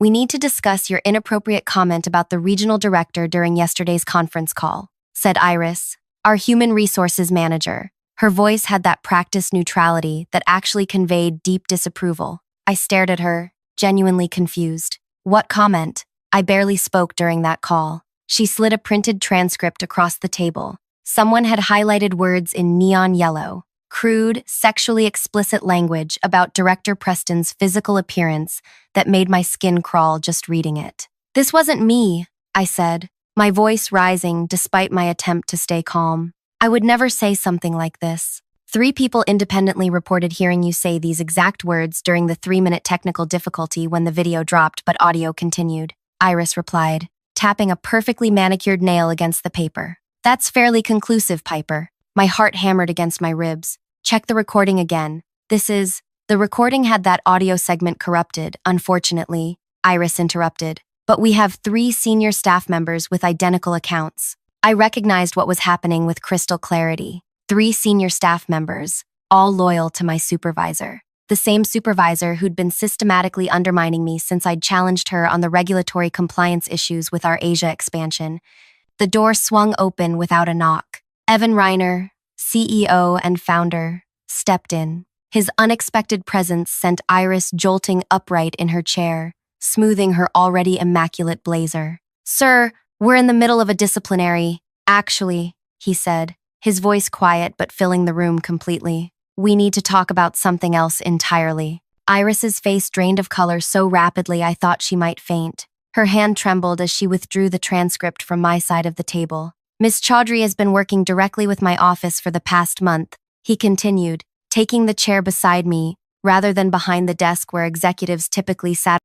We need to discuss your inappropriate comment about the regional director during yesterday's conference call, said Iris, our human resources manager. Her voice had that practiced neutrality that actually conveyed deep disapproval. I stared at her, genuinely confused. What comment? I barely spoke during that call. She slid a printed transcript across the table. Someone had highlighted words in neon yellow. Crude, sexually explicit language about Director Preston's physical appearance that made my skin crawl just reading it. This wasn't me, I said, my voice rising despite my attempt to stay calm. I would never say something like this. 3 people independently reported hearing you say these exact words during the 3-minute technical difficulty when the video dropped but audio continued. Iris replied, tapping a perfectly manicured nail against the paper. That's fairly conclusive, Piper. My heart hammered against my ribs. Check the recording again. The recording had that audio segment corrupted, unfortunately, Iris interrupted. But we have 3 senior staff members with identical accounts. I recognized what was happening with crystal clarity. 3 senior staff members, all loyal to my supervisor. The same supervisor who'd been systematically undermining me since I'd challenged her on the regulatory compliance issues with our Asia expansion. The door swung open without a knock. Evan Reiner, CEO and founder, stepped in. His unexpected presence sent Iris jolting upright in her chair, smoothing her already immaculate blazer. Sir, we're in the middle of a disciplinary. Actually, he said, his voice quiet but filling the room completely. We need to talk about something else entirely. Iris's face drained of color so rapidly I thought she might faint. Her hand trembled as she withdrew the transcript from my side of the table. Miss Chaudhry has been working directly with my office for the past month, he continued, taking the chair beside me, rather than behind the desk where executives typically sat.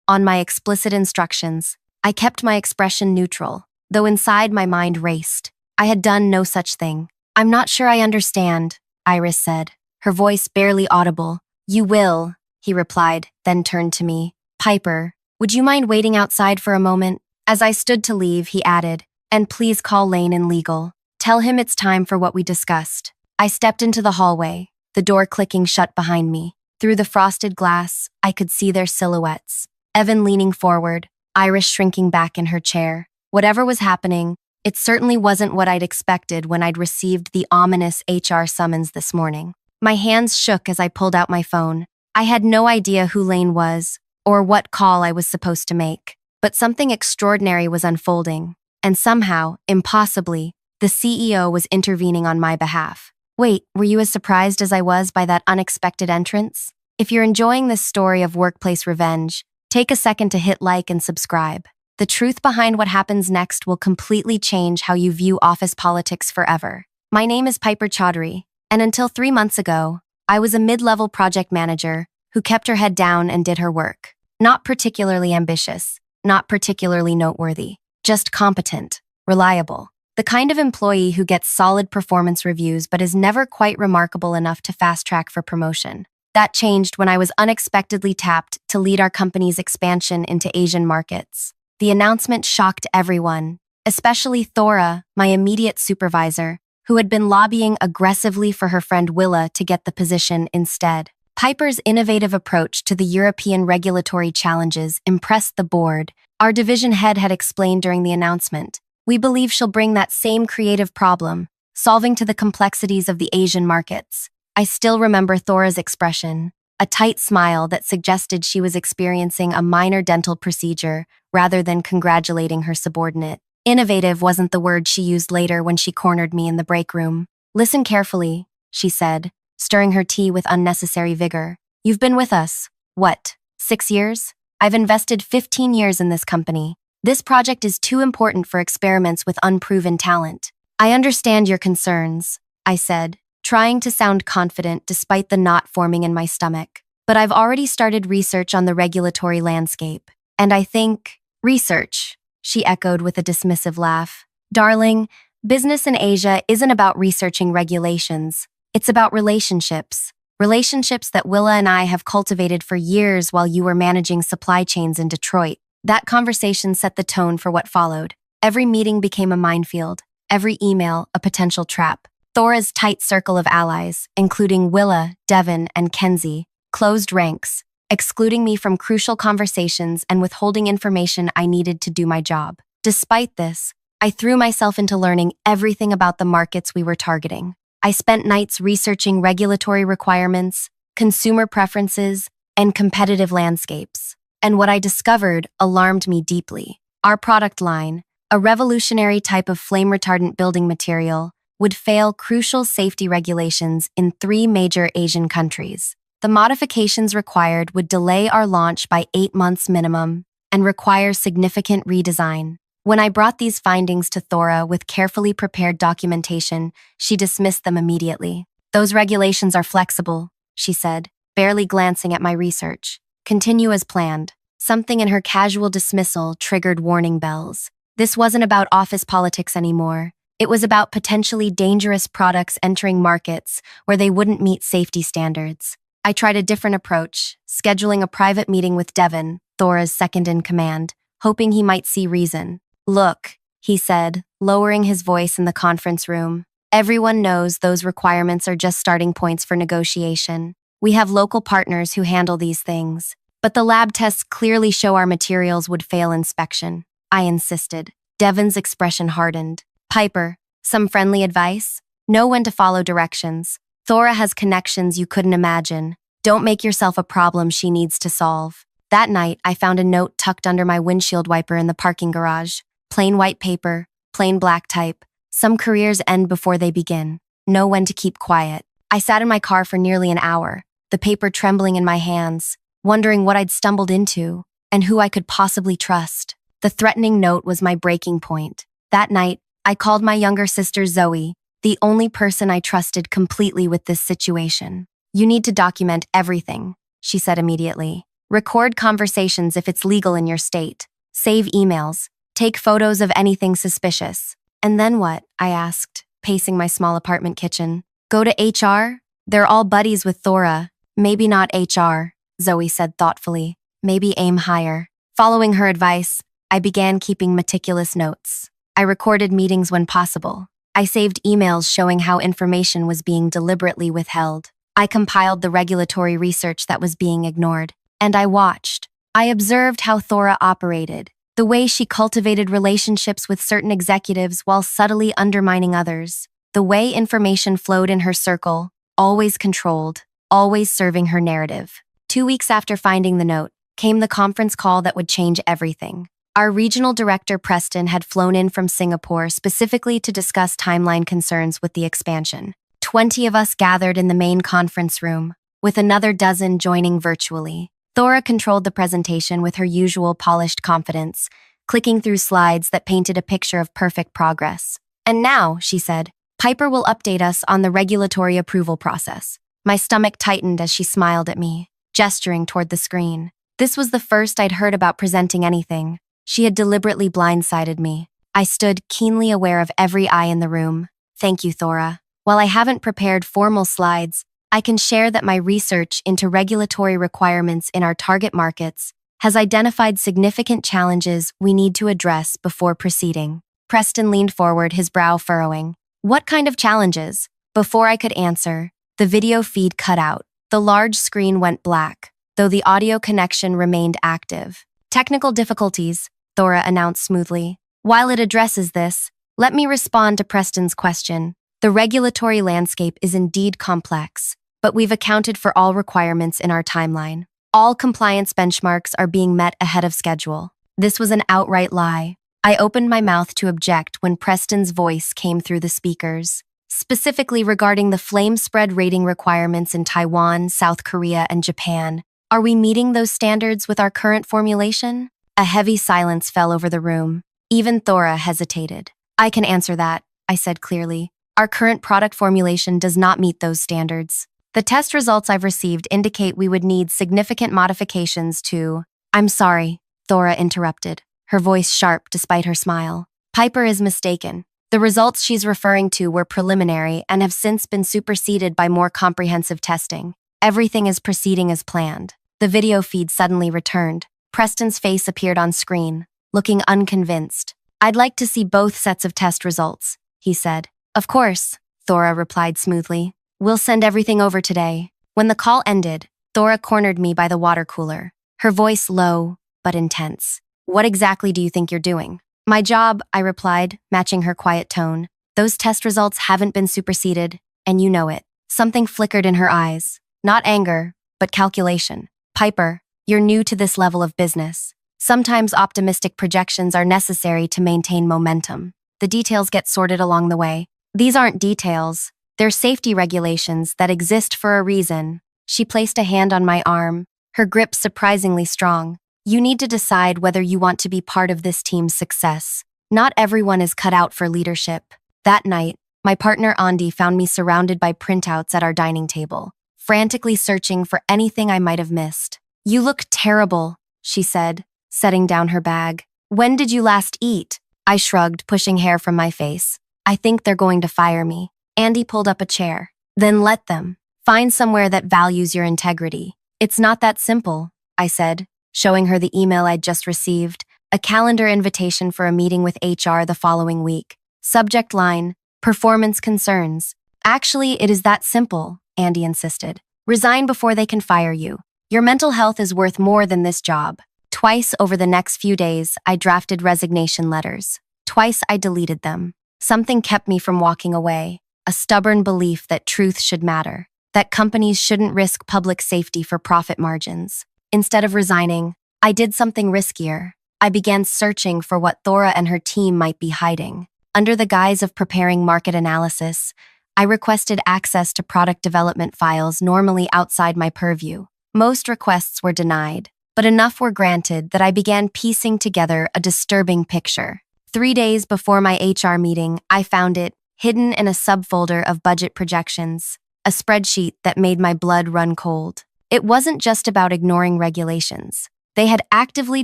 On my explicit instructions, I kept my expression neutral, though inside my mind raced. I had done no such thing. I'm not sure I understand, Iris said, her voice barely audible. You will, he replied, then turned to me. Piper, would you mind waiting outside for a moment? As I stood to leave, he added, and please call Lane in legal. Tell him it's time for what we discussed. I stepped into the hallway, the door clicking shut behind me. Through the frosted glass, I could see their silhouettes. Evan leaning forward, Iris shrinking back in her chair. Whatever was happening, it certainly wasn't what I'd expected when I'd received the ominous HR summons this morning. My hands shook as I pulled out my phone. I had no idea who Lane was, or what call I was supposed to make. But something extraordinary was unfolding. And somehow, impossibly, the CEO was intervening on my behalf. Wait, were you as surprised as I was by that unexpected entrance? If you're enjoying this story of workplace revenge, take a second to hit like and subscribe. The truth behind what happens next will completely change how you view office politics forever. My name is Piper Chaudhry, and until 3 months ago, I was a mid-level project manager who kept her head down and did her work. Not particularly ambitious, not particularly noteworthy. Just competent, reliable. The kind of employee who gets solid performance reviews but is never quite remarkable enough to fast-track for promotion. That changed when I was unexpectedly tapped to lead our company's expansion into Asian markets. The announcement shocked everyone, especially Thora, my immediate supervisor, who had been lobbying aggressively for her friend Willa to get the position instead. Piper's innovative approach to the European regulatory challenges impressed the board. Our division head had explained during the announcement. We believe she'll bring that same creative problem, solving to the complexities of the Asian markets. I still remember Thora's expression, a tight smile that suggested she was experiencing a minor dental procedure rather than congratulating her subordinate. Innovative wasn't the word she used later when she cornered me in the break room. Listen carefully, she said, stirring her tea with unnecessary vigor. You've been with us, what, 6 years? I've invested 15 years in this company. This project is too important for experiments with unproven talent. I understand your concerns, I said, trying to sound confident despite the knot forming in my stomach. But I've already started research on the regulatory landscape. And I think, research, she echoed with a dismissive laugh. Darling, business in Asia isn't about researching regulations. It's about relationships. Relationships that Willa and I have cultivated for years while you were managing supply chains in Detroit. That conversation set the tone for what followed. Every meeting became a minefield, every email a potential trap. Thora's tight circle of allies, including Willa, Devon, and Kenzie, closed ranks, excluding me from crucial conversations and withholding information I needed to do my job. Despite this, I threw myself into learning everything about the markets we were targeting. I spent nights researching regulatory requirements, consumer preferences, and competitive landscapes. And what I discovered alarmed me deeply. Our product line, a revolutionary type of flame-retardant building material, would fail crucial safety regulations in 3 major Asian countries. The modifications required would delay our launch by 8 months minimum and require significant redesign. When I brought these findings to Thora with carefully prepared documentation, she dismissed them immediately. "Those regulations are flexible," she said, barely glancing at my research. "Continue as planned." Something in her casual dismissal triggered warning bells. This wasn't about office politics anymore. It was about potentially dangerous products entering markets where they wouldn't meet safety standards. I tried a different approach, scheduling a private meeting with Devon, Thora's second-in-command, hoping he might see reason. "Look," he said, lowering his voice in the conference room. "Everyone knows those requirements are just starting points for negotiation. We have local partners who handle these things. But the lab tests clearly show our materials would fail inspection." I insisted. Devon's expression hardened. "Piper, some friendly advice? Know when to follow directions. Thora has connections you couldn't imagine. Don't make yourself a problem she needs to solve." That night, I found a note tucked under my windshield wiper in the parking garage. Plain white paper, plain black type. "Some careers end before they begin. Know when to keep quiet." I sat in my car for nearly an hour, the paper trembling in my hands, wondering what I'd stumbled into and who I could possibly trust. The threatening note was my breaking point. That night, I called my younger sister Zoe, the only person I trusted completely with this situation. "You need to document everything," she said immediately. "Record conversations if it's legal in your state. Save emails. Take photos of anything suspicious." "And then what?" I asked, pacing my small apartment kitchen. "Go to HR? They're all buddies with Thora." "Maybe not HR," Zoe said thoughtfully. "Maybe aim higher." Following her advice, I began keeping meticulous notes. I recorded meetings when possible. I saved emails showing how information was being deliberately withheld. I compiled the regulatory research that was being ignored. And I watched. I observed how Thora operated, the way she cultivated relationships with certain executives while subtly undermining others, the way information flowed in her circle, always controlled, always serving her narrative. 2 weeks after finding the note, came the conference call that would change everything. Our regional director, Preston, had flown in from Singapore specifically to discuss timeline concerns with the expansion. 20 of us gathered in the main conference room, with another dozen joining virtually. Thora controlled the presentation with her usual polished confidence, clicking through slides that painted a picture of perfect progress. "And now," she said, "Piper will update us on the regulatory approval process." My stomach tightened as she smiled at me, gesturing toward the screen. This was the first I'd heard about presenting anything. She had deliberately blindsided me. I stood keenly aware of every eye in the room. "Thank you, Thora. While I haven't prepared formal slides, I can share that my research into regulatory requirements in our target markets has identified significant challenges we need to address before proceeding." Preston leaned forward, his brow furrowing. "What kind of challenges?" Before I could answer, the video feed cut out. The large screen went black, though the audio connection remained active. "Technical difficulties," Thora announced smoothly. "While it addresses this, let me respond to Preston's question. The regulatory landscape is indeed complex, but we've accounted for all requirements in our timeline. All compliance benchmarks are being met ahead of schedule." This was an outright lie. I opened my mouth to object when Preston's voice came through the speakers, specifically regarding the flame spread rating requirements in Taiwan, South Korea, and Japan. Are we meeting those standards with our current formulation? A heavy silence fell over the room. Even Thora hesitated. "I can answer that," I said clearly. "Our current product formulation does not meet those standards. The test results I've received indicate we would need significant modifications to—" "I'm sorry," Thora interrupted, her voice sharp despite her smile. "Piper is mistaken. The results she's referring to were preliminary and have since been superseded by more comprehensive testing. Everything is proceeding as planned." The video feed suddenly returned. Preston's face appeared on screen, looking unconvinced. "I'd like to see both sets of test results," he said. "Of course," Thora replied smoothly. "We'll send everything over today." When the call ended, Thora cornered me by the water cooler, her voice low but intense. What exactly do you think you're doing? My job, I replied, matching her quiet tone. Those test results haven't been superseded, and you know it. Something flickered in her eyes. Not anger, but calculation. Piper, you're new to this level of business. Sometimes optimistic projections are necessary to maintain momentum. The details get sorted along the way. These aren't details. They're safety regulations that exist for a reason. She placed a hand on my arm, her grip surprisingly strong. You need to decide whether you want to be part of this team's success. Not everyone is cut out for leadership. That night, my partner Andy found me surrounded by printouts at our dining table, frantically searching for anything I might have missed. You look terrible, she said, setting down her bag. When did you last eat? I shrugged, pushing hair from my face. I think they're going to fire me. Andy pulled up a chair. Then let them. Find somewhere that values your integrity. It's not that simple, I said, showing her the email I'd just received, a calendar invitation for a meeting with HR the following week. Subject line, performance concerns. Actually, it is that simple, Andy insisted. Resign before they can fire you. Your mental health is worth more than this job. Twice over the next few days, I drafted resignation letters. Twice I deleted them. Something kept me from walking away, a stubborn belief that truth should matter, that companies shouldn't risk public safety for profit margins. Instead of resigning, I did something riskier. I began searching for what Thora and her team might be hiding. Under the guise of preparing market analysis, I requested access to product development files normally outside my purview. Most requests were denied, but enough were granted that I began piecing together a disturbing picture. 3 days before my HR meeting, I found it, hidden in a subfolder of budget projections, a spreadsheet that made my blood run cold. It wasn't just about ignoring regulations. They had actively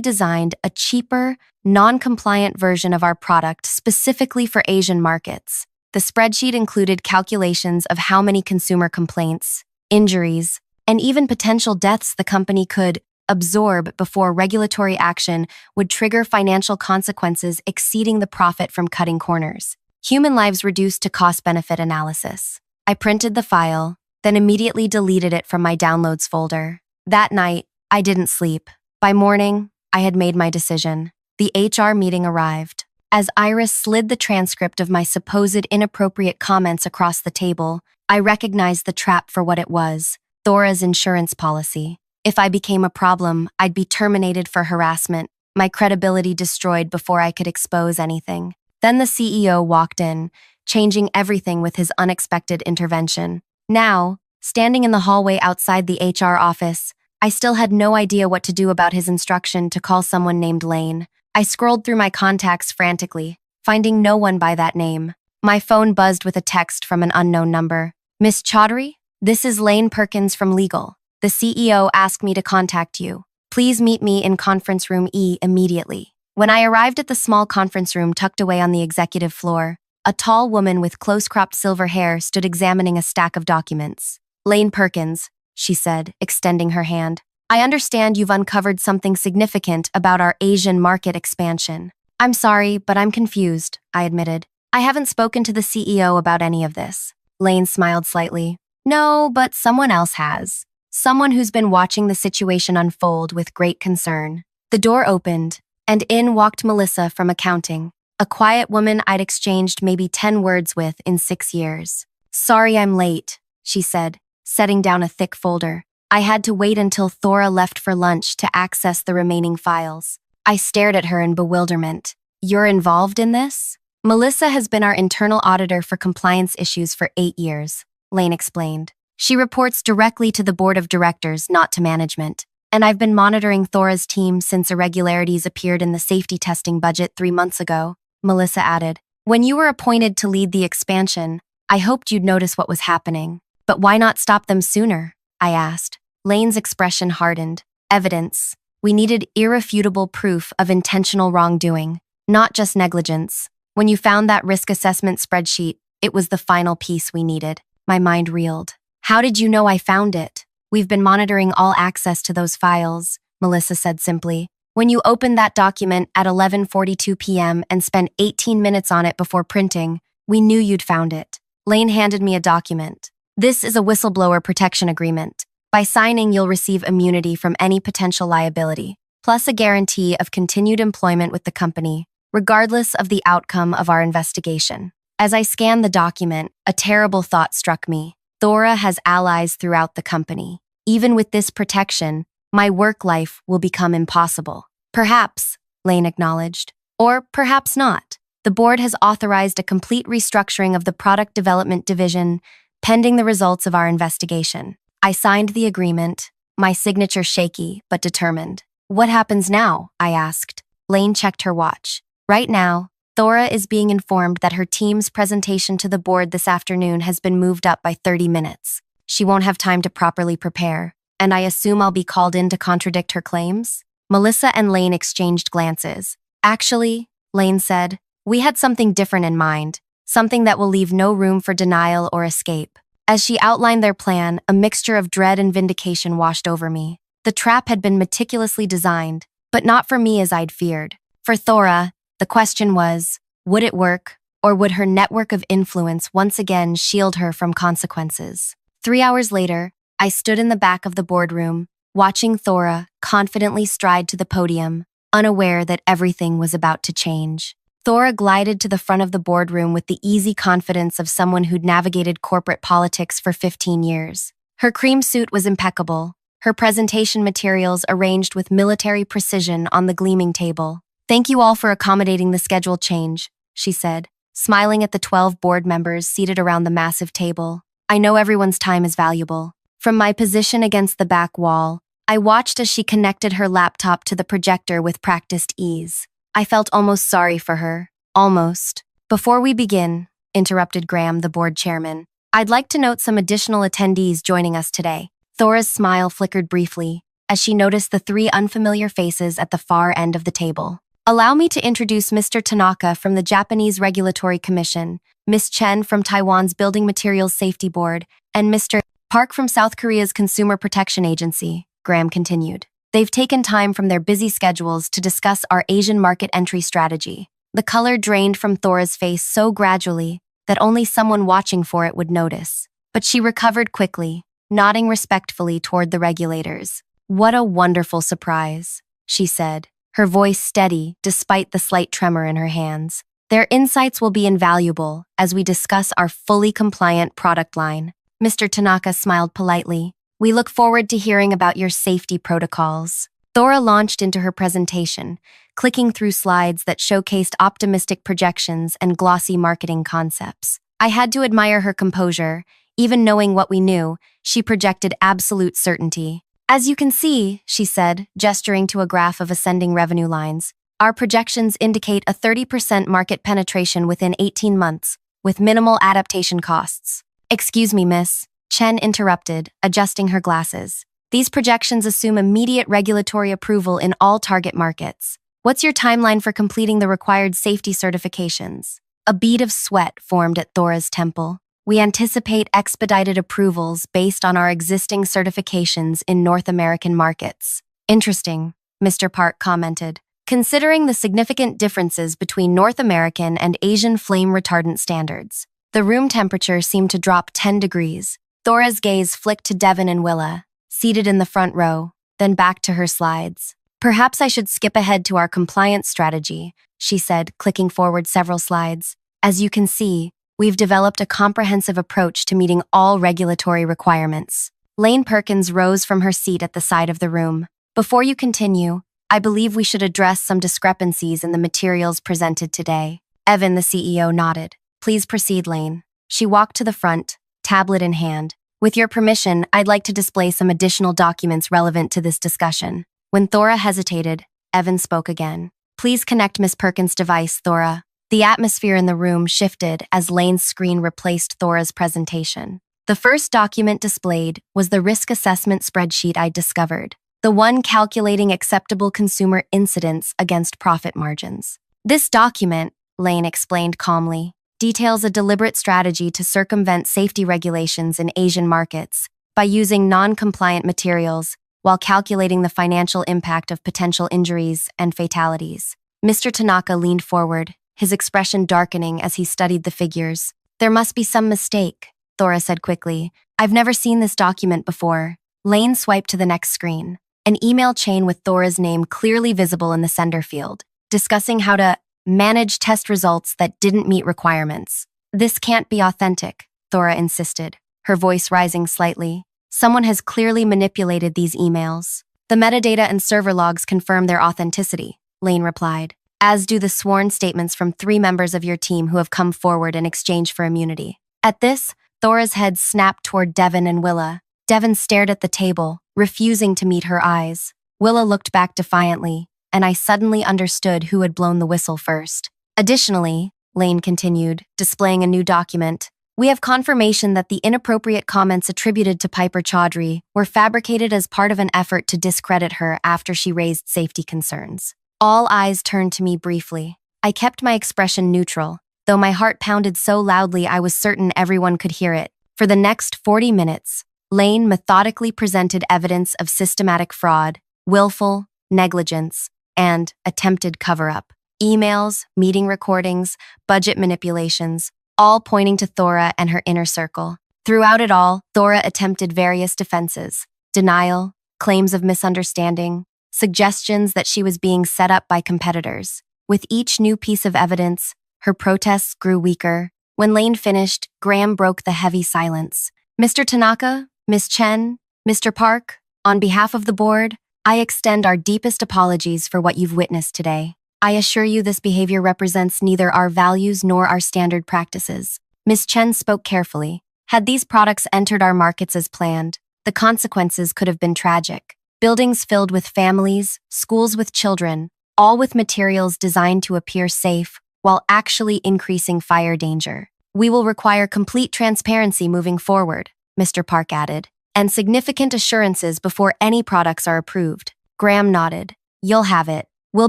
designed a cheaper, non-compliant version of our product specifically for Asian markets. The spreadsheet included calculations of how many consumer complaints, injuries, and even potential deaths the company could absorb before regulatory action would trigger financial consequences exceeding the profit from cutting corners. Human lives reduced to cost-benefit analysis. I printed the file, then immediately deleted it from my downloads folder. That night, I didn't sleep. By morning, I had made my decision. The HR meeting arrived. As Iris slid the transcript of my supposed inappropriate comments across the table, I recognized the trap for what it was, Thora's insurance policy. If I became a problem, I'd be terminated for harassment, my credibility destroyed before I could expose anything. Then the CEO walked in, changing everything with his unexpected intervention. Now, standing in the hallway outside the HR office, I still had no idea what to do about his instruction to call someone named Lane. I scrolled through my contacts frantically, finding no one by that name. My phone buzzed with a text from an unknown number. Miss Chaudhary, this is Lane Perkins from Legal. The CEO asked me to contact you. Please meet me in conference room E immediately. When I arrived at the small conference room tucked away on the executive floor, a tall woman with close-cropped silver hair stood examining a stack of documents. Lane Perkins, she said, extending her hand. I understand you've uncovered something significant about our Asian market expansion. I'm sorry, but I'm confused, I admitted. I haven't spoken to the CEO about any of this. Lane smiled slightly. No, but someone else has. Someone who's been watching the situation unfold with great concern. The door opened, and in walked Melissa from accounting, a quiet woman I'd exchanged maybe 10 words with in 6 years. Sorry I'm late, she said, setting down a thick folder. I had to wait until Thora left for lunch to access the remaining files. I stared at her in bewilderment. You're involved in this? Melissa has been our internal auditor for compliance issues for 8 years, Lane explained. She reports directly to the board of directors, not to management. And I've been monitoring Thora's team since irregularities appeared in the safety testing budget 3 months ago, Melissa added. When you were appointed to lead the expansion, I hoped you'd notice what was happening. But why not stop them sooner? I asked. Lane's expression hardened. Evidence. We needed irrefutable proof of intentional wrongdoing, not just negligence. When you found that risk assessment spreadsheet, it was the final piece we needed. My mind reeled. How did you know I found it? We've been monitoring all access to those files, Melissa said simply. When you opened that document at 11:42 p.m. and spent 18 minutes on it before printing, we knew you'd found it. Lane handed me a document. This is a whistleblower protection agreement. By signing, you'll receive immunity from any potential liability, plus a guarantee of continued employment with the company, regardless of the outcome of our investigation. As I scanned the document, a terrible thought struck me. Thora has allies throughout the company. Even with this protection, my work life will become impossible. Perhaps, Lane acknowledged. Or perhaps not. The board has authorized a complete restructuring of the product development division, pending the results of our investigation. I signed the agreement, my signature shaky but determined. What happens now? I asked. Lane checked her watch. Right now, Thora is being informed that her team's presentation to the board this afternoon has been moved up by 30 minutes. She won't have time to properly prepare, and I assume I'll be called in to contradict her claims? Melissa and Lane exchanged glances. Actually, Lane said, we had something different in mind, something that will leave no room for denial or escape. As she outlined their plan, a mixture of dread and vindication washed over me. The trap had been meticulously designed, but not for me as I'd feared. For Thora, the question was, would it work, or would her network of influence once again shield her from consequences? 3 hours later, I stood in the back of the boardroom, watching Thora confidently stride to the podium, unaware that everything was about to change. Thora glided to the front of the boardroom with the easy confidence of someone who'd navigated corporate politics for 15 years. Her cream suit was impeccable, her presentation materials arranged with military precision on the gleaming table. Thank you all for accommodating the schedule change, she said, smiling at the 12 board members seated around the massive table. I know everyone's time is valuable. From my position against the back wall, I watched as she connected her laptop to the projector with practiced ease. I felt almost sorry for her. Almost. Before we begin, interrupted Graham, the board chairman, I'd like to note some additional attendees joining us today. Thora's smile flickered briefly as she noticed the 3 unfamiliar faces at the far end of the table. Allow me to introduce Mr. Tanaka from the Japanese Regulatory Commission, Ms. Chen from Taiwan's Building Materials Safety Board, and Mr. Park from South Korea's Consumer Protection Agency, Graham continued. They've taken time from their busy schedules to discuss our Asian market entry strategy. The color drained from Thora's face so gradually that only someone watching for it would notice. But she recovered quickly, nodding respectfully toward the regulators. What a wonderful surprise, she said, her voice steady despite the slight tremor in her hands. Their insights will be invaluable as we discuss our fully compliant product line. Mr. Tanaka smiled politely. We look forward to hearing about your safety protocols. Thora launched into her presentation, clicking through slides that showcased optimistic projections and glossy marketing concepts. I had to admire her composure. Even knowing what we knew, she projected absolute certainty. As you can see, she said, gesturing to a graph of ascending revenue lines, our projections indicate a 30% market penetration within 18 months, with minimal adaptation costs. Excuse me, miss, Chen interrupted, adjusting her glasses. These projections assume immediate regulatory approval in all target markets. What's your timeline for completing the required safety certifications? A bead of sweat formed at Thora's temple. We anticipate expedited approvals based on our existing certifications in North American markets. Interesting, Mr. Park commented, considering the significant differences between North American and Asian flame retardant standards. The room temperature seemed to drop 10 degrees. Thora's gaze flicked to Devon and Willa, seated in the front row, then back to her slides. Perhaps I should skip ahead to our compliance strategy, she said, clicking forward several slides. As you can see, we've developed a comprehensive approach to meeting all regulatory requirements. Lane Perkins rose from her seat at the side of the room. Before you continue, I believe we should address some discrepancies in the materials presented today. Evan, the CEO, nodded. Please proceed, Lane. She walked to the front, tablet in hand. With your permission, I'd like to display some additional documents relevant to this discussion. When Thora hesitated, Evan spoke again. Please connect Miss Perkins' device, Thora. The atmosphere in the room shifted as Lane's screen replaced Thora's presentation. The first document displayed was the risk assessment spreadsheet I'd discovered, the one calculating acceptable consumer incidence against profit margins. This document, Lane explained calmly, details a deliberate strategy to circumvent safety regulations in Asian markets by using non-compliant materials while calculating the financial impact of potential injuries and fatalities. Mr. Tanaka leaned forward, his expression darkening as he studied the figures. There must be some mistake, Thora said quickly. I've never seen this document before. Lane swiped to the next screen, an email chain with Thora's name clearly visible in the sender field, discussing how to manage test results that didn't meet requirements. This can't be authentic, Thora insisted, her voice rising slightly. Someone has clearly manipulated these emails. The metadata and server logs confirm their authenticity, Lane replied, as do the sworn statements from 3 members of your team who have come forward in exchange for immunity. At this, Thora's head snapped toward Devon and Willa. Devon stared at the table, refusing to meet her eyes. Willa looked back defiantly, and I suddenly understood who had blown the whistle first. Additionally, Lane continued, displaying a new document, we have confirmation that the inappropriate comments attributed to Piper Chaudhry were fabricated as part of an effort to discredit her after she raised safety concerns. All eyes turned to me briefly. I kept my expression neutral, though my heart pounded so loudly I was certain everyone could hear it. For the next 40 minutes, Lane methodically presented evidence of systematic fraud, willful negligence, and attempted cover-up. Emails, meeting recordings, budget manipulations, all pointing to Thora and her inner circle. Throughout it all, Thora attempted various defenses: denial, claims of misunderstanding, suggestions that she was being set up by competitors. With each new piece of evidence, her protests grew weaker. When Lane finished, Graham broke the heavy silence. Mr. Tanaka, Miss Chen, Mr. Park, on behalf of the board, I extend our deepest apologies for what you've witnessed today. I assure you this behavior represents neither our values nor our standard practices. Ms. Chen spoke carefully. Had these products entered our markets as planned, the consequences could have been tragic. Buildings filled with families, schools with children, all with materials designed to appear safe while actually increasing fire danger. We will require complete transparency moving forward, Mr. Park added, and significant assurances before any products are approved. Graham nodded. You'll have it. We'll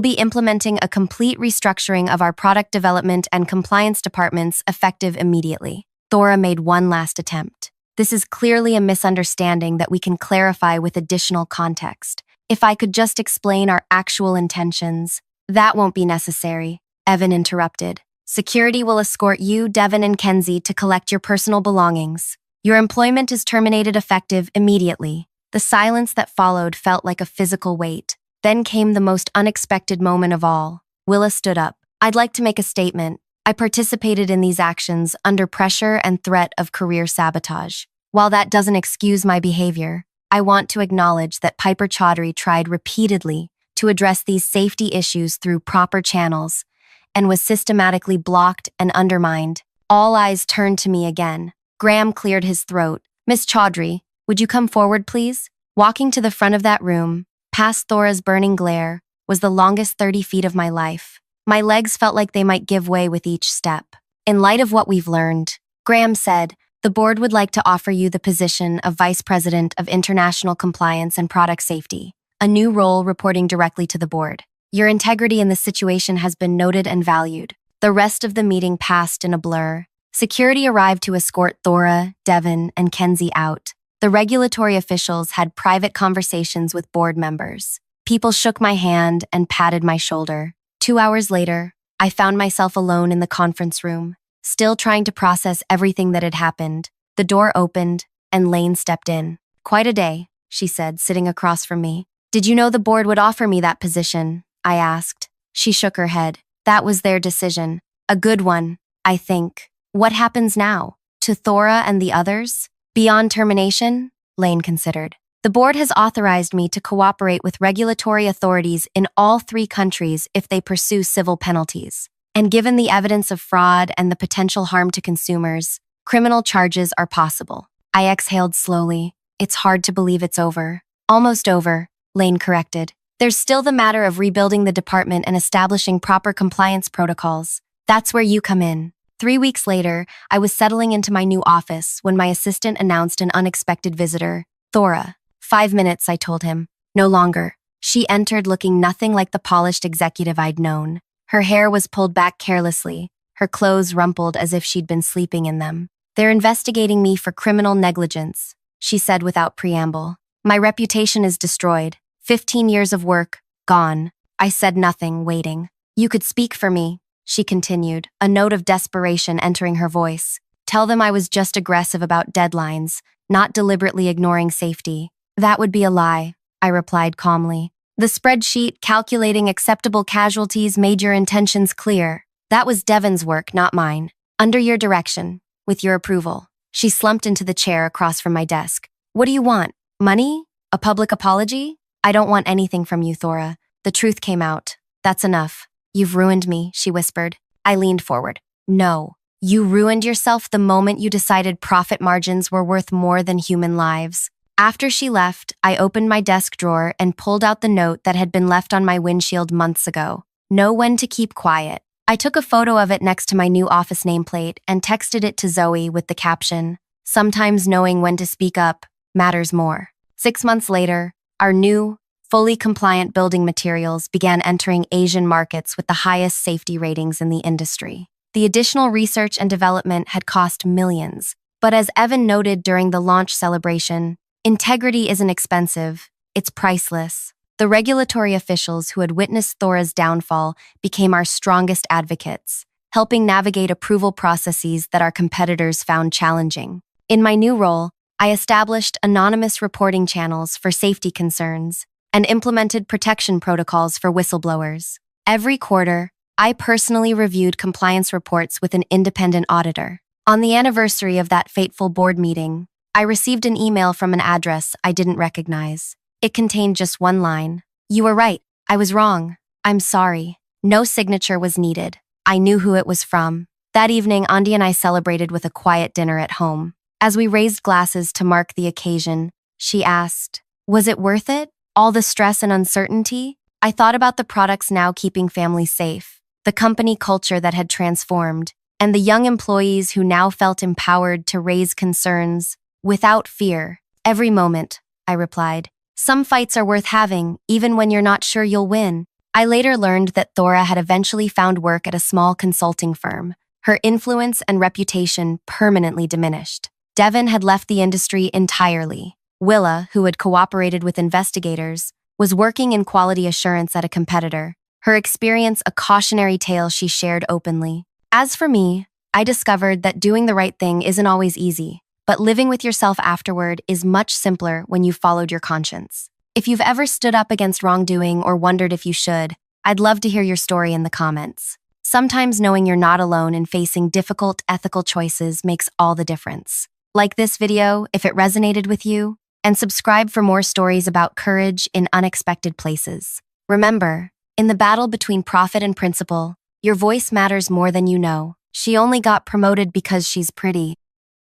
be implementing a complete restructuring of our product development and compliance departments effective immediately. Thora made one last attempt. This is clearly a misunderstanding that we can clarify with additional context. If I could just explain our actual intentions. That won't be necessary, Evan interrupted. Security will escort you, Devon, and Kenzie to collect your personal belongings. Your employment is terminated effective immediately. The silence that followed felt like a physical weight. Then came the most unexpected moment of all. Willa stood up. I'd like to make a statement. I participated in these actions under pressure and threat of career sabotage. While that doesn't excuse my behavior, I want to acknowledge that Piper Chaudhry tried repeatedly to address these safety issues through proper channels and was systematically blocked and undermined. All eyes turned to me again. Graham cleared his throat. Miss Chaudhry, would you come forward, please? Walking to the front of that room, past Thora's burning glare, was the longest 30 feet of my life. My legs felt like they might give way with each step. In light of what we've learned, Graham said, the board would like to offer you the position of Vice President of International Compliance and Product Safety, a new role reporting directly to the board. Your integrity in this situation has been noted and valued. The rest of the meeting passed in a blur. Security arrived to escort Thora, Devon, and Kenzie out. The regulatory officials had private conversations with board members. People shook my hand and patted my shoulder. 2 hours later, I found myself alone in the conference room, still trying to process everything that had happened. The door opened, and Lane stepped in. Quite a day, she said, sitting across from me. Did you know the board would offer me that position? I asked. She shook her head. That was their decision. A good one, I think. What happens now? To Thora and the others? Beyond termination? Lane considered. The board has authorized me to cooperate with regulatory authorities in all 3 countries if they pursue civil penalties. And given the evidence of fraud and the potential harm to consumers, criminal charges are possible. I exhaled slowly. It's hard to believe it's over. Almost over, Lane corrected. There's still the matter of rebuilding the department and establishing proper compliance protocols. That's where you come in. 3 weeks later, I was settling into my new office when my assistant announced an unexpected visitor, Thora. 5 minutes, I told him. No longer. She entered looking nothing like the polished executive I'd known. Her hair was pulled back carelessly, her clothes rumpled as if she'd been sleeping in them. They're investigating me for criminal negligence, she said without preamble. My reputation is destroyed. 15 years of work, gone. I said nothing, waiting. You could speak for me, she continued, a note of desperation entering her voice. Tell them I was just aggressive about deadlines, not deliberately ignoring safety. That would be a lie, I replied calmly. The spreadsheet calculating acceptable casualties made your intentions clear. That was Devon's work, not mine. Under your direction, with your approval. She slumped into the chair across from my desk. What do you want? Money? A public apology? I don't want anything from you, Thora. The truth came out. That's enough. You've ruined me, she whispered. I leaned forward. No. You ruined yourself the moment you decided profit margins were worth more than human lives. After she left, I opened my desk drawer and pulled out the note that had been left on my windshield months ago. Know when to keep quiet. I took a photo of it next to my new office nameplate and texted it to Zoe with the caption, "Sometimes knowing when to speak up matters more." 6 months later, our new, fully compliant building materials began entering Asian markets with the highest safety ratings in the industry. The additional research and development had cost millions, but as Evan noted during the launch celebration, integrity isn't expensive, it's priceless. The regulatory officials who had witnessed Thora's downfall became our strongest advocates, helping navigate approval processes that our competitors found challenging. In my new role, I established anonymous reporting channels for safety concerns and implemented protection protocols for whistleblowers. Every quarter, I personally reviewed compliance reports with an independent auditor. On the anniversary of that fateful board meeting, I received an email from an address I didn't recognize. It contained just one line. "You were right. I was wrong. I'm sorry." No signature was needed. I knew who it was from. That evening, Andy and I celebrated with a quiet dinner at home. As we raised glasses to mark the occasion, she asked, "Was it worth it? All the stress and uncertainty?" I thought about the products now keeping families safe, the company culture that had transformed, and the young employees who now felt empowered to raise concerns without fear. "Every moment," I replied. "Some fights are worth having, even when you're not sure you'll win." I later learned that Thora had eventually found work at a small consulting firm. Her influence and reputation permanently diminished. Devon had left the industry entirely. Willa, who had cooperated with investigators, was working in quality assurance at a competitor, her experience a cautionary tale she shared openly. As for me, I discovered that doing the right thing isn't always easy, but living with yourself afterward is much simpler when you've followed your conscience. If you've ever stood up against wrongdoing or wondered if you should, I'd love to hear your story in the comments. Sometimes knowing you're not alone in facing difficult ethical choices makes all the difference. Like this video if it resonated with you, and subscribe for more stories about courage in unexpected places. Remember, in the battle between profit and principle, your voice matters more than you know. She only got promoted because she's pretty.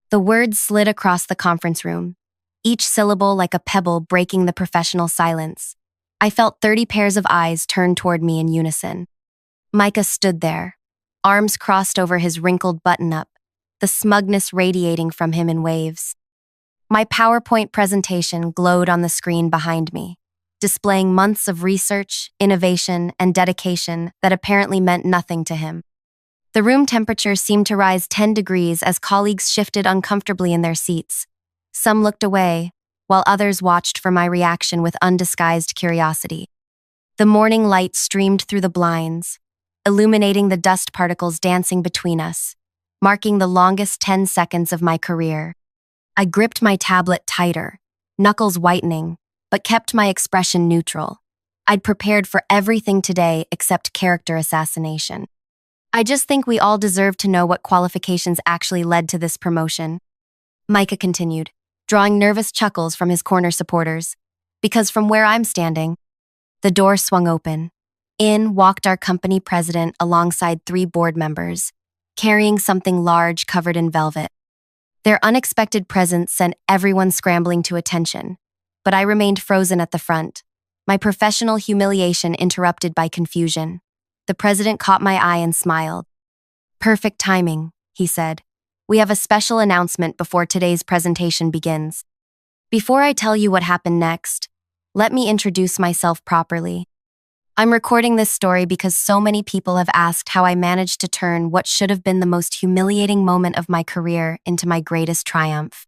The words slid across the conference room, each syllable like a pebble breaking the professional silence. I felt 30 pairs of eyes turned toward me in unison. Micah stood there, arms crossed over his wrinkled button-up, the smugness radiating from him in waves. My PowerPoint presentation glowed on the screen behind me, displaying months of research, innovation, and dedication that apparently meant nothing to him. The room temperature seemed to rise 10 degrees as colleagues shifted uncomfortably in their seats. Some looked away, while others watched for my reaction with undisguised curiosity. The morning light streamed through the blinds, illuminating the dust particles dancing between us, marking the longest 10 seconds of my career. I gripped my tablet tighter, knuckles whitening, but kept my expression neutral. I'd prepared for everything today except character assassination. "I just think we all deserve to know what qualifications actually led to this promotion," Micah continued, drawing nervous chuckles from his corner supporters. "Because from where I'm standing..." The door swung open. In walked our company president alongside 3 board members, carrying something large covered in velvet. Their unexpected presence sent everyone scrambling to attention, but I remained frozen at the front, my professional humiliation interrupted by confusion. The president caught my eye and smiled. "Perfect timing," he said. "We have a special announcement before today's presentation begins. Before I tell you what happened next, let me introduce myself properly. I'm recording this story because so many people have asked how I managed to turn what should have been the most humiliating moment of my career into my greatest triumph.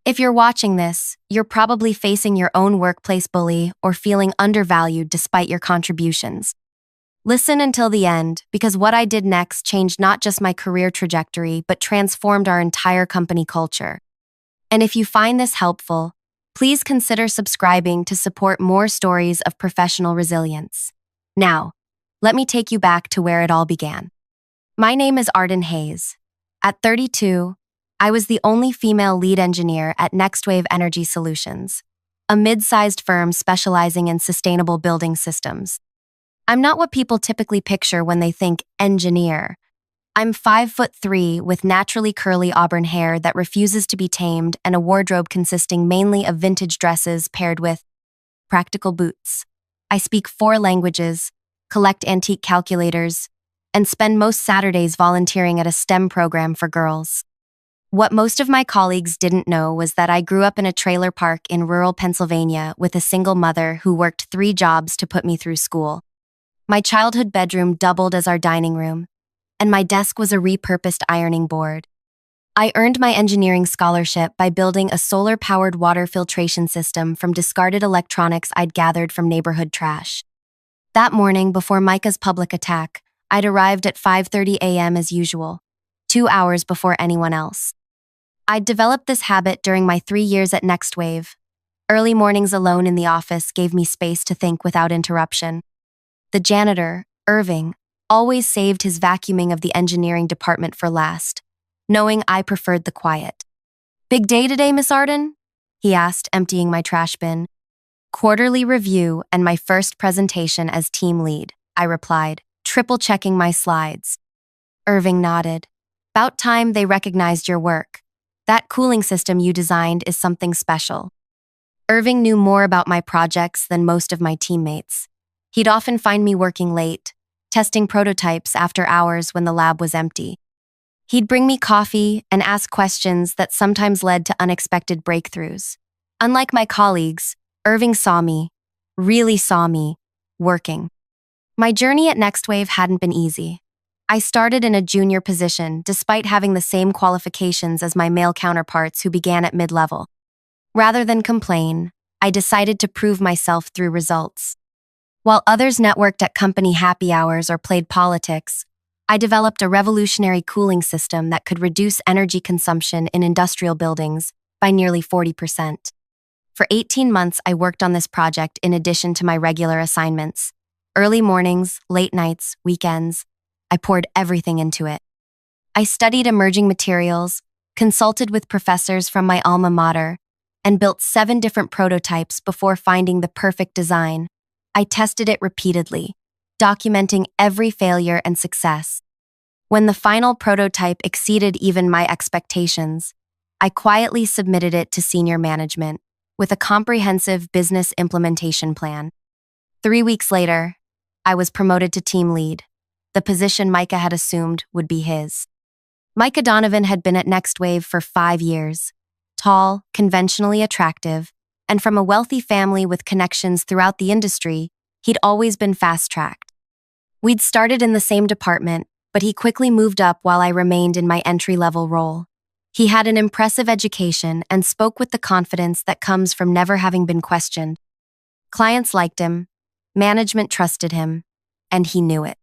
If you're watching this, you're probably facing your own workplace bully or feeling undervalued despite your contributions. Listen until the end, because what I did next changed not just my career trajectory, but transformed our entire company culture. And if you find this helpful, Please consider subscribing to support more stories of professional resilience. Now, let me take you back to where it all began. My name is Arden Hayes. At 32, I was the only female lead engineer at NextWave Energy Solutions, a mid-sized firm specializing in sustainable building systems. I'm not what people typically picture when they think engineer. I'm 5'3" with naturally curly auburn hair that refuses to be tamed and a wardrobe consisting mainly of vintage dresses paired with practical boots. I speak 4 languages, collect antique calculators, and spend most Saturdays volunteering at a STEM program for girls. What most of my colleagues didn't know was that I grew up in a trailer park in rural Pennsylvania with a single mother who worked 3 jobs to put me through school. My childhood bedroom doubled as our dining room, and my desk was a repurposed ironing board. I earned my engineering scholarship by building a solar-powered water filtration system from discarded electronics I'd gathered from neighborhood trash. That morning, before Micah's public attack, I'd arrived at 5:30 a.m. as usual, 2 hours before anyone else. I'd developed this habit during my 3 years at NextWave. Early mornings alone in the office gave me space to think without interruption. The janitor, Irving, always saved his vacuuming of the engineering department for last, knowing I preferred the quiet. "Big day today, Miss Arden?" he asked, emptying my trash bin. "Quarterly review and my first presentation as team lead," I replied, triple-checking my slides. Irving nodded. "About time they recognized your work. That cooling system you designed is something special." Irving knew more about my projects than most of my teammates. He'd often find me working late, testing prototypes after hours when the lab was empty. He'd bring me coffee and ask questions that sometimes led to unexpected breakthroughs. Unlike my colleagues, Irving really saw me, working. My journey at NextWave hadn't been easy. I started in a junior position despite having the same qualifications as my male counterparts who began at mid-level. Rather than complain, I decided to prove myself through results. While others networked at company happy hours or played politics, I developed a revolutionary cooling system that could reduce energy consumption in industrial buildings by nearly 40%. For 18 months, I worked on this project in addition to my regular assignments. Early mornings, late nights, weekends, I poured everything into it. I studied emerging materials, consulted with professors from my alma mater, and built 7 different prototypes before finding the perfect design. I tested it repeatedly, documenting every failure and success. When the final prototype exceeded even my expectations, I quietly submitted it to senior management with a comprehensive business implementation plan. 3 weeks later, I was promoted to team lead. The position Micah had assumed would be his. Micah Donovan had been at NextWave for 5 years. Tall, conventionally attractive, and from a wealthy family with connections throughout the industry, he'd always been fast-tracked. We'd started in the same department, but he quickly moved up while I remained in my entry-level role. He had an impressive education and spoke with the confidence that comes from never having been questioned. Clients liked him, management trusted him, and he knew it.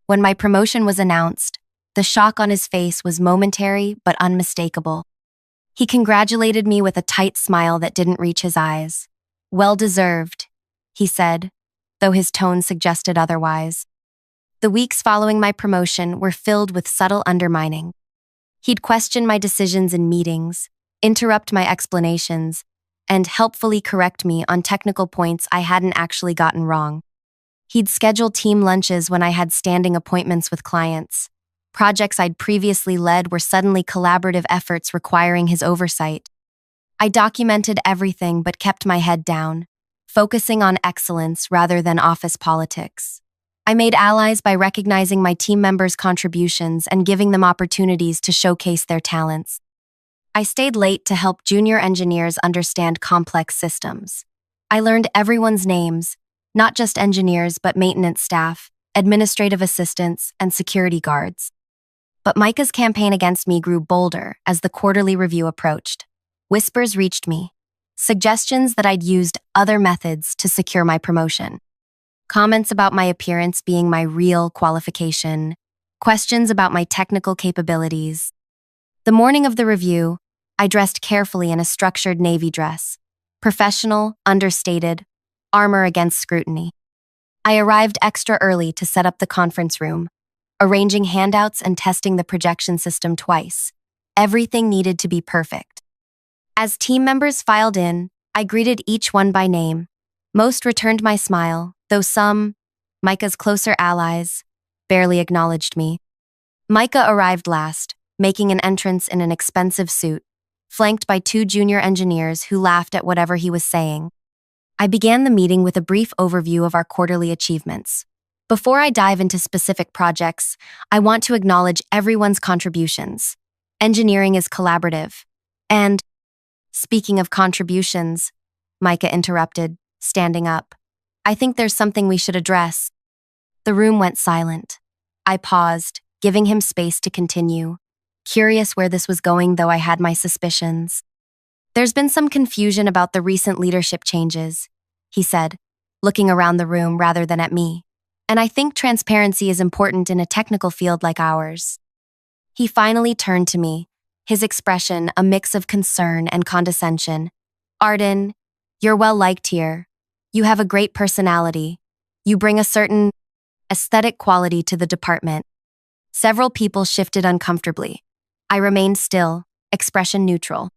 When my promotion was announced, the shock on his face was momentary but unmistakable. He congratulated me with a tight smile that didn't reach his eyes. "Well deserved," he said, though his tone suggested otherwise. The weeks following my promotion were filled with subtle undermining. He'd question my decisions in meetings, interrupt my explanations, and helpfully correct me on technical points I hadn't actually gotten wrong. He'd schedule team lunches when I had standing appointments with clients. Projects I'd previously led were suddenly collaborative efforts requiring his oversight. I documented everything but kept my head down, focusing on excellence rather than office politics. I made allies by recognizing my team members' contributions and giving them opportunities to showcase their talents. I stayed late to help junior engineers understand complex systems. I learned everyone's names, not just engineers but maintenance staff, administrative assistants, and security guards. But Micah's campaign against me grew bolder as the quarterly review approached. Whispers reached me, suggestions that I'd used other methods to secure my promotion. Comments about my appearance being my real qualification, questions about my technical capabilities. The morning of the review, I dressed carefully in a structured navy dress. Professional, understated, armor against scrutiny. I arrived extra early to set up the conference room, arranging handouts and testing the projection system twice. Everything needed to be perfect. As team members filed in, I greeted each one by name. Most returned my smile, though some, Micah's closer allies, barely acknowledged me. Micah arrived last, making an entrance in an expensive suit, flanked by two junior engineers who laughed at whatever he was saying. I began the meeting with a brief overview of our quarterly achievements. Before I dive into specific projects, I want to acknowledge everyone's contributions. Engineering is collaborative. And, speaking of contributions, Micah interrupted, standing up. I think there's something we should address. The room went silent. I paused, giving him space to continue, curious where this was going, though I had my suspicions. There's been some confusion about the recent leadership changes, he said, looking around the room rather than at me. And I think transparency is important in a technical field like ours. He finally turned to me, his expression a mix of concern and condescension. Arden, you're well liked here. You have a great personality. You bring a certain aesthetic quality to the department. Several people shifted uncomfortably. I remained still, expression neutral.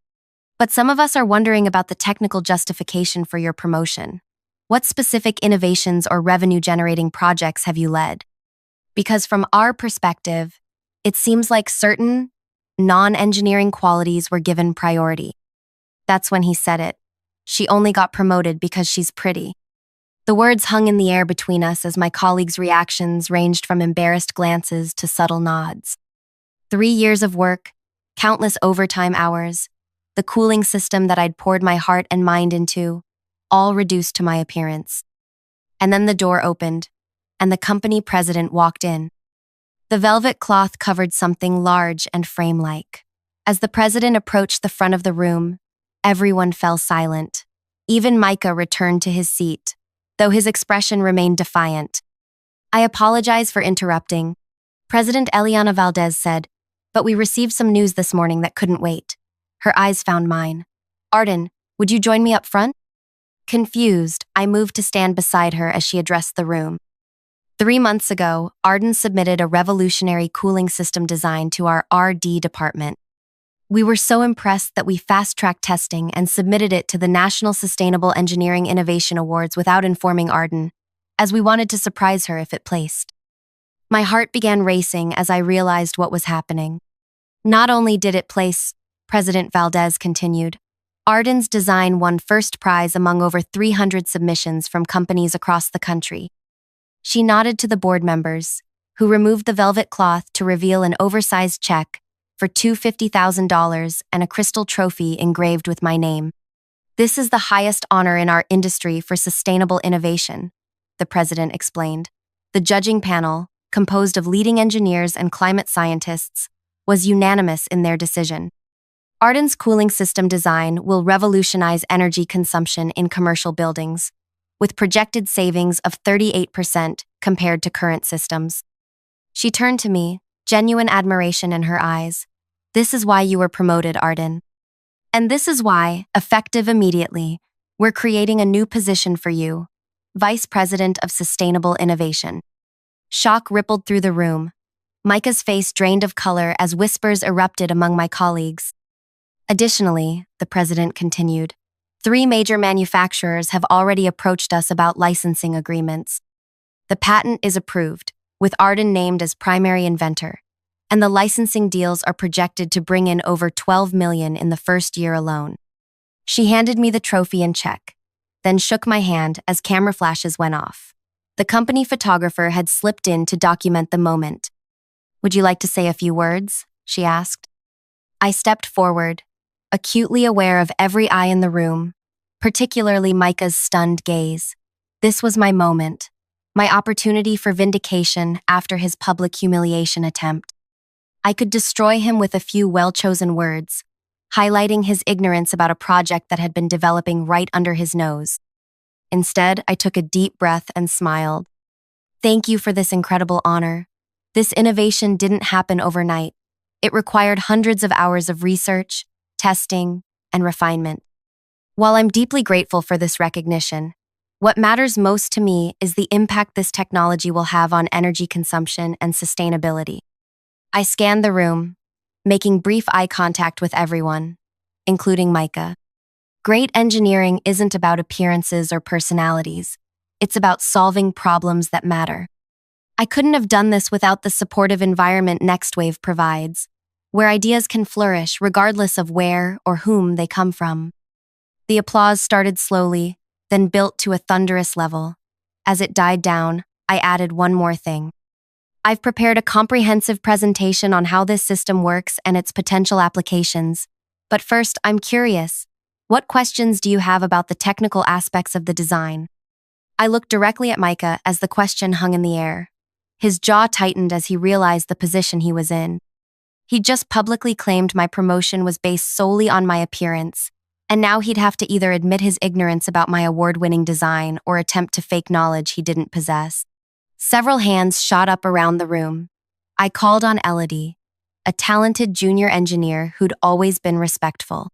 But some of us are wondering about the technical justification for your promotion. What specific innovations or revenue-generating projects have you led? Because from our perspective, it seems like certain non-engineering qualities were given priority. That's when he said it. She only got promoted because she's pretty. The words hung in the air between us as my colleagues' reactions ranged from embarrassed glances to subtle nods. 3 years of work, countless overtime hours, the cooling system that I'd poured my heart and mind into, all reduced to my appearance. And then the door opened, and the company president walked in. The velvet cloth covered something large and frame-like. As the president approached the front of the room, everyone fell silent. Even Micah returned to his seat, though his expression remained defiant. I apologize for interrupting, President Eliana Valdez said, but we received some news this morning that couldn't wait. Her eyes found mine. Arden, would you join me up front? Confused, I moved to stand beside her as she addressed the room. 3 months ago, Arden submitted a revolutionary cooling system design to our RD department. We were so impressed that we fast-tracked testing and submitted it to the National Sustainable Engineering Innovation Awards without informing Arden, as we wanted to surprise her if it placed. My heart began racing as I realized what was happening. Not only did it place, President Valdez continued, Arden's design won first prize among over 300 submissions from companies across the country. She nodded to the board members, who removed the velvet cloth to reveal an oversized check for $250,000 and a crystal trophy engraved with my name. This is the highest honor in our industry for sustainable innovation, the president explained. The judging panel, composed of leading engineers and climate scientists, was unanimous in their decision. Arden's cooling system design will revolutionize energy consumption in commercial buildings, with projected savings of 38% compared to current systems. She turned to me, genuine admiration in her eyes. This is why you were promoted, Arden. And this is why, effective immediately, we're creating a new position for you, Vice President of Sustainable Innovation. Shock rippled through the room. Micah's face drained of color as whispers erupted among my colleagues. Additionally, the president continued, 3 major manufacturers have already approached us about licensing agreements. The patent is approved, with Arden named as primary inventor, and the licensing deals are projected to bring in over $12 million in the first year alone. She handed me the trophy and check, then shook my hand as camera flashes went off. The company photographer had slipped in to document the moment. Would you like to say a few words? She asked. I stepped forward, acutely aware of every eye in the room, particularly Micah's stunned gaze. This was my moment, my opportunity for vindication after his public humiliation attempt. I could destroy him with a few well-chosen words, highlighting his ignorance about a project that had been developing right under his nose. Instead, I took a deep breath and smiled. Thank you for this incredible honor. This innovation didn't happen overnight. It required hundreds of hours of research, testing, and refinement. While I'm deeply grateful for this recognition, what matters most to me is the impact this technology will have on energy consumption and sustainability. I scanned the room, making brief eye contact with everyone, including Micah. Great engineering isn't about appearances or personalities. It's about solving problems that matter. I couldn't have done this without the supportive environment NextWave provides, where ideas can flourish regardless of where or whom they come from. The applause started slowly, then built to a thunderous level. As it died down, I added one more thing. I've prepared a comprehensive presentation on how this system works and its potential applications. But first, I'm curious. What questions do you have about the technical aspects of the design? I looked directly at Micah as the question hung in the air. His jaw tightened as he realized the position he was in. He just publicly claimed my promotion was based solely on my appearance, and now he'd have to either admit his ignorance about my award-winning design or attempt to fake knowledge he didn't possess. Several hands shot up around the room. I called on Elodie, a talented junior engineer who'd always been respectful.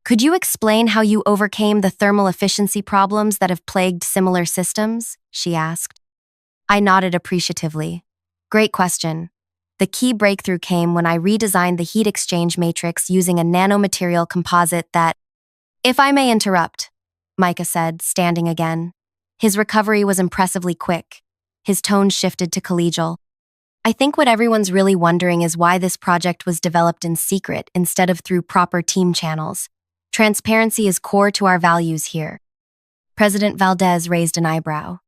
Could you explain how you overcame the thermal efficiency problems that have plagued similar systems? She asked. I nodded appreciatively. Great question. The key breakthrough came when I redesigned the heat exchange matrix using a nanomaterial composite that— If I may interrupt, Micah said, standing again. His recovery was impressively quick. His tone shifted to collegial. I think what everyone's really wondering is why this project was developed in secret instead of through proper team channels. Transparency is core to our values here. President Valdez raised an eyebrow.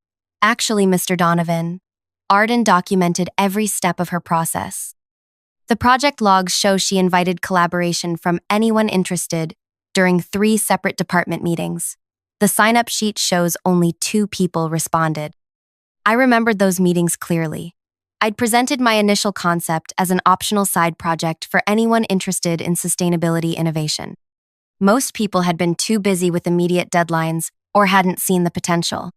Actually, Mr. Donovan, Arden documented every step of her process. The project logs show she invited collaboration from anyone interested during 3 separate department meetings. The sign-up sheet shows only 2 people responded. I remembered those meetings clearly. I'd presented my initial concept as an optional side project for anyone interested in sustainability innovation. Most people had been too busy with immediate deadlines or hadn't seen the potential.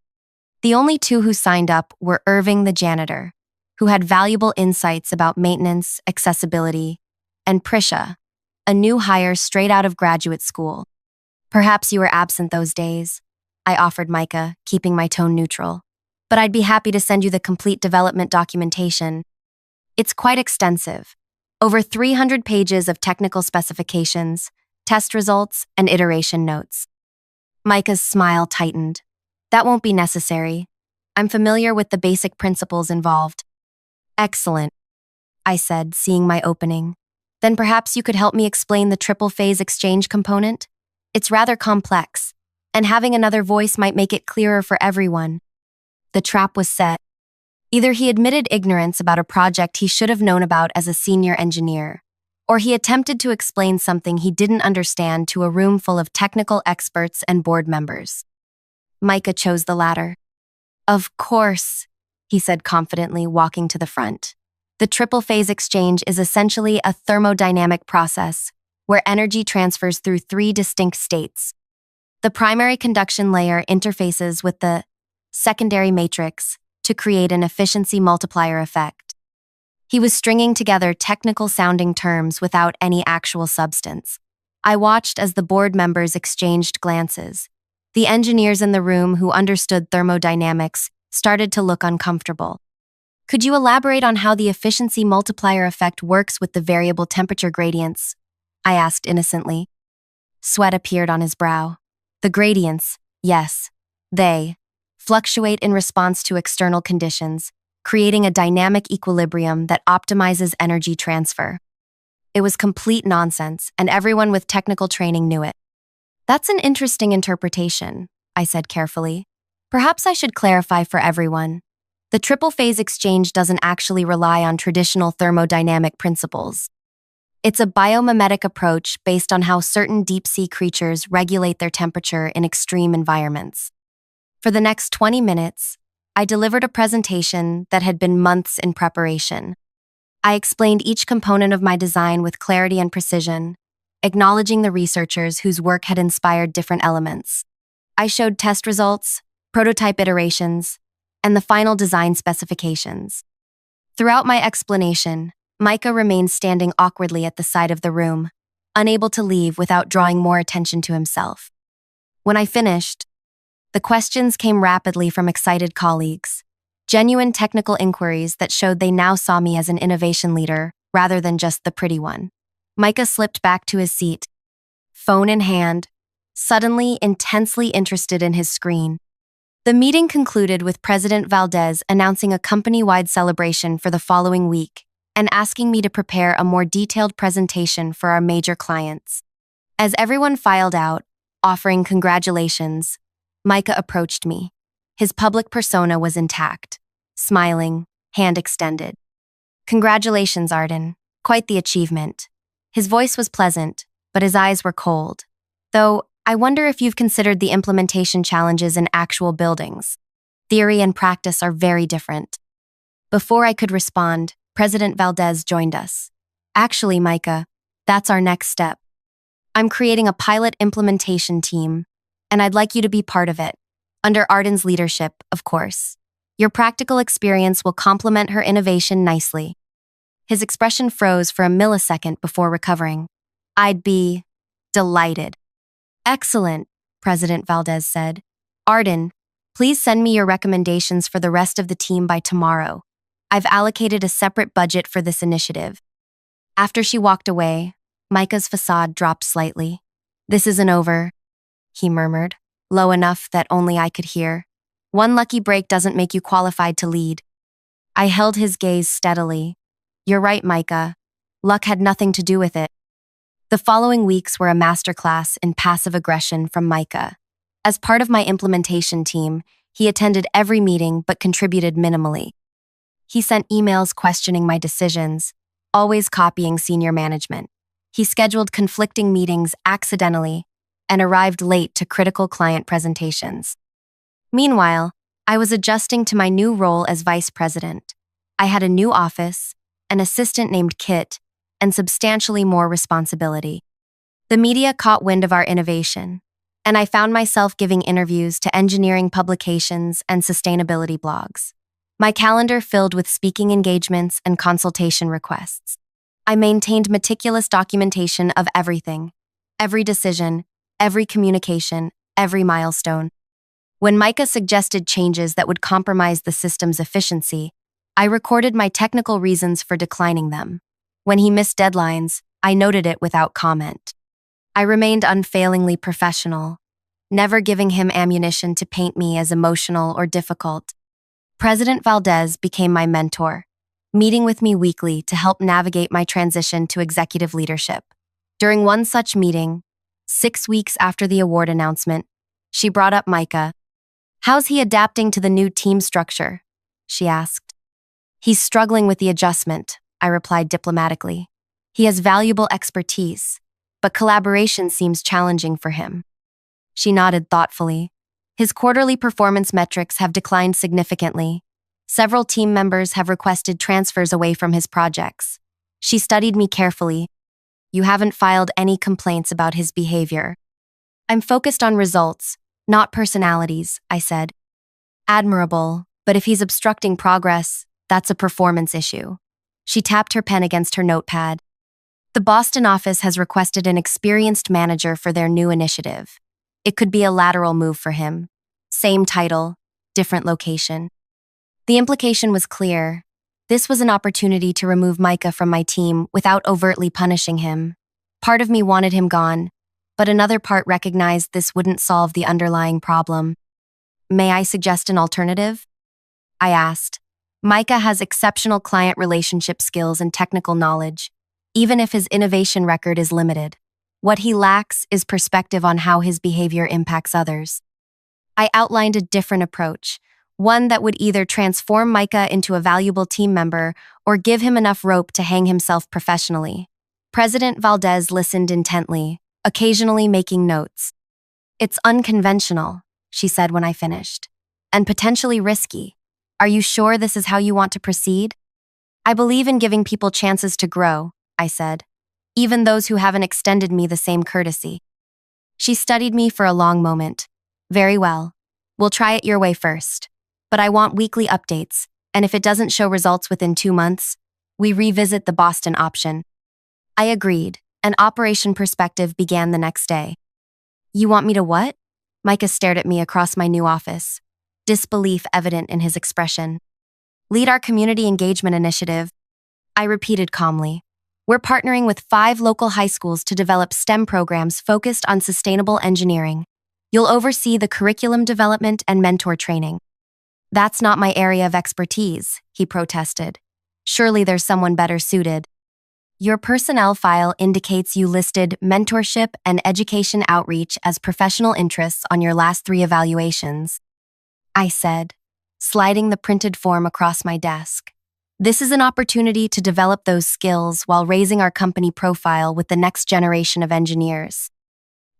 The only 2 who signed up were Irving the janitor, who had valuable insights about maintenance, accessibility, and Prisha, a new hire straight out of graduate school. Perhaps you were absent those days, I offered Micah, keeping my tone neutral. But I'd be happy to send you the complete development documentation. It's quite extensive. Over 300 pages of technical specifications, test results, and iteration notes. Micah's smile tightened. That won't be necessary. I'm familiar with the basic principles involved. Excellent, I said, seeing my opening. Then perhaps you could help me explain the triple phase exchange component? It's rather complex, and having another voice might make it clearer for everyone. The trap was set. Either he admitted ignorance about a project he should have known about as a senior engineer, or he attempted to explain something he didn't understand to a room full of technical experts and board members. Micah chose the latter. Of course, he said confidently, walking to the front. The triple phase exchange is essentially a thermodynamic process where energy transfers through 3 distinct states. The primary conduction layer interfaces with the secondary matrix to create an efficiency multiplier effect. He was stringing together technical-sounding terms without any actual substance. I watched as the board members exchanged glances. The engineers in the room who understood thermodynamics started to look uncomfortable. Could you elaborate on how the efficiency multiplier effect works with the variable temperature gradients? I asked innocently. Sweat appeared on his brow. The gradients, yes, they fluctuate in response to external conditions, creating a dynamic equilibrium that optimizes energy transfer. It was complete nonsense, and everyone with technical training knew it. That's an interesting interpretation, I said carefully. Perhaps I should clarify for everyone. The triple phase exchange doesn't actually rely on traditional thermodynamic principles. It's a biomimetic approach based on how certain deep-sea creatures regulate their temperature in extreme environments. For the next 20 minutes, I delivered a presentation that had been months in preparation. I explained each component of my design with clarity and precision, acknowledging the researchers whose work had inspired different elements. I showed test results, prototype iterations, and the final design specifications. Throughout my explanation, Micah remained standing awkwardly at the side of the room, unable to leave without drawing more attention to himself. When I finished, the questions came rapidly from excited colleagues. Genuine technical inquiries that showed they now saw me as an innovation leader rather than just the pretty one. Micah slipped back to his seat, phone in hand, suddenly intensely interested in his screen. The meeting concluded with President Valdez announcing a company-wide celebration for the following week and asking me to prepare a more detailed presentation for our major clients. As everyone filed out, offering congratulations, Micah approached me. His public persona was intact, smiling, hand extended. Congratulations, Arden. Quite the achievement. His voice was pleasant, but his eyes were cold. Though, I wonder if you've considered the implementation challenges in actual buildings. Theory and practice are very different. Before I could respond, President Valdez joined us. Actually, Micah, that's our next step. I'm creating a pilot implementation team, and I'd like you to be part of it. Under Arden's leadership, of course. Your practical experience will complement her innovation nicely. His expression froze for a millisecond before recovering. I'd be delighted. Excellent, President Valdez said. Arden, please send me your recommendations for the rest of the team by tomorrow. I've allocated a separate budget for this initiative. After she walked away, Micah's facade dropped slightly. This isn't over, he murmured, low enough that only I could hear. One lucky break doesn't make you qualified to lead. I held his gaze steadily. You're right, Micah. Luck had nothing to do with it. The following weeks were a masterclass in passive aggression from Micah. As part of my implementation team, he attended every meeting but contributed minimally. He sent emails questioning my decisions, always copying senior management. He scheduled conflicting meetings accidentally and arrived late to critical client presentations. Meanwhile, I was adjusting to my new role as vice president. I had a new office, an assistant named Kit, and substantially more responsibility. The media caught wind of our innovation, and I found myself giving interviews to engineering publications and sustainability blogs. My calendar filled with speaking engagements and consultation requests. I maintained meticulous documentation of everything, every decision, every communication, every milestone. When Micah suggested changes that would compromise the system's efficiency, I recorded my technical reasons for declining them. When he missed deadlines, I noted it without comment. I remained unfailingly professional, never giving him ammunition to paint me as emotional or difficult. President Valdez became my mentor, meeting with me weekly to help navigate my transition to executive leadership. During one such meeting, 6 weeks after the award announcement, she brought up Micah. How's he adapting to the new team structure? She asked. He's struggling with the adjustment, I replied diplomatically. He has valuable expertise, but collaboration seems challenging for him. She nodded thoughtfully. His quarterly performance metrics have declined significantly. Several team members have requested transfers away from his projects. She studied me carefully. You haven't filed any complaints about his behavior. I'm focused on results, not personalities, I said. Admirable, but if he's obstructing progress, that's a performance issue. She tapped her pen against her notepad. The Boston office has requested an experienced manager for their new initiative. It could be a lateral move for him. Same title, different location. The implication was clear. This was an opportunity to remove Micah from my team without overtly punishing him. Part of me wanted him gone, but another part recognized this wouldn't solve the underlying problem. May I suggest an alternative? I asked. Micah has exceptional client relationship skills and technical knowledge, even if his innovation record is limited. What he lacks is perspective on how his behavior impacts others. I outlined a different approach, one that would either transform Micah into a valuable team member or give him enough rope to hang himself professionally. President Valdez listened intently, occasionally making notes. It's unconventional, she said when I finished, and potentially risky. Are you sure this is how you want to proceed? I believe in giving people chances to grow, I said, even those who haven't extended me the same courtesy. She studied me for a long moment. Very well. We'll try it your way first. But I want weekly updates, and if it doesn't show results within 2 months, we revisit the Boston option. I agreed, and Operation Perspective began the next day. You want me to what? Micah stared at me across my new office, disbelief evident in his expression. Lead our community engagement initiative, I repeated calmly. We're partnering with 5 local high schools to develop STEM programs focused on sustainable engineering. You'll oversee the curriculum development and mentor training. That's not my area of expertise, he protested. Surely there's someone better suited. Your personnel file indicates you listed mentorship and education outreach as professional interests on your last 3 evaluations, I said, sliding the printed form across my desk. This is an opportunity to develop those skills while raising our company profile with the next generation of engineers.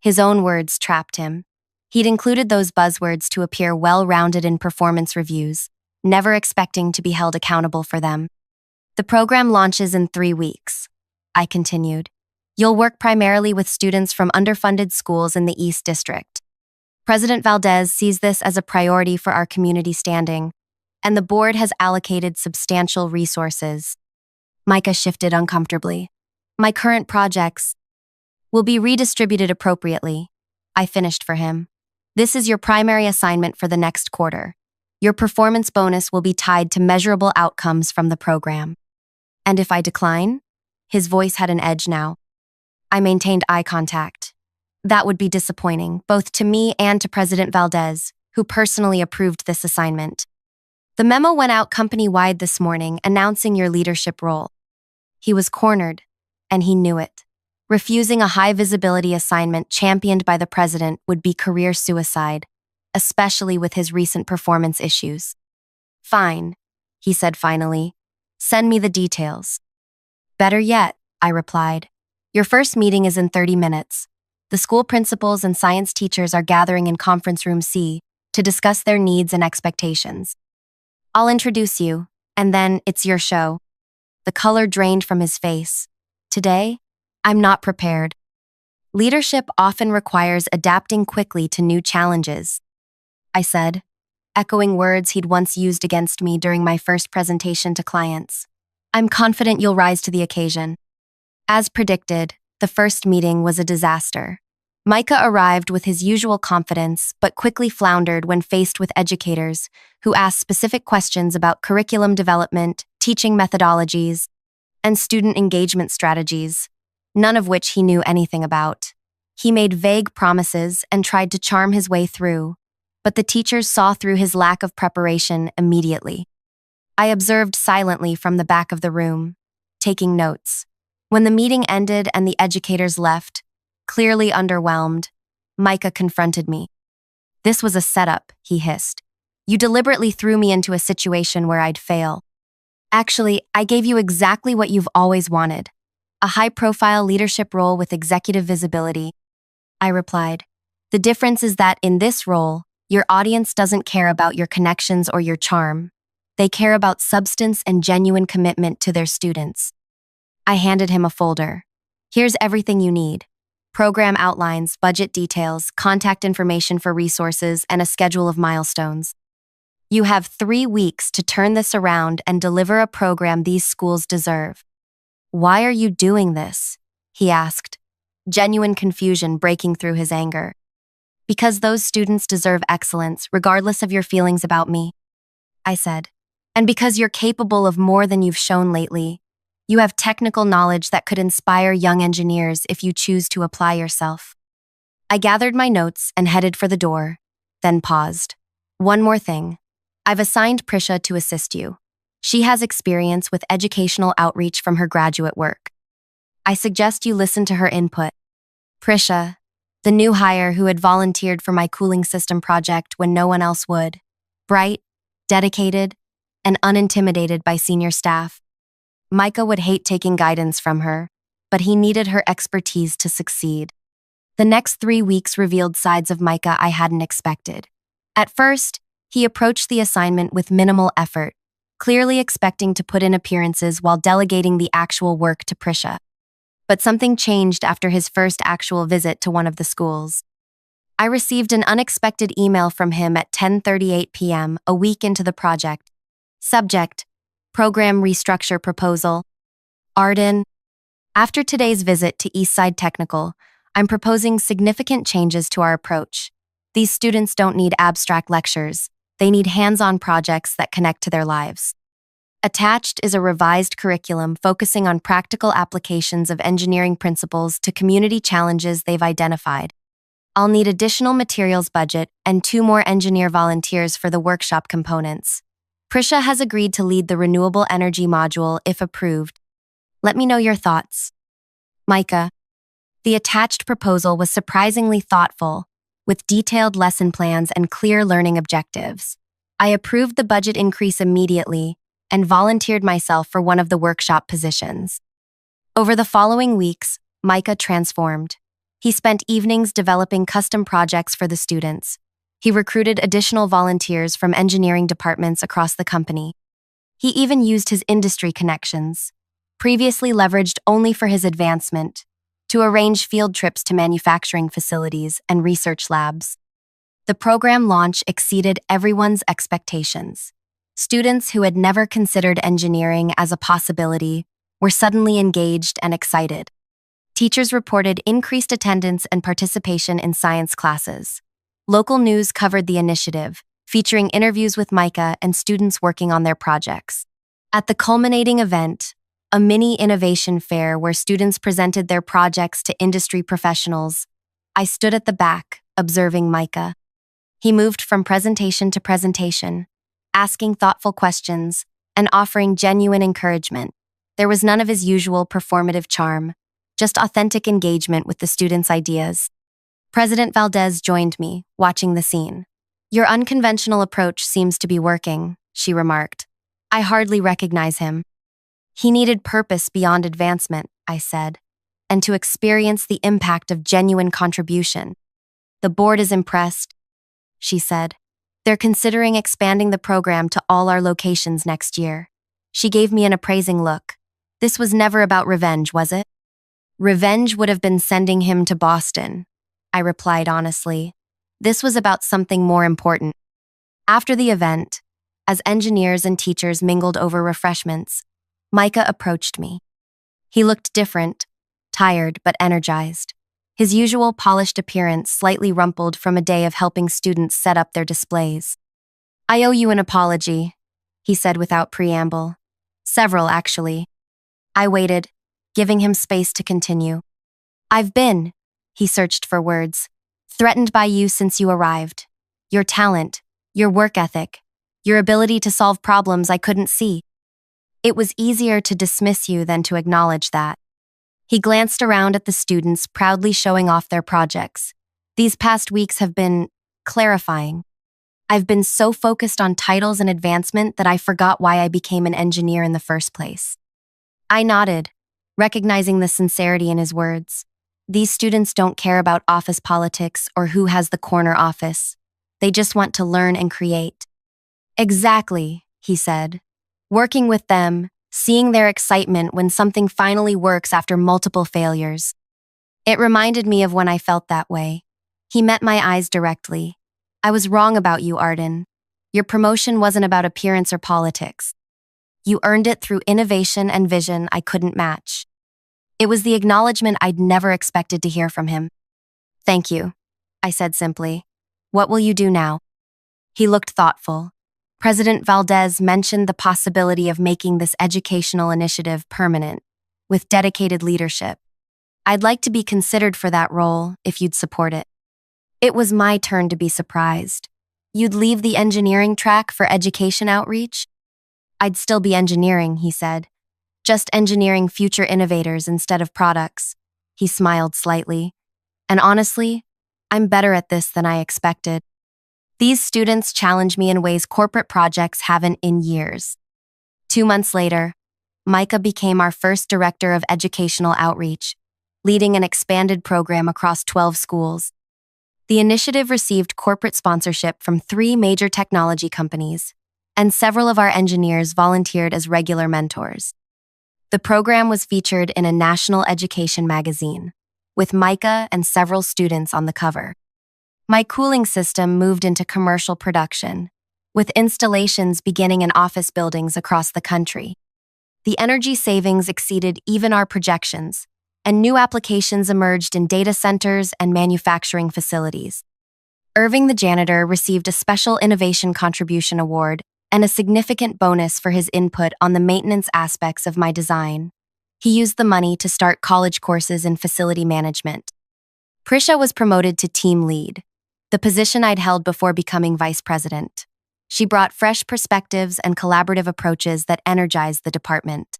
His own words trapped him. He'd included those buzzwords to appear well-rounded in performance reviews, never expecting to be held accountable for them. The program launches in 3 weeks, I continued. You'll work primarily with students from underfunded schools in the East District. President Valdez sees this as a priority for our community standing, and the board has allocated substantial resources. Micah shifted uncomfortably. My current projects will be redistributed appropriately, I finished for him. This is your primary assignment for the next quarter. Your performance bonus will be tied to measurable outcomes from the program. And if I decline? His voice had an edge now. I maintained eye contact. That would be disappointing, both to me and to President Valdez, who personally approved this assignment. The memo went out company-wide this morning announcing your leadership role. He was cornered, and he knew it. Refusing a high-visibility assignment championed by the president would be career suicide, especially with his recent performance issues. Fine, he said finally. Send me the details. Better yet, I replied. Your first meeting is in 30 minutes. The school principals and science teachers are gathering in Conference Room C to discuss their needs and expectations. I'll introduce you, and then it's your show. The color drained from his face. Today, I'm not prepared. Leadership often requires adapting quickly to new challenges, I said, echoing words he'd once used against me during my first presentation to clients. I'm confident you'll rise to the occasion. As predicted, the first meeting was a disaster. Micah arrived with his usual confidence, but quickly floundered when faced with educators who asked specific questions about curriculum development, teaching methodologies, and student engagement strategies, none of which he knew anything about. He made vague promises and tried to charm his way through, but the teachers saw through his lack of preparation immediately. I observed silently from the back of the room, taking notes. When the meeting ended and the educators left, clearly underwhelmed, Micah confronted me. This was a setup, he hissed. You deliberately threw me into a situation where I'd fail. Actually, I gave you exactly what you've always wanted. A high-profile leadership role with executive visibility, I replied. The difference is that in this role, your audience doesn't care about your connections or your charm. They care about substance and genuine commitment to their students. I handed him a folder. Here's everything you need. Program outlines, budget details, contact information for resources, and a schedule of milestones. You have 3 weeks to turn this around and deliver a program these schools deserve. Why are you doing this? He asked, genuine confusion breaking through his anger. Because those students deserve excellence, regardless of your feelings about me, I said. And because you're capable of more than you've shown lately. You have technical knowledge that could inspire young engineers if you choose to apply yourself. I gathered my notes and headed for the door, then paused. One more thing. I've assigned Prisha to assist you. She has experience with educational outreach from her graduate work. I suggest you listen to her input. Prisha, the new hire who had volunteered for my cooling system project when no one else would. Bright, dedicated, and unintimidated by senior staff. Micah would hate taking guidance from her, but he needed her expertise to succeed. The next 3 weeks revealed sides of Micah I hadn't expected. At first, he approached the assignment with minimal effort, clearly expecting to put in appearances while delegating the actual work to Prisha. But something changed after his first actual visit to one of the schools. I received an unexpected email from him at 10:38 p.m., a week into the project. Subject: Program Restructure Proposal. Arden. After today's visit to Eastside Technical, I'm proposing significant changes to our approach. These students don't need abstract lectures. They need hands-on projects that connect to their lives. Attached is a revised curriculum focusing on practical applications of engineering principles to community challenges they've identified. I'll need additional materials budget and 2 more engineer volunteers for the workshop components. Prisha has agreed to lead the renewable energy module if approved. Let me know your thoughts. Micah. The attached proposal was surprisingly thoughtful, with detailed lesson plans and clear learning objectives. I approved the budget increase immediately and volunteered myself for one of the workshop positions. Over the following weeks, Micah transformed. He spent evenings developing custom projects for the students. He recruited additional volunteers from engineering departments across the company. He even used his industry connections, previously leveraged only for his advancement, to arrange field trips to manufacturing facilities and research labs. The program launch exceeded everyone's expectations. Students who had never considered engineering as a possibility were suddenly engaged and excited. Teachers reported increased attendance and participation in science classes. Local news covered the initiative, featuring interviews with Micah and students working on their projects. At the culminating event, a mini innovation fair where students presented their projects to industry professionals, I stood at the back, observing Micah. He moved from presentation to presentation, asking thoughtful questions and offering genuine encouragement. There was none of his usual performative charm, just authentic engagement with the students' ideas. President Valdez joined me, watching the scene. "Your unconventional approach seems to be working," she remarked. "I hardly recognize him." "He needed purpose beyond advancement," I said, "and to experience the impact of genuine contribution." "The board is impressed," she said. "They're considering expanding the program to all our locations next year." She gave me an appraising look. "This was never about revenge, was it?" "Revenge would have been sending him to Boston," I replied honestly. "This was about something more important." After the event, as engineers and teachers mingled over refreshments, Micah approached me. He looked different, tired but energized. His usual polished appearance slightly rumpled from a day of helping students set up their displays. "I owe you an apology," he said without preamble. "Several, actually." I waited, giving him space to continue. "I've been," he searched for words, "threatened by you since you arrived. Your talent, your work ethic, your ability to solve problems I couldn't see. It was easier to dismiss you than to acknowledge that." He glanced around at the students proudly showing off their projects. "These past weeks have been clarifying. I've been so focused on titles and advancement that I forgot why I became an engineer in the first place." I nodded, recognizing the sincerity in his words. These students don't care about office politics or who has the corner office. They just want to learn and create. "Exactly," he said. "Working with them, seeing their excitement when something finally works after multiple failures. It reminded me of when I felt that way." He met my eyes directly. "I was wrong about you, Arden. Your promotion wasn't about appearance or politics. You earned it through innovation and vision I couldn't match." It was the acknowledgement I'd never expected to hear from him. "Thank you," I said simply. "What will you do now?" He looked thoughtful. President Valdez mentioned the possibility of making this educational initiative permanent, with dedicated leadership. "I'd like to be considered for that role if you'd support it." It was my turn to be surprised. "You'd leave the engineering track for education outreach?" "I'd still be engineering," he said. "Just engineering future innovators instead of products." He smiled slightly. "And honestly, I'm better at this than I expected." These students challenge me in ways corporate projects haven't in years. 2 months later, Micah became our first director of educational outreach, leading an expanded program across 12 schools. The initiative received corporate sponsorship from 3 major technology companies, and several of our engineers volunteered as regular mentors. The program was featured in a national education magazine, with Micah and several students on the cover. My cooling system moved into commercial production, with installations beginning in office buildings across the country. The energy savings exceeded even our projections, and new applications emerged in data centers and manufacturing facilities. Irving the janitor received a special innovation contribution award and a significant bonus for his input on the maintenance aspects of my design. He used the money to start college courses in facility management. Prisha was promoted to team lead, the position I'd held before becoming vice president. She brought fresh perspectives and collaborative approaches that energized the department.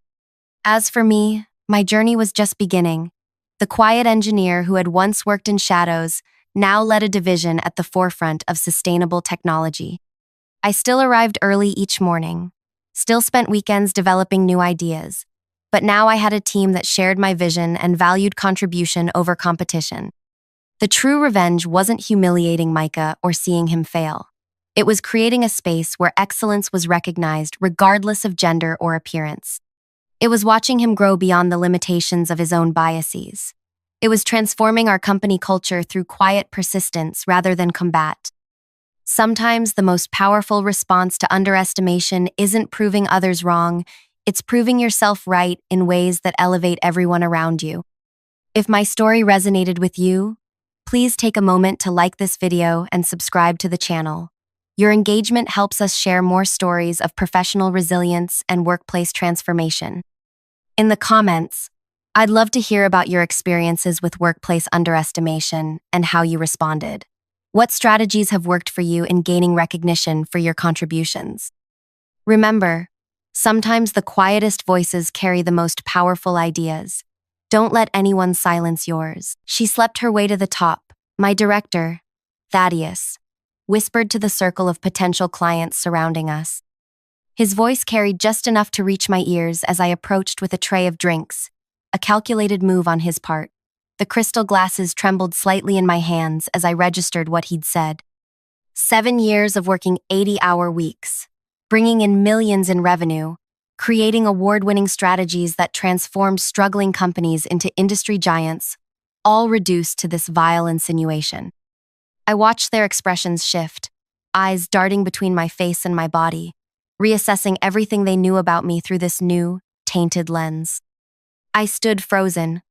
As for me, my journey was just beginning. The quiet engineer who had once worked in shadows now led a division at the forefront of sustainable technology. I still arrived early each morning, still spent weekends developing new ideas, but now I had a team that shared my vision and valued contribution over competition. The true revenge wasn't humiliating Micah or seeing him fail. It was creating a space where excellence was recognized regardless of gender or appearance. It was watching him grow beyond the limitations of his own biases. It was transforming our company culture through quiet persistence rather than combat. Sometimes the most powerful response to underestimation isn't proving others wrong, it's proving yourself right in ways that elevate everyone around you. If my story resonated with you, please take a moment to like this video and subscribe to the channel. Your engagement helps us share more stories of professional resilience and workplace transformation. In the comments, I'd love to hear about your experiences with workplace underestimation and how you responded. What strategies have worked for you in gaining recognition for your contributions? Remember, sometimes the quietest voices carry the most powerful ideas. Don't let anyone silence yours. She slept her way to the top. My director, Thaddeus, whispered to the circle of potential clients surrounding us. His voice carried just enough to reach my ears as I approached with a tray of drinks, a calculated move on his part. The crystal glasses trembled slightly in my hands as I registered what he'd said. 7 years of working 80-hour weeks, bringing in millions in revenue, creating award-winning strategies that transformed struggling companies into industry giants, all reduced to this vile insinuation. I watched their expressions shift, eyes darting between my face and my body, reassessing everything they knew about me through this new, tainted lens. I stood frozen,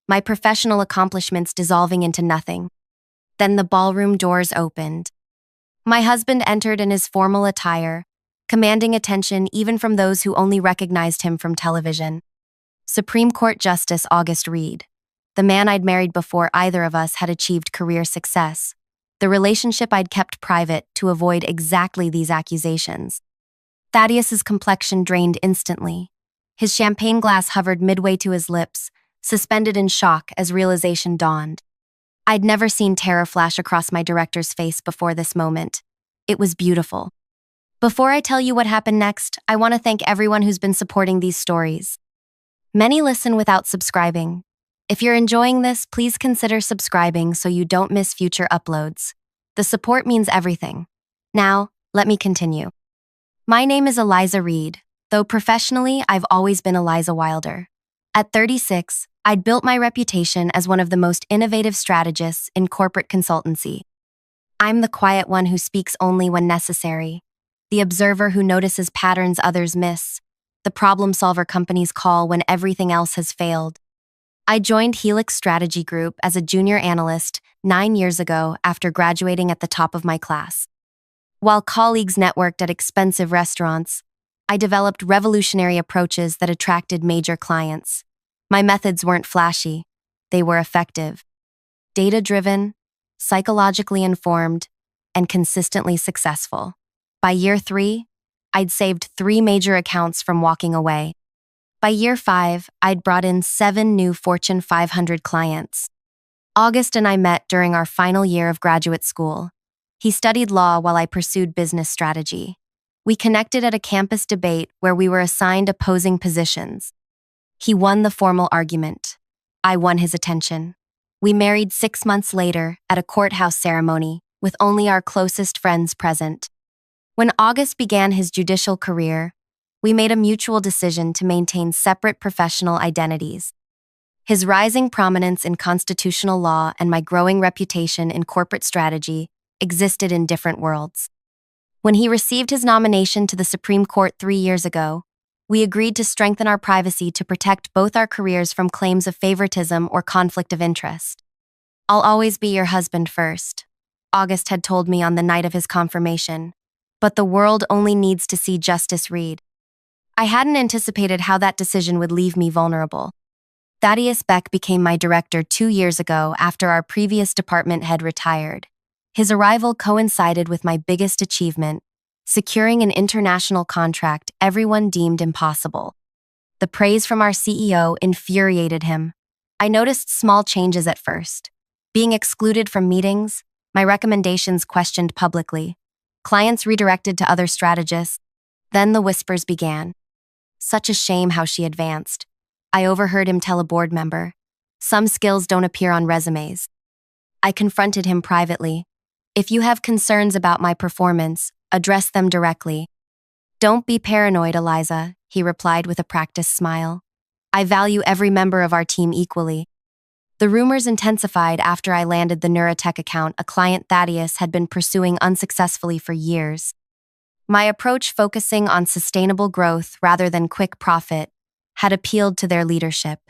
my professional accomplishments dissolving into nothing. Then the ballroom doors opened. My husband entered in his formal attire, commanding attention even from those who only recognized him from television. Supreme Court Justice August Reed, the man I'd married before either of us had achieved career success, the relationship I'd kept private to avoid exactly these accusations. Thaddeus's complexion drained instantly. His champagne glass hovered midway to his lips, suspended in shock as realization dawned. I'd never seen terror flash across my director's face before this moment. It was beautiful. Before I tell you what happened next, I want to thank everyone who's been supporting these stories. Many listen without subscribing. If you're enjoying this, please consider subscribing so you don't miss future uploads. The support means everything. Now, let me continue. My name is Eliza Reed, though professionally I've always been Eliza Wilder. At 36, I'd built my reputation as one of the most innovative strategists in corporate consultancy. I'm the quiet one who speaks only when necessary, the observer who notices patterns others miss, the problem solver companies call when everything else has failed. I joined Helix Strategy Group as a junior analyst 9 years ago after graduating at the top of my class. While colleagues networked at expensive restaurants, I developed revolutionary approaches that attracted major clients. My methods weren't flashy, they were effective. Data-driven, psychologically informed, and consistently successful. By year 3, I'd saved 3 major accounts from walking away. By year 5, I'd brought in 7 new Fortune 500 clients. August and I met during our final year of graduate school. He studied law while I pursued business strategy. We connected at a campus debate where we were assigned opposing positions. He won the formal argument. I won his attention. We married 6 months later at a courthouse ceremony with only our closest friends present. When August began his judicial career, we made a mutual decision to maintain separate professional identities. His rising prominence in constitutional law and my growing reputation in corporate strategy existed in different worlds. When he received his nomination to the Supreme Court 3 years ago, we agreed to strengthen our privacy to protect both our careers from claims of favoritism or conflict of interest. I'll always be your husband first, August had told me on the night of his confirmation. But the world only needs to see justice read. I hadn't anticipated how that decision would leave me vulnerable. Thaddeus Beck became my director 2 years ago after our previous department head retired. His arrival coincided with my biggest achievement, securing an international contract everyone deemed impossible. The praise from our CEO infuriated him. I noticed small changes at first. Being excluded from meetings, my recommendations questioned publicly, clients redirected to other strategists. Then the whispers began. Such a shame how she advanced. I overheard him tell a board member, "Some skills don't appear on resumes." I confronted him privately. "If you have concerns about my performance, address them directly." "Don't be paranoid, Eliza," he replied with a practiced smile. "I value every member of our team equally." The rumors intensified after I landed the Neurotech account a client Thaddeus had been pursuing unsuccessfully for years. My approach, focusing on sustainable growth rather than quick profit, had appealed to their leadership.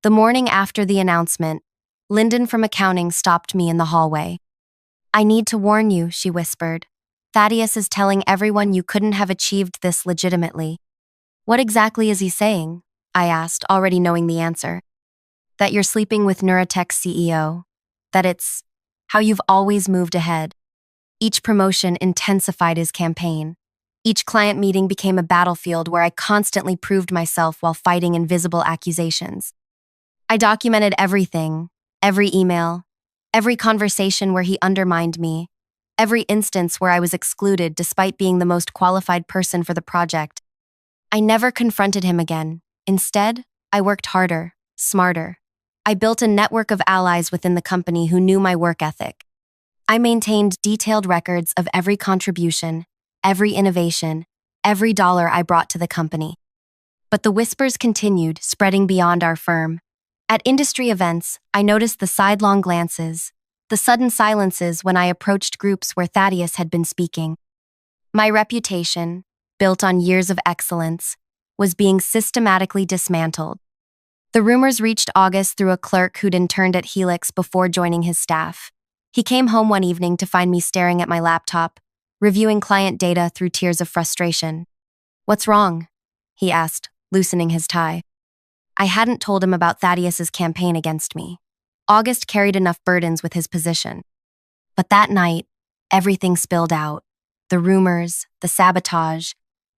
The morning after the announcement, Lyndon from accounting stopped me in the hallway. "I need to warn you," she whispered. "Thaddeus is telling everyone you couldn't have achieved this legitimately." "What exactly is he saying?" I asked, already knowing the answer. "That you're sleeping with Neurotech's CEO. That it's how you've always moved ahead." Each promotion intensified his campaign. Each client meeting became a battlefield where I constantly proved myself while fighting invisible accusations. I documented everything, every email, every conversation where he undermined me, every instance where I was excluded despite being the most qualified person for the project. I never confronted him again. Instead, I worked harder, smarter. I built a network of allies within the company who knew my work ethic. I maintained detailed records of every contribution, every innovation, every dollar I brought to the company. But the whispers continued, spreading beyond our firm. At industry events, I noticed the sidelong glances, the sudden silences when I approached groups where Thaddeus had been speaking. My reputation, built on years of excellence, was being systematically dismantled. The rumors reached August through a clerk who'd interned at Helix before joining his staff. He came home one evening to find me staring at my laptop, reviewing client data through tears of frustration. "What's wrong?" he asked, loosening his tie. I hadn't told him about Thaddeus's campaign against me. August carried enough burdens with his position. But that night, everything spilled out. The rumors, the sabotage,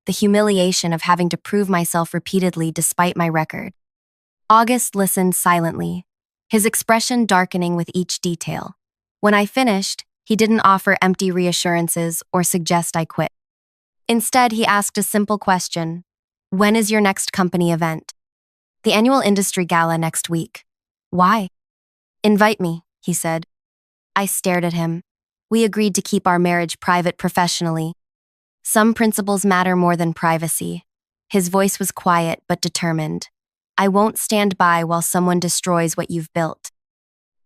the humiliation of having to prove myself repeatedly despite my record. August listened silently, his expression darkening with each detail. When I finished, he didn't offer empty reassurances or suggest I quit. Instead, he asked a simple question: "When is your next company event?" "The annual industry gala next week." "Why?" "Invite me," he said. I stared at him. We agreed to keep our marriage private professionally. Some principles matter more than privacy. His voice was quiet but determined. "I won't stand by while someone destroys what you've built."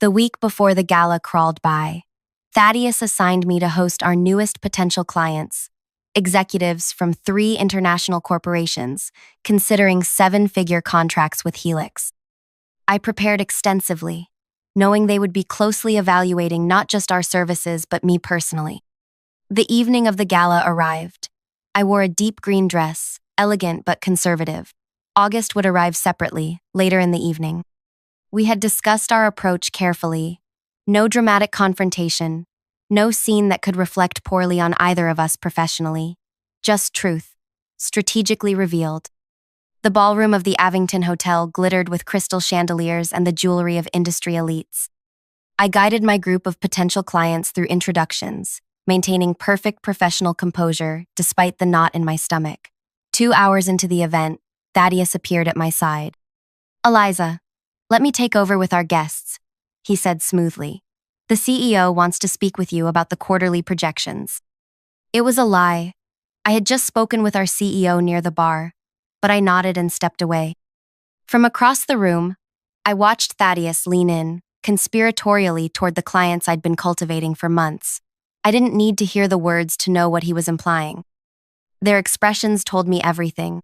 The week before the gala crawled by, Thaddeus assigned me to host our newest potential clients, executives from 3 international corporations, considering 7-figure contracts with Helix. I prepared extensively, knowing they would be closely evaluating not just our services but me personally. The evening of the gala arrived. I wore a deep green dress, elegant but conservative. August would arrive separately, later in the evening. We had discussed our approach carefully. No dramatic confrontation, no scene that could reflect poorly on either of us professionally. Just truth, strategically revealed. The ballroom of the Avington Hotel glittered with crystal chandeliers and the jewelry of industry elites. I guided my group of potential clients through introductions, maintaining perfect professional composure despite the knot in my stomach. 2 hours into the event, Thaddeus appeared at my side. "Eliza, let me take over with our guests," he said smoothly. "The CEO wants to speak with you about the quarterly projections." It was a lie. I had just spoken with our CEO near the bar, but I nodded and stepped away. From across the room, I watched Thaddeus lean in, conspiratorially toward the clients I'd been cultivating for months. I didn't need to hear the words to know what he was implying. Their expressions told me everything.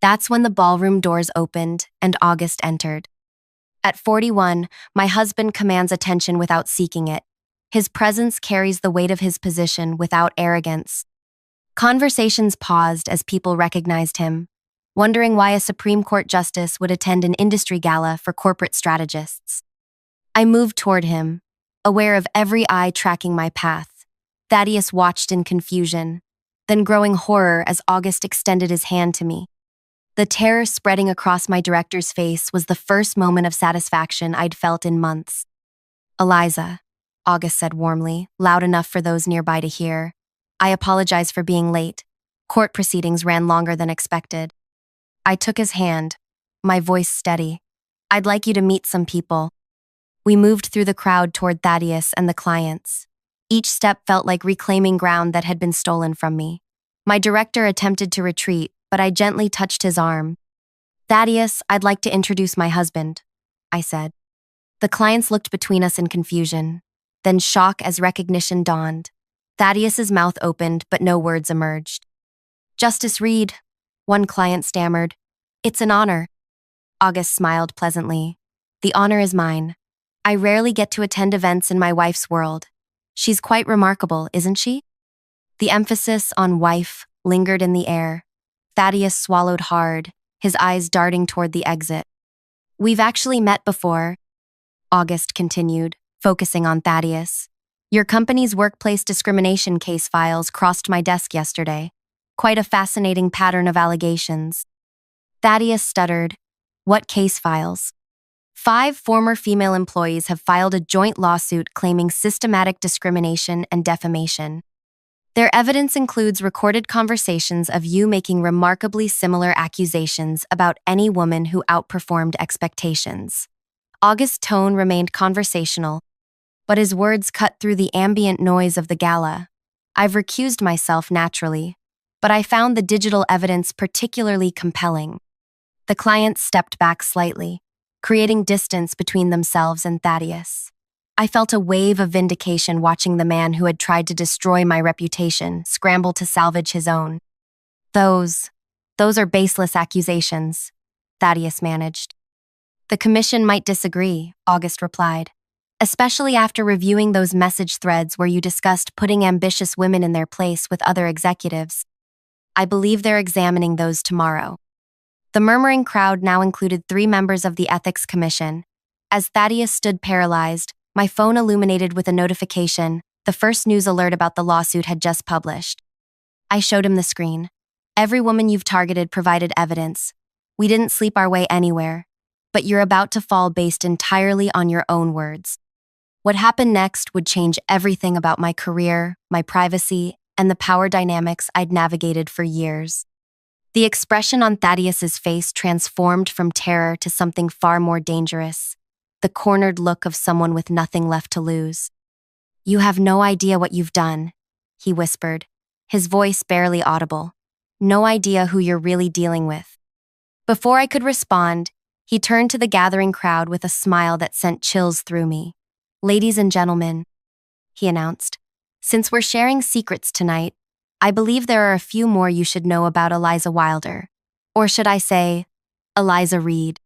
That's when the ballroom doors opened and August entered. At 41, my husband commands attention without seeking it. His presence carries the weight of his position without arrogance. Conversations paused as people recognized him, wondering why a Supreme Court justice would attend an industry gala for corporate strategists. I moved toward him, aware of every eye tracking my path. Thaddeus watched in confusion, then growing horror as August extended his hand to me. The terror spreading across my director's face was the first moment of satisfaction I'd felt in months. "Eliza," August said warmly, loud enough for those nearby to hear. "I apologize for being late. Court proceedings ran longer than expected." I took his hand, my voice steady. "I'd like you to meet some people." We moved through the crowd toward Thaddeus and the clients. Each step felt like reclaiming ground that had been stolen from me. My director attempted to retreat, but I gently touched his arm. "Thaddeus, I'd like to introduce my husband," I said. The clients looked between us in confusion, then shock as recognition dawned. Thaddeus's mouth opened, but no words emerged. "Justice Reed," one client stammered. "It's an honor." August smiled pleasantly. "The honor is mine. I rarely get to attend events in my wife's world. She's quite remarkable, isn't she?" The emphasis on wife lingered in the air. Thaddeus swallowed hard, his eyes darting toward the exit. "We've actually met before," August continued, focusing on Thaddeus. "Your company's workplace discrimination case files crossed my desk yesterday. Quite a fascinating pattern of allegations." Thaddeus stuttered. "What case files?" 5 former female employees have filed a joint lawsuit claiming systematic discrimination and defamation. Their evidence includes recorded conversations of you making remarkably similar accusations about any woman who outperformed expectations. August's tone remained conversational, but his words cut through the ambient noise of the gala. I've recused myself naturally, but I found the digital evidence particularly compelling. The clients stepped back slightly, creating distance between themselves and Thaddeus. I felt a wave of vindication watching the man who had tried to destroy my reputation scramble to salvage his own. Those are baseless accusations," Thaddeus managed. "The commission might disagree," August replied, "especially after reviewing those message threads where you discussed putting ambitious women in their place with other executives. I believe they're examining those tomorrow." The murmuring crowd now included 3 members of the Ethics Commission. As Thaddeus stood paralyzed, my phone illuminated with a notification. The first news alert about the lawsuit had just published. I showed him the screen. "Every woman you've targeted provided evidence. We didn't sleep our way anywhere. But you're about to fall based entirely on your own words." What happened next would change everything about my career, my privacy, and the power dynamics I'd navigated for years. The expression on Thaddeus's face transformed from terror to something far more dangerous. The cornered look of someone with nothing left to lose. "You have no idea what you've done," he whispered, his voice barely audible. "No idea who you're really dealing with." Before I could respond, he turned to the gathering crowd with a smile that sent chills through me. "Ladies and gentlemen," he announced, "since we're sharing secrets tonight, I believe there are a few more you should know about Eliza Wilder. Or should I say, Eliza Reed."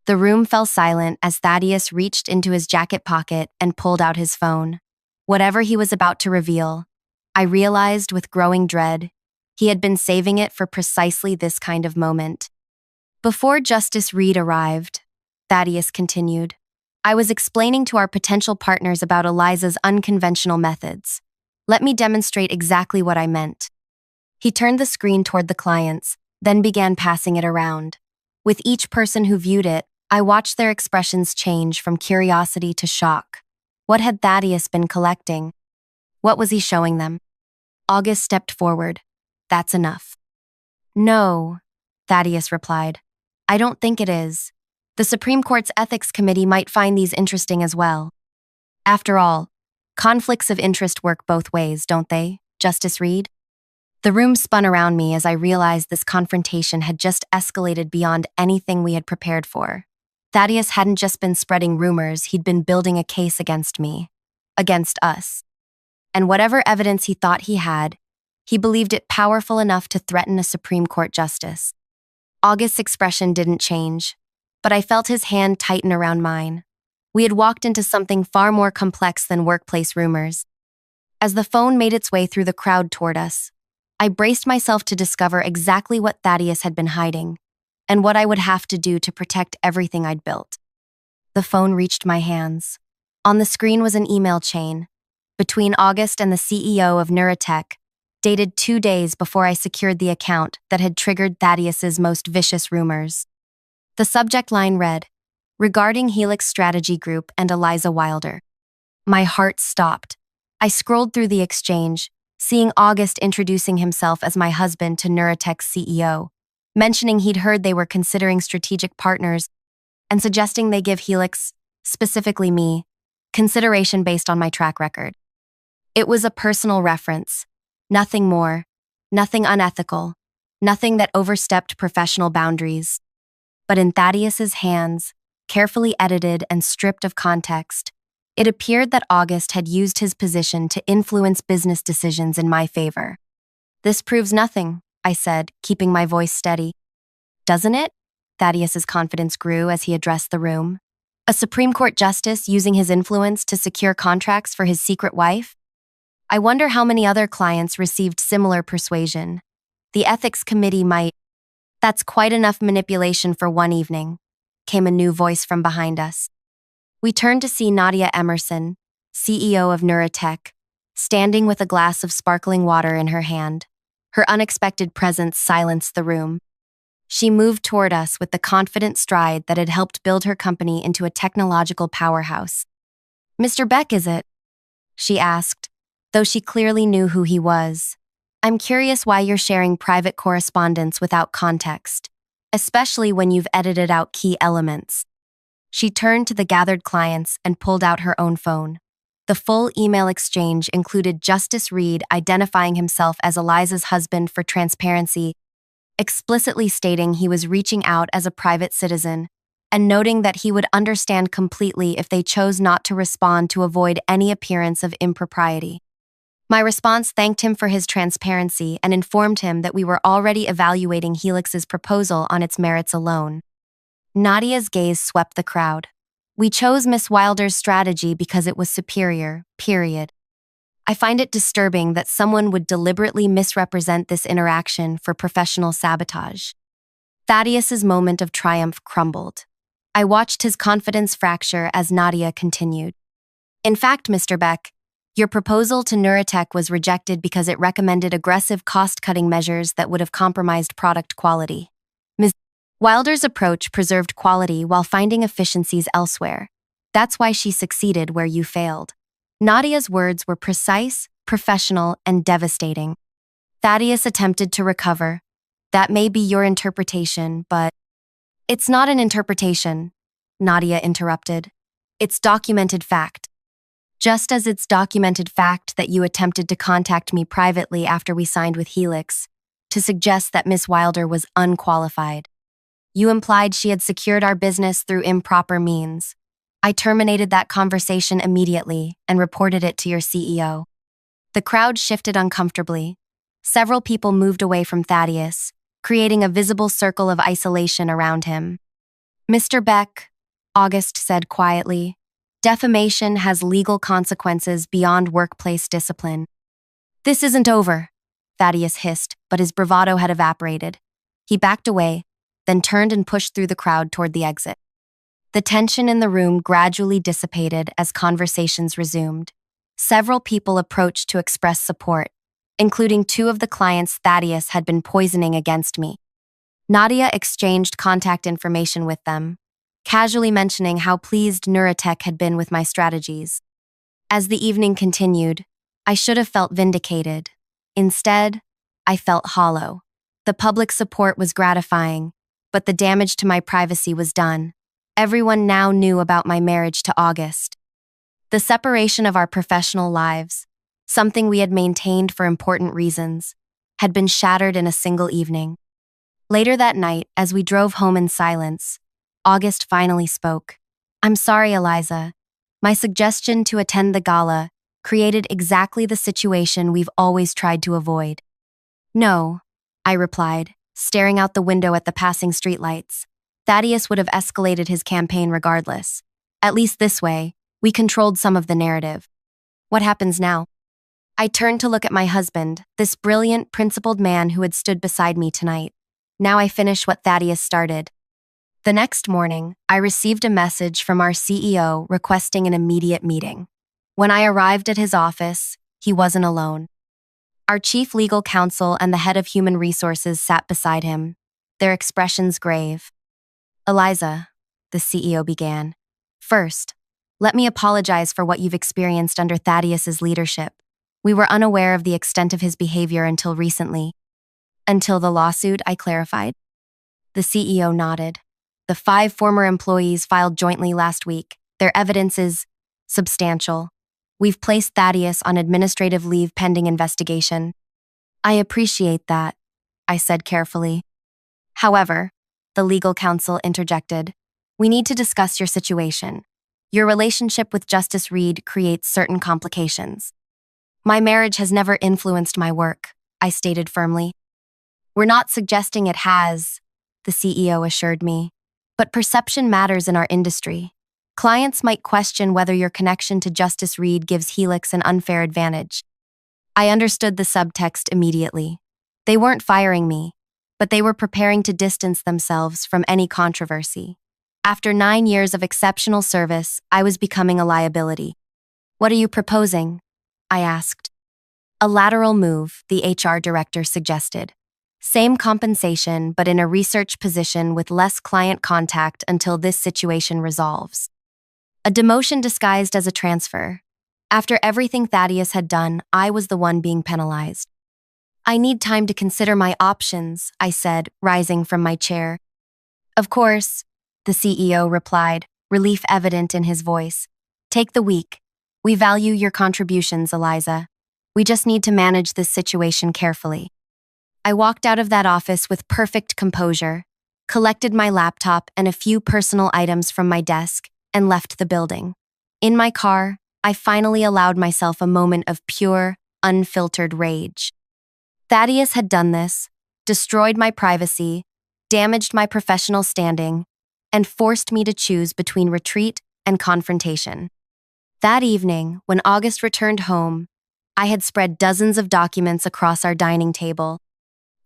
The room fell silent as Thaddeus reached into his jacket pocket and pulled out his phone. Whatever he was about to reveal, I realized with growing dread, he had been saving it for precisely this kind of moment. "Before Justice Reed arrived," Thaddeus continued, "I was explaining to our potential partners about Eliza's unconventional methods. Let me demonstrate exactly what I meant." He turned the screen toward the clients, then began passing it around. With each person who viewed it, I watched their expressions change from curiosity to shock. What had Thaddeus been collecting? What was he showing them? August stepped forward. "That's enough." "No," Thaddeus replied. "I don't think it is. The Supreme Court's Ethics Committee might find these interesting as well. After all, conflicts of interest work both ways, don't they, Justice Reed?" The room spun around me as I realized this confrontation had just escalated beyond anything we had prepared for. Thaddeus hadn't just been spreading rumors, he'd been building a case against me. Against us. And whatever evidence he thought he had, he believed it powerful enough to threaten a Supreme Court justice. August's expression didn't change, but I felt his hand tighten around mine. We had walked into something far more complex than workplace rumors. As the phone made its way through the crowd toward us, I braced myself to discover exactly what Thaddeus had been hiding, and what I would have to do to protect everything I'd built. The phone reached my hands. On the screen was an email chain between August and the CEO of Neurotech, dated 2 days before I secured the account that had triggered Thaddeus's most vicious rumors. The subject line read, "Regarding Helix Strategy Group and Eliza Wilder." My heart stopped. I scrolled through the exchange, seeing August introducing himself as my husband to Neurotech's CEO, mentioning he'd heard they were considering strategic partners, and suggesting they give Helix, specifically me, consideration based on my track record. It was a personal reference, nothing more, nothing unethical, nothing that overstepped professional boundaries. But in Thaddeus's hands, carefully edited and stripped of context, it appeared that August had used his position to influence business decisions in my favor. "This proves nothing," I said, keeping my voice steady. "Doesn't it?" Thaddeus's confidence grew as he addressed the room. "A Supreme Court justice using his influence to secure contracts for his secret wife? I wonder how many other clients received similar persuasion. The ethics committee might—" "That's quite enough manipulation for one evening," came a new voice from behind us. We turned to see Nadia Emerson, CEO of Neurotech, standing with a glass of sparkling water in her hand. Her unexpected presence silenced the room. She moved toward us with the confident stride that had helped build her company into a technological powerhouse. "Mr. Beck, is it?" she asked, though she clearly knew who he was. "I'm curious why you're sharing private correspondence without context, especially when you've edited out key elements." She turned to the gathered clients and pulled out her own phone. The full email exchange included Justice Reed identifying himself as Eliza's husband for transparency, explicitly stating he was reaching out as a private citizen, and noting that he would understand completely if they chose not to respond to avoid any appearance of impropriety. My response thanked him for his transparency and informed him that we were already evaluating Helix's proposal on its merits alone. Nadia's gaze swept the crowd. "We chose Miss Wilder's strategy because it was superior, period. I find it disturbing that someone would deliberately misrepresent this interaction for professional sabotage." Thaddeus's moment of triumph crumbled. I watched his confidence fracture as Nadia continued. "In fact, Mr. Beck, your proposal to Neurotech was rejected because it recommended aggressive cost-cutting measures that would have compromised product quality. Ms. Wilder's approach preserved quality while finding efficiencies elsewhere. That's why she succeeded where you failed." Nadia's words were precise, professional, and devastating. Thaddeus attempted to recover. "That may be your interpretation, but—" "It's not an interpretation," Nadia interrupted. "It's documented fact. Just as it's documented fact that you attempted to contact me privately after we signed with Helix, to suggest that Miss Wilder was unqualified. You implied she had secured our business through improper means. I terminated that conversation immediately and reported it to your CEO." The crowd shifted uncomfortably. Several people moved away from Thaddeus, creating a visible circle of isolation around him. "Mr. Beck," August said quietly, "defamation has legal consequences beyond workplace discipline." "This isn't over," Thaddeus hissed, but his bravado had evaporated. He backed away, then turned and pushed through the crowd toward the exit. The tension in the room gradually dissipated as conversations resumed. Several people approached to express support, including 2 of the clients Thaddeus had been poisoning against me. Nadia exchanged contact information with them, casually mentioning how pleased Neurotech had been with my strategies. As the evening continued, I should have felt vindicated. Instead, I felt hollow. The public support was gratifying, but the damage to my privacy was done. Everyone now knew about my marriage to August. The separation of our professional lives, something we had maintained for important reasons, had been shattered in a single evening. Later that night, as we drove home in silence, August finally spoke. "I'm sorry, Eliza. My suggestion to attend the gala created exactly the situation we've always tried to avoid." "No," I replied, staring out the window at the passing streetlights. "Thaddeus would have escalated his campaign regardless. At least this way, we controlled some of the narrative. What happens now? I turned to look at my husband, this brilliant, principled man who had stood beside me tonight. Now I finish what Thaddeus started. The next morning, I received a message from our CEO requesting an immediate meeting. When I arrived at his office, he wasn't alone. Our chief legal counsel and the head of human resources sat beside him, their expressions grave. Eliza, the CEO began. First, let me apologize for what you've experienced under Thaddeus's leadership. We were unaware of the extent of his behavior until recently. Until the lawsuit, I clarified. The CEO nodded. The 5 former employees filed jointly last week. Their evidence is substantial. We've placed Thaddeus on administrative leave pending investigation. I appreciate that, I said carefully. However, the legal counsel interjected. We need to discuss your situation. Your relationship with Justice Reed creates certain complications. My marriage has never influenced my work, I stated firmly. We're not suggesting it has, the CEO assured me. But perception matters in our industry. Clients might question whether your connection to Justice Reed gives Helix an unfair advantage. I understood the subtext immediately. They weren't firing me, but they were preparing to distance themselves from any controversy. After 9 years of exceptional service, I was becoming a liability. What are you proposing? I asked. A lateral move, the HR director suggested. Same compensation, but in a research position with less client contact until this situation resolves. A demotion disguised as a transfer. After everything Thaddeus had done, I was the one being penalized. I need time to consider my options, I said, rising from my chair. Of course, the CEO replied, relief evident in his voice. Take the week. We value your contributions, Eliza. We just need to manage this situation carefully. I walked out of that office with perfect composure, collected my laptop and a few personal items from my desk, and left the building. In my car, I finally allowed myself a moment of pure, unfiltered rage. Thaddeus had done this, destroyed my privacy, damaged my professional standing, and forced me to choose between retreat and confrontation. That evening, when August returned home, I had spread dozens of documents across our dining table.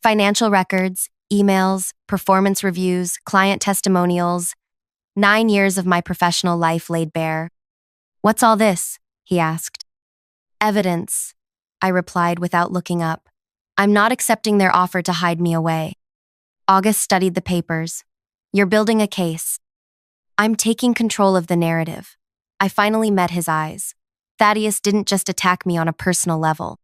Financial records, emails, performance reviews, client testimonials, 9 years of my professional life laid bare. What's all this? He asked. Evidence, I replied without looking up. I'm not accepting their offer to hide me away. August studied the papers. You're building a case. I'm taking control of the narrative. I finally met his eyes. Thaddeus didn't just attack me on a personal level.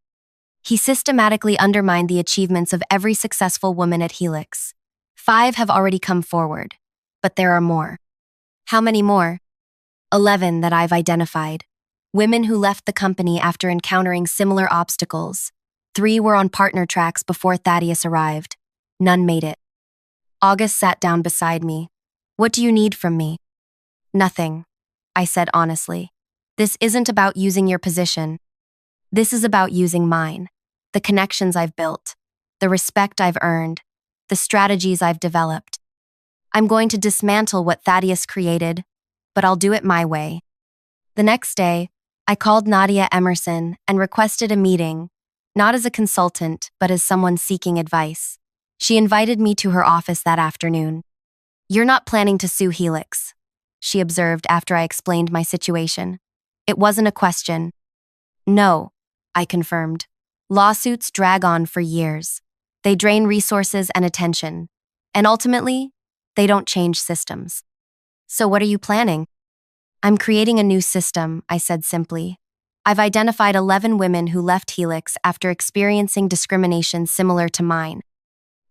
He systematically undermined the achievements of every successful woman at Helix. 5 have already come forward, but there are more. How many more? 11 that I've identified. Women who left the company after encountering similar obstacles. 3 were on partner tracks before Thaddeus arrived. None made it. August sat down beside me. What do you need from me? Nothing, I said honestly. This isn't about using your position. This is about using mine, the connections I've built, the respect I've earned, the strategies I've developed. I'm going to dismantle what Thaddeus created, but I'll do it my way. The next day, I called Nadia Emerson and requested a meeting, not as a consultant, but as someone seeking advice. She invited me to her office that afternoon. You're not planning to sue Helix, she observed after I explained my situation. It wasn't a question. No, I confirmed. Lawsuits drag on for years. They drain resources and attention. And ultimately, they don't change systems. So what are you planning? I'm creating a new system, I said simply. I've identified 11 women who left Helix after experiencing discrimination similar to mine.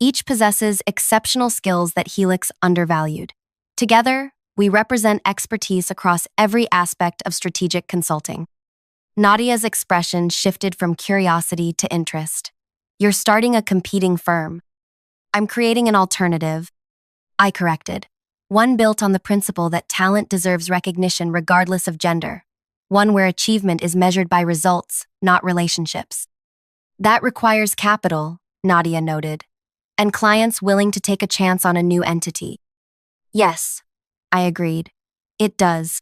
Each possesses exceptional skills that Helix undervalued. Together, we represent expertise across every aspect of strategic consulting. Nadia's expression shifted from curiosity to interest. You're starting a competing firm. I'm creating an alternative, I corrected. One built on the principle that talent deserves recognition regardless of gender. One where achievement is measured by results, not relationships. That requires capital, Nadia noted, and clients willing to take a chance on a new entity. Yes, I agreed. It does.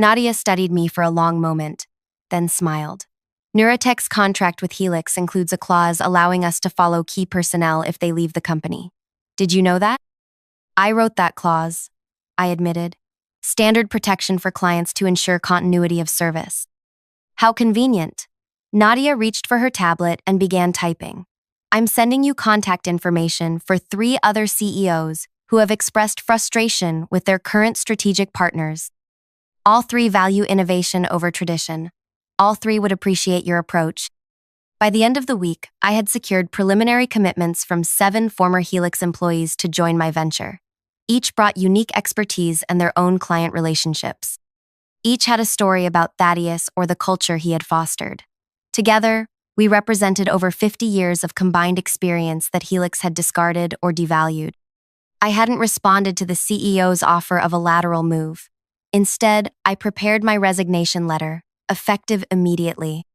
Nadia studied me for a long moment, then smiled. Neurotech's contract with Helix includes a clause allowing us to follow key personnel if they leave the company. Did you know that? I wrote that clause, I admitted. Standard protection for clients to ensure continuity of service. How convenient. Nadia reached for her tablet and began typing. I'm sending you contact information for 3 other CEOs who have expressed frustration with their current strategic partners. All 3 value innovation over tradition. All 3 would appreciate your approach. By the end of the week, I had secured preliminary commitments from 7 former Helix employees to join my venture. Each brought unique expertise and their own client relationships. Each had a story about Thaddeus or the culture he had fostered. Together, we represented over 50 years of combined experience that Helix had discarded or devalued. I hadn't responded to the CEO's offer of a lateral move. Instead, I prepared my resignation letter, effective immediately.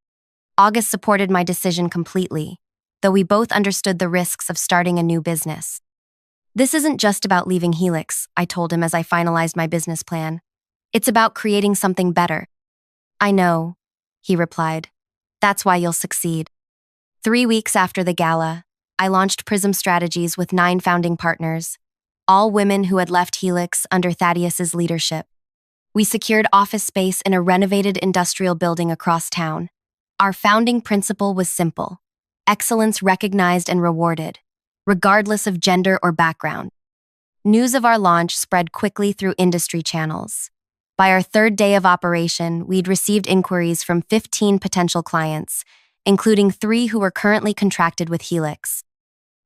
August supported my decision completely, though we both understood the risks of starting a new business. This isn't just about leaving Helix, I told him as I finalized my business plan. It's about creating something better. I know, he replied. That's why you'll succeed. 3 weeks after the gala, I launched Prism Strategies with 9 founding partners, all women who had left Helix under Thaddeus's leadership. We secured office space in a renovated industrial building across town. Our founding principle was simple: excellence recognized and rewarded, regardless of gender or background. News of our launch spread quickly through industry channels. By our 3rd day of operation, we'd received inquiries from 15 potential clients, including 3 who were currently contracted with Helix.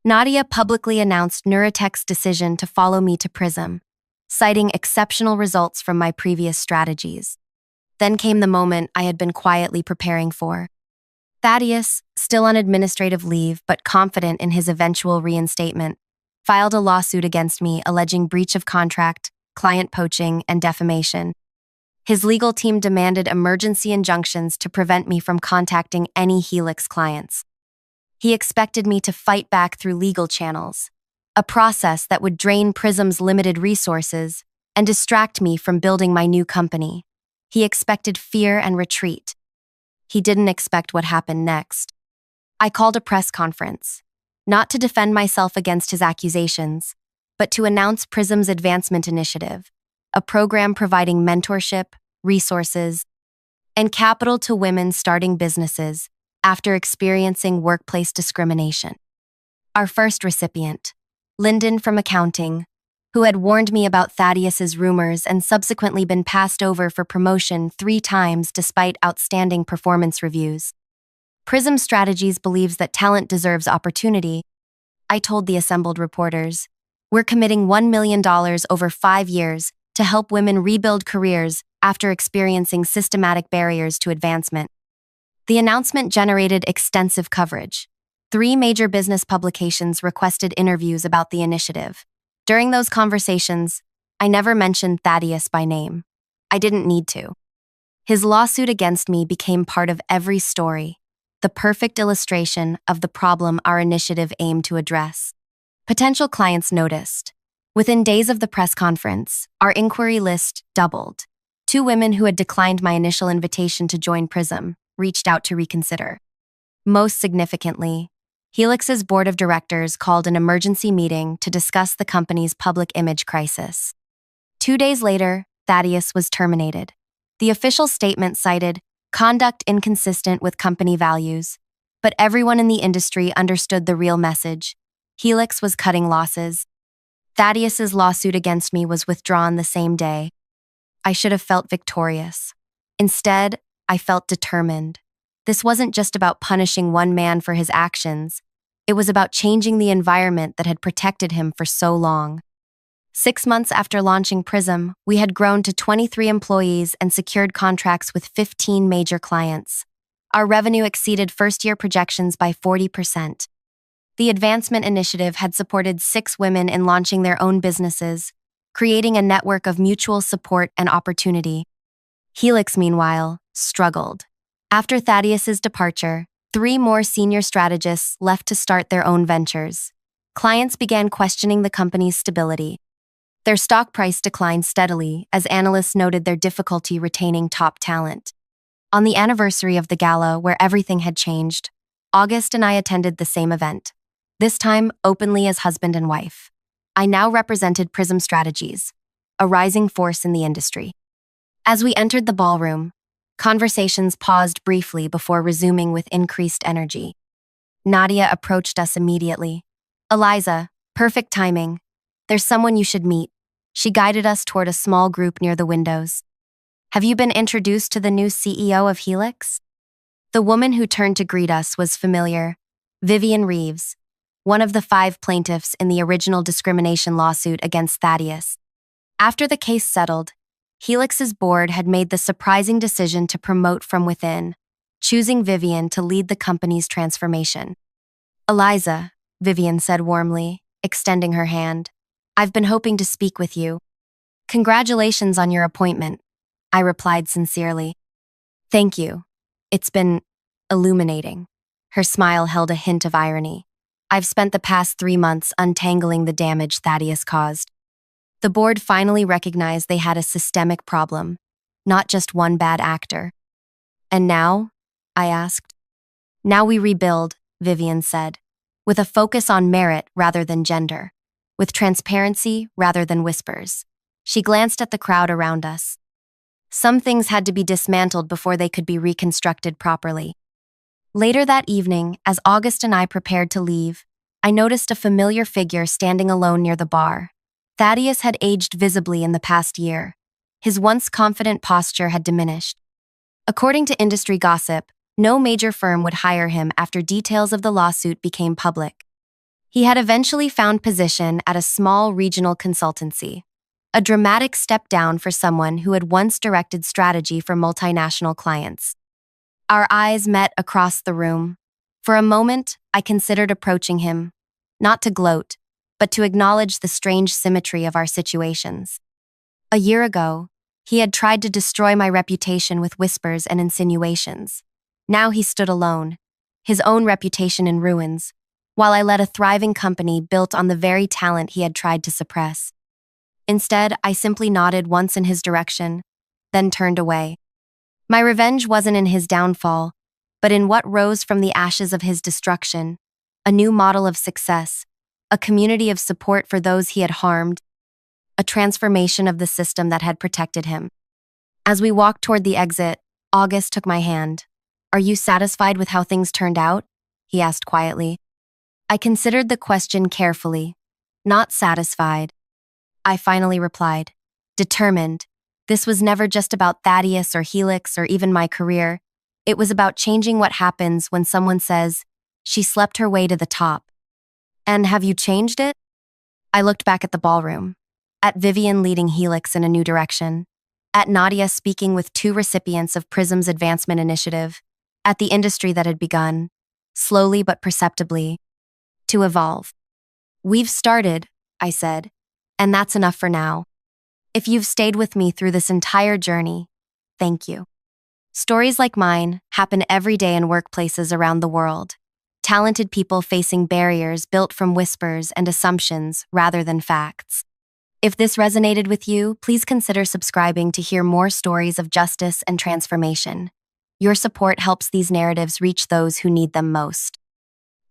Nadia publicly announced Neurotech's decision to follow me to Prism, citing exceptional results from my previous strategies. Then came the moment I had been quietly preparing for. Thaddeus, still on administrative leave but confident in his eventual reinstatement, filed a lawsuit against me alleging breach of contract, client poaching, and defamation. His legal team demanded emergency injunctions to prevent me from contacting any Helix clients. He expected me to fight back through legal channels, a process that would drain Prism's limited resources and distract me from building my new company. He expected fear and retreat. He didn't expect what happened next. I called a press conference, not to defend myself against his accusations, but to announce Prism's Advancement Initiative, a program providing mentorship, resources, and capital to women starting businesses after experiencing workplace discrimination. Our first recipient, Lyndon from accounting, who had warned me about Thaddeus's rumors and subsequently been passed over for promotion 3 times despite outstanding performance reviews. Prism Strategies believes that talent deserves opportunity. I told the assembled reporters, we're committing $1 million over 5 years to help women rebuild careers after experiencing systematic barriers to advancement. The announcement generated extensive coverage. 3 major business publications requested interviews about the initiative. During those conversations, I never mentioned Thaddeus by name. I didn't need to. His lawsuit against me became part of every story, the perfect illustration of the problem our initiative aimed to address. Potential clients noticed. Within days of the press conference, our inquiry list doubled. 2 women who had declined my initial invitation to join Prism reached out to reconsider. Most significantly, Helix's board of directors called an emergency meeting to discuss the company's public image crisis. 2 days later, Thaddeus was terminated. The official statement cited conduct inconsistent with company values, but everyone in the industry understood the real message. Helix was cutting losses. Thaddeus's lawsuit against me was withdrawn the same day. I should have felt victorious. Instead, I felt determined. This wasn't just about punishing one man for his actions. It was about changing the environment that had protected him for so long. 6 months after launching Prism, we had grown to 23 employees and secured contracts with 15 major clients. Our revenue exceeded first-year projections by 40%. The Advancement Initiative had supported 6 women in launching their own businesses, creating a network of mutual support and opportunity. Helix, meanwhile, struggled. After Thaddeus's departure, 3 more senior strategists left to start their own ventures. Clients began questioning the company's stability. Their stock price declined steadily as analysts noted their difficulty retaining top talent. On the anniversary of the gala, where everything had changed, August and I attended the same event, this time openly as husband and wife. I now represented Prism Strategies, a rising force in the industry. As we entered the ballroom, conversations paused briefly before resuming with increased energy. Nadia approached us immediately. "Eliza, perfect timing. There's someone you should meet." She guided us toward a small group near the windows. "Have you been introduced to the new CEO of Helix?" The woman who turned to greet us was familiar, Vivian Reeves, one of the 5 plaintiffs in the original discrimination lawsuit against Thaddeus. After the case settled, Helix's board had made the surprising decision to promote from within, choosing Vivian to lead the company's transformation. "Eliza," Vivian said warmly, extending her hand, "I've been hoping to speak with you." "Congratulations on your appointment," I replied sincerely. "Thank you. It's been illuminating." Her smile held a hint of irony. "I've spent the past 3 months untangling the damage Thaddeus caused." The board finally recognized they had a systemic problem, not just one bad actor. "And now?" I asked. "Now we rebuild," Vivian said, "with a focus on merit rather than gender, with transparency rather than whispers." She glanced at the crowd around us. Some things had to be dismantled before they could be reconstructed properly. Later that evening, as August and I prepared to leave, I noticed a familiar figure standing alone near the bar. Thaddeus had aged visibly in the past year. His once confident posture had diminished. According to industry gossip, no major firm would hire him after details of the lawsuit became public. He had eventually found position at a small regional consultancy, a dramatic step down for someone who had once directed strategy for multinational clients. Our eyes met across the room. For a moment, I considered approaching him, not to gloat, but to acknowledge the strange symmetry of our situations. A year ago, he had tried to destroy my reputation with whispers and insinuations. Now he stood alone, his own reputation in ruins, while I led a thriving company built on the very talent he had tried to suppress. Instead, I simply nodded once in his direction, then turned away. My revenge wasn't in his downfall, but in what rose from the ashes of his destruction, a new model of success, a community of support for those he had harmed, a transformation of the system that had protected him. As we walked toward the exit, August took my hand. "Are you satisfied with how things turned out?" he asked quietly. I considered the question carefully. "Not satisfied," I finally replied. "Determined. This was never just about Thaddeus or Helix or even my career. It was about changing what happens when someone says, 'She slept her way to the top.'" "And have you changed it?" I looked back at the ballroom, at Vivian leading Helix in a new direction, at Nadia speaking with 2 recipients of Prism's advancement initiative, at the industry that had begun, slowly but perceptibly, to evolve. "We've started," I said, "and that's enough for now. If you've stayed with me through this entire journey, thank you." Stories like mine happen every day in workplaces around the world. Talented people facing barriers built from whispers and assumptions rather than facts. If this resonated with you, please consider subscribing to hear more stories of justice and transformation. Your support helps these narratives reach those who need them most.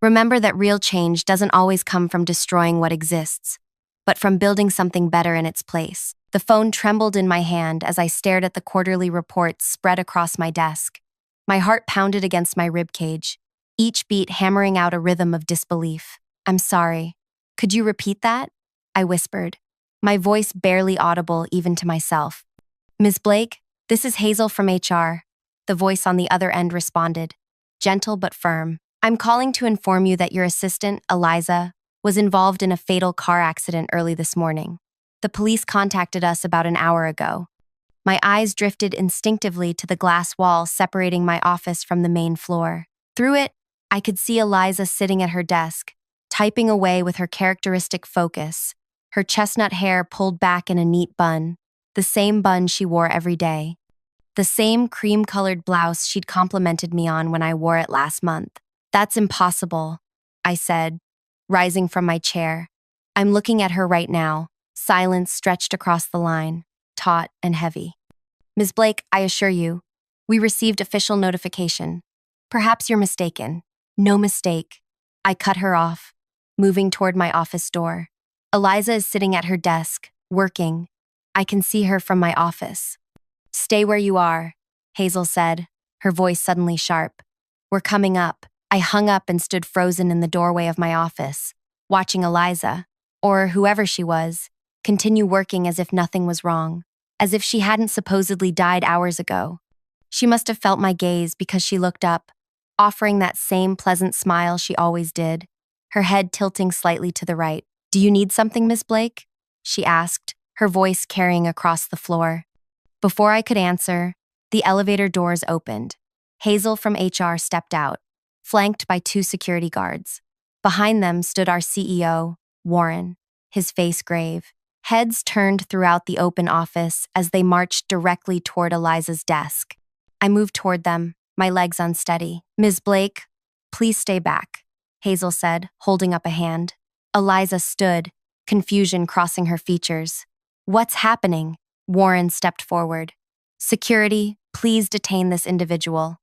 Remember that real change doesn't always come from destroying what exists, but from building something better in its place. The phone trembled in my hand as I stared at the quarterly reports spread across my desk. My heart pounded against my ribcage, each beat hammering out a rhythm of disbelief. "I'm sorry. Could you repeat that?" I whispered, my voice barely audible even to myself. "Ms. Blake, this is Hazel from HR," the voice on the other end responded, gentle but firm. "I'm calling to inform you that your assistant, Eliza, was involved in a fatal car accident early this morning. The police contacted us about an hour ago." My eyes drifted instinctively to the glass wall separating my office from the main floor. Through it, I could see Eliza sitting at her desk, typing away with her characteristic focus, her chestnut hair pulled back in a neat bun, the same bun she wore every day, the same cream-colored blouse she'd complimented me on when I wore it last month. "That's impossible," I said, rising from my chair. "I'm looking at her right now, Silence stretched across the line, taut and heavy. Ms. Blake, I assure you, we received official notification. Perhaps you're mistaken. No mistake. I cut her off, moving toward my office door. Eliza is sitting at her desk, working. I can see her from my office. Stay where you are, Hazel said, her voice suddenly sharp. We're coming up. I hung up and stood frozen in the doorway of my office, watching Eliza, or whoever she was, continue working as if nothing was wrong, as if she hadn't supposedly died hours ago. She must have felt my gaze because she looked up, offering that same pleasant smile she always did, her head tilting slightly to the right. Do you need something, Miss Blake? She asked, her voice carrying across the floor. Before I could answer, the elevator doors opened. Hazel from HR stepped out, flanked by 2 security guards. Behind them stood our CEO, Warren, his face grave. Heads turned throughout the open office as they marched directly toward Eliza's desk. I moved toward them, my legs unsteady. Ms. Blake, please stay back, Hazel said, holding up a hand. Eliza stood, confusion crossing her features. What's happening? Warren stepped forward. Security, please detain this individual.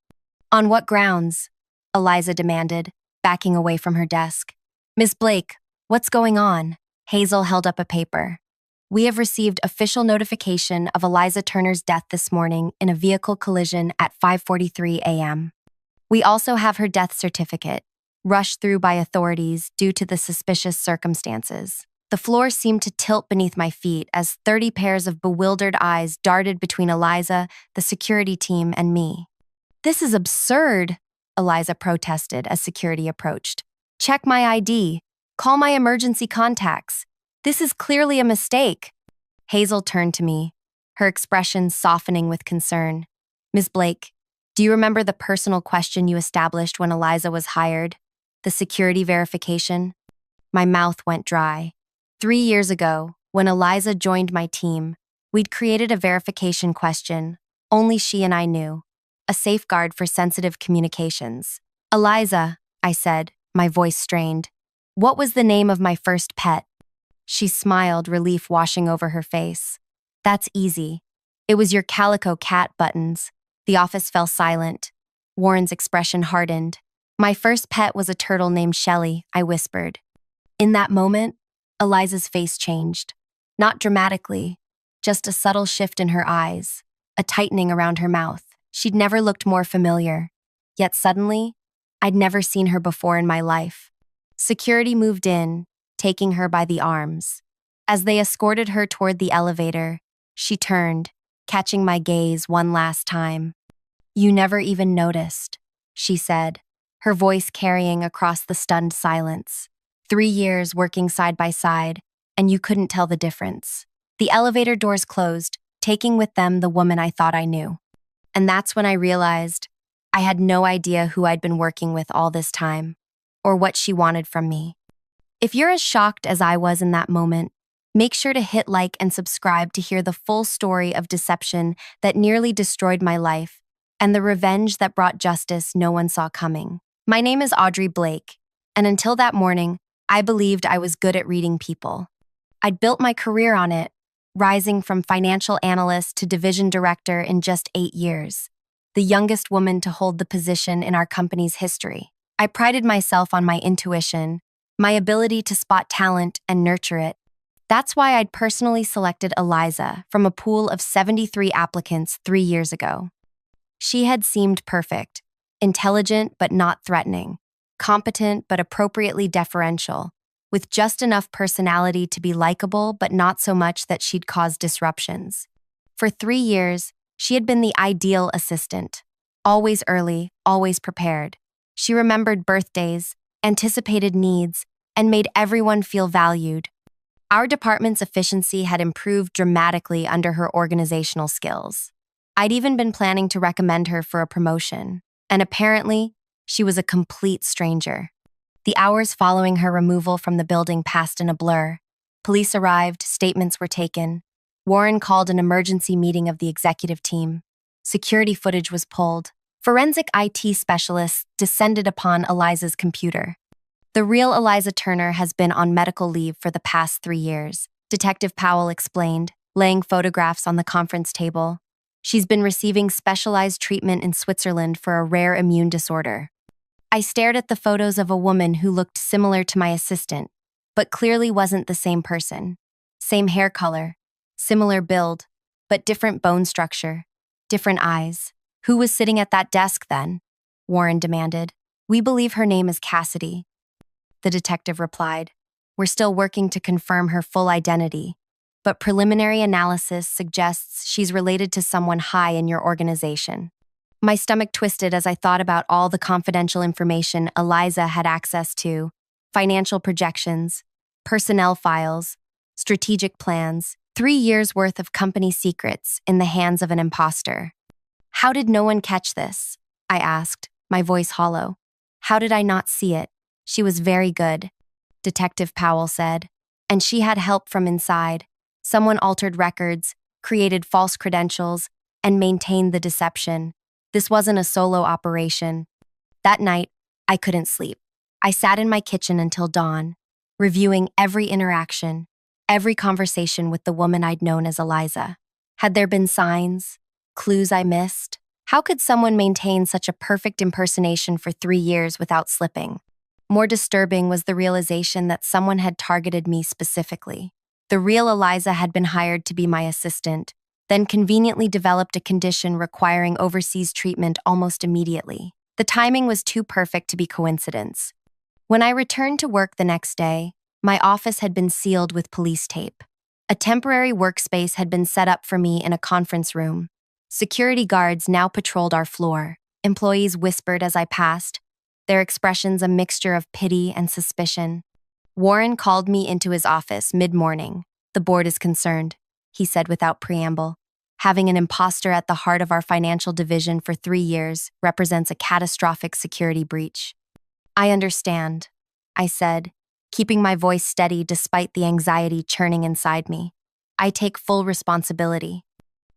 On what grounds? Eliza demanded, backing away from her desk. Ms. Blake, what's going on? Hazel held up a paper. We have received official notification of Eliza Turner's death this morning in a vehicle collision at 5:43 a.m. We also have her death certificate, rushed through by authorities due to the suspicious circumstances. The floor seemed to tilt beneath my feet as 30 pairs of bewildered eyes darted between Eliza, the security team, and me. This is absurd, Eliza protested as security approached. Check my ID. Call my emergency contacts. This is clearly a mistake. Hazel turned to me, her expression softening with concern. Ms. Blake, do you remember the personal question you established when Eliza was hired? The security verification? My mouth went dry. 3 years ago, when Eliza joined my team, we'd created a verification question only she and I knew, a safeguard for sensitive communications. Eliza, I said, my voice strained, what was the name of my first pet? She smiled, relief washing over her face. That's easy. It was your calico cat, Buttons. The office fell silent. Warren's expression hardened. My first pet was a turtle named Shelley, I whispered. In that moment, Eliza's face changed. Not dramatically, just a subtle shift in her eyes, a tightening around her mouth. She'd never looked more familiar. Yet suddenly, I'd never seen her before in my life. Security moved in, taking her by the arms. As they escorted her toward the elevator, she turned, catching my gaze one last time. You never even noticed, she said, her voice carrying across the stunned silence. 3 years working side by side, and you couldn't tell the difference. The elevator doors closed, taking with them the woman I thought I knew. And that's when I realized I had no idea who I'd been working with all this time, or what she wanted from me. If you're as shocked as I was in that moment, make sure to hit like and subscribe to hear the full story of deception that nearly destroyed my life and the revenge that brought justice no one saw coming. My name is Audrey Blake, and until that morning, I believed I was good at reading people. I'd built my career on it, rising from financial analyst to division director in just 8 years, the youngest woman to hold the position in our company's history. I prided myself on my intuition, my ability to spot talent and nurture it. That's why I'd personally selected Eliza from a pool of 73 applicants 3 years ago. She had seemed perfect, intelligent but not threatening, competent but appropriately deferential, with just enough personality to be likable but not so much that she'd cause disruptions. For 3 years, she had been the ideal assistant, always early, always prepared. She remembered birthdays, anticipated needs, and made everyone feel valued. Our department's efficiency had improved dramatically under her organizational skills. I'd even been planning to recommend her for a promotion, and apparently, she was a complete stranger. The hours following her removal from the building passed in a blur. Police arrived, statements were taken. Warren called an emergency meeting of the executive team. Security footage was pulled. Forensic IT specialists descended upon Eliza's computer. The real Eliza Turner has been on medical leave for the past 3 years, Detective Powell explained, laying photographs on the conference table. She's been receiving specialized treatment in Switzerland for a rare immune disorder. I stared at the photos of a woman who looked similar to my assistant, but clearly wasn't the same person. Same hair color, similar build, but different bone structure, different eyes. Who was sitting at that desk then? Warren demanded. We believe her name is Cassidy. The detective replied. We're still working to confirm her full identity, but preliminary analysis suggests she's related to someone high in your organization. My stomach twisted as I thought about all the confidential information Eliza had access to: financial projections, personnel files, strategic plans, 3 years' worth of company secrets in the hands of an imposter. How did no one catch this? I asked, my voice hollow. How did I not see it? She was very good, Detective Powell said. And she had help from inside. Someone altered records, created false credentials, and maintained the deception. This wasn't a solo operation. That night, I couldn't sleep. I sat in my kitchen until dawn, reviewing every interaction, every conversation with the woman I'd known as Eliza. Had there been signs, clues I missed? How could someone maintain such a perfect impersonation for 3 years without slipping? More disturbing was the realization that someone had targeted me specifically. The real Eliza had been hired to be my assistant, then conveniently developed a condition requiring overseas treatment almost immediately. The timing was too perfect to be coincidence. When I returned to work the next day, my office had been sealed with police tape. A temporary workspace had been set up for me in a conference room. Security guards now patrolled our floor. Employees whispered as I passed, their expressions a mixture of pity and suspicion. Warren called me into his office mid-morning. The board is concerned, he said without preamble. Having an imposter at the heart of our financial division for 3 years represents a catastrophic security breach. I understand, I said, keeping my voice steady despite the anxiety churning inside me. I take full responsibility.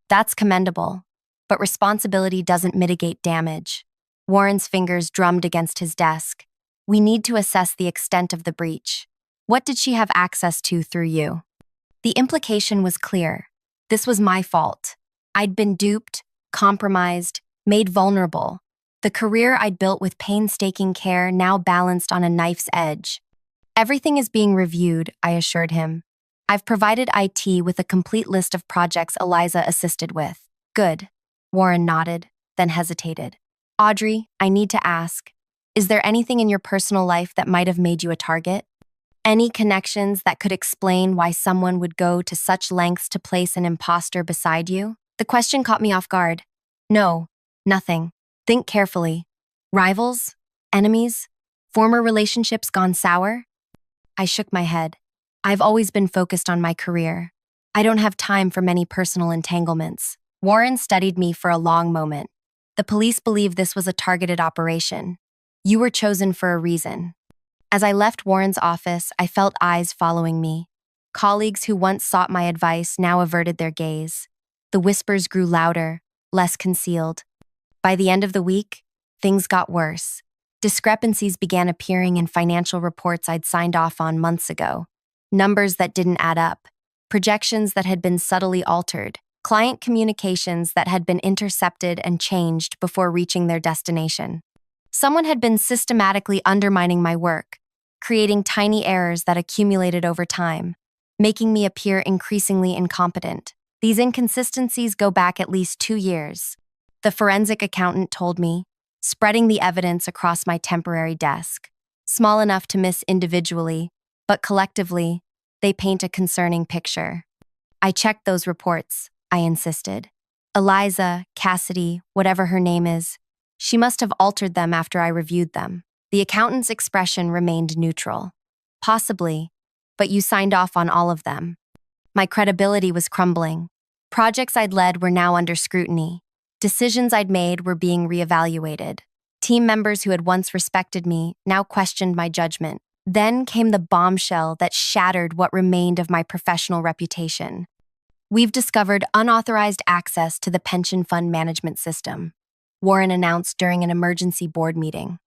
That's commendable, but responsibility doesn't mitigate damage. Warren's fingers drummed against his desk. We need to assess the extent of the breach. What did she have access to through you? The implication was clear. This was my fault. I'd been duped, compromised, made vulnerable. The career I'd built with painstaking care now balanced on a knife's edge. Everything is being reviewed, I assured him. I've provided IT with a complete list of projects Eliza assisted with. Good. Warren nodded, then hesitated. Audrey, I need to ask, is there anything in your personal life that might have made you a target? Any connections that could explain why someone would go to such lengths to place an imposter beside you? The question caught me off guard. No, nothing. Think carefully. Rivals? Enemies? Former relationships gone sour? I shook my head. I've always been focused on my career. I don't have time for many personal entanglements. Warren studied me for a long moment. The police believe this was a targeted operation. You were chosen for a reason. As I left Warren's office, I felt eyes following me. Colleagues who once sought my advice now averted their gaze. The whispers grew louder, less concealed. By the end of the week, things got worse. Discrepancies began appearing in financial reports I'd signed off on months ago. Numbers that didn't add up. Projections that had been subtly altered. Client communications that had been intercepted and changed before reaching their destination. Someone had been systematically undermining my work, creating tiny errors that accumulated over time, making me appear increasingly incompetent. These inconsistencies go back at least 2 years. The forensic accountant told me, spreading the evidence across my temporary desk. Small enough to miss individually, but collectively, they paint a concerning picture. I checked those reports, I insisted. Eliza, Cassidy, whatever her name is, she must have altered them after I reviewed them. The accountant's expression remained neutral. Possibly, but you signed off on all of them. My credibility was crumbling. Projects I'd led were now under scrutiny. Decisions I'd made were being reevaluated. Team members who had once respected me now questioned my judgment. Then came the bombshell that shattered what remained of my professional reputation. We've discovered unauthorized access to the pension fund management system, Warren announced during an emergency board meeting.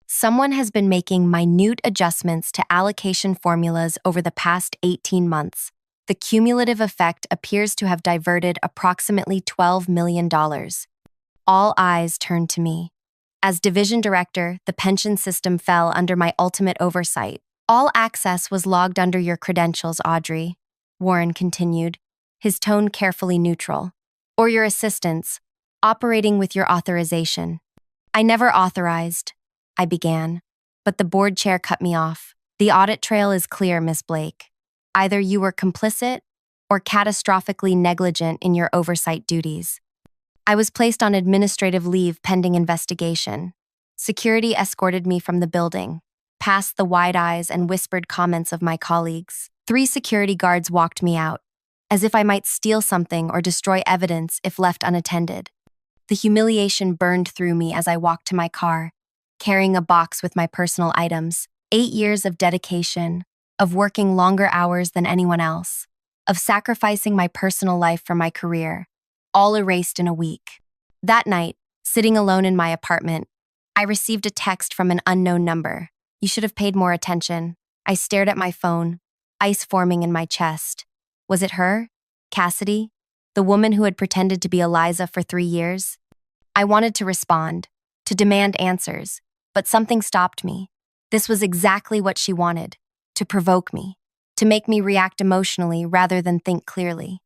Someone has been making minute adjustments to allocation formulas over the past 18 months. The The cumulative effect appears to have diverted approximately $12 million. All eyes turned to me. As division director, the pension system fell under my ultimate oversight. All access was logged under your credentials, Audrey, Warren continued, his tone carefully neutral. Or your assistants, operating with your authorization. I never authorized, I began, but the board chair cut me off. The audit trail is clear, Miss Blake. Either you were complicit or catastrophically negligent in your oversight duties. I was placed on administrative leave pending investigation. Security escorted me from the building, past the wide eyes and whispered comments of my colleagues. 3 security guards walked me out, as if I might steal something or destroy evidence if left unattended. The humiliation burned through me as I walked to my car, carrying a box with my personal items. 8 years of dedication, of working longer hours than anyone else, of sacrificing my personal life for my career, all erased in a week. That night, sitting alone in my apartment, I received a text from an unknown number. You should have paid more attention. I stared at my phone, ice forming in my chest. Was it her? Cassidy? The woman who had pretended to be Eliza for 3 years? I wanted to respond, to demand answers, but something stopped me. This was exactly what she wanted, to provoke me, to make me react emotionally rather than think clearly.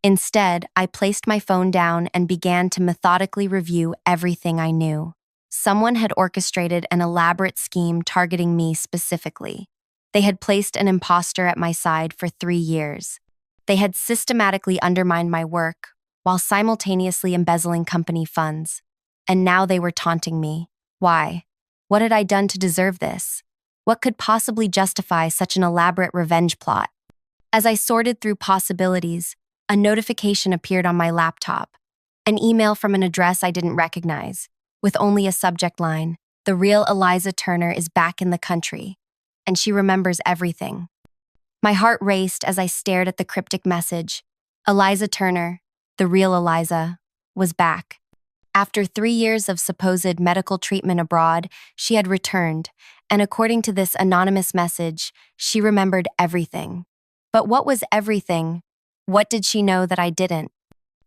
Instead, I placed my phone down and began to methodically review everything I knew. Someone had orchestrated an elaborate scheme targeting me specifically. They had placed an imposter at my side for 3 years. They had systematically undermined my work while simultaneously embezzling company funds. And now they were taunting me. Why? What had I done to deserve this? What could possibly justify such an elaborate revenge plot? As I sorted through possibilities, a notification appeared on my laptop. An email from an address I didn't recognize, with only a subject line, "The real Eliza Turner is back in the country, and she remembers everything." My heart raced as I stared at the cryptic message. Eliza Turner, the real Eliza, was back. After 3 years of supposed medical treatment abroad, she had returned, and according to this anonymous message, she remembered everything. But what was everything? What did she know that I didn't?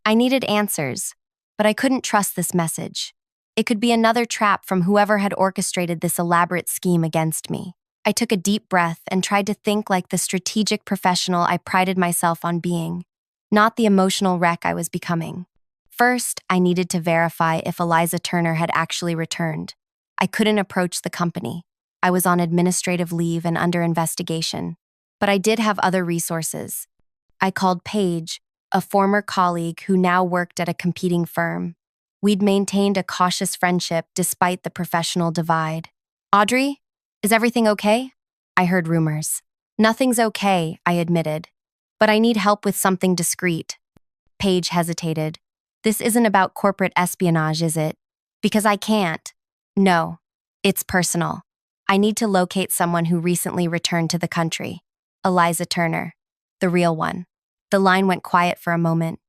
I needed answers, but I couldn't trust this message. It could be another trap from whoever had orchestrated this elaborate scheme against me. I took a deep breath and tried to think like the strategic professional I prided myself on being, not the emotional wreck I was becoming. First, I needed to verify if Eliza Turner had actually returned. I couldn't approach the company. I was on administrative leave and under investigation. But I did have other resources. I called Paige, a former colleague who now worked at a competing firm. We'd maintained a cautious friendship despite the professional divide. "Audrey, is everything okay?" I heard rumors. "Nothing's okay," I admitted. "But I need help with something discreet." Paige hesitated. "This isn't about corporate espionage, is it? Because I can't." "No, it's personal. I need to locate someone who recently returned to the country. Eliza Turner, the real one." The line went quiet for a moment.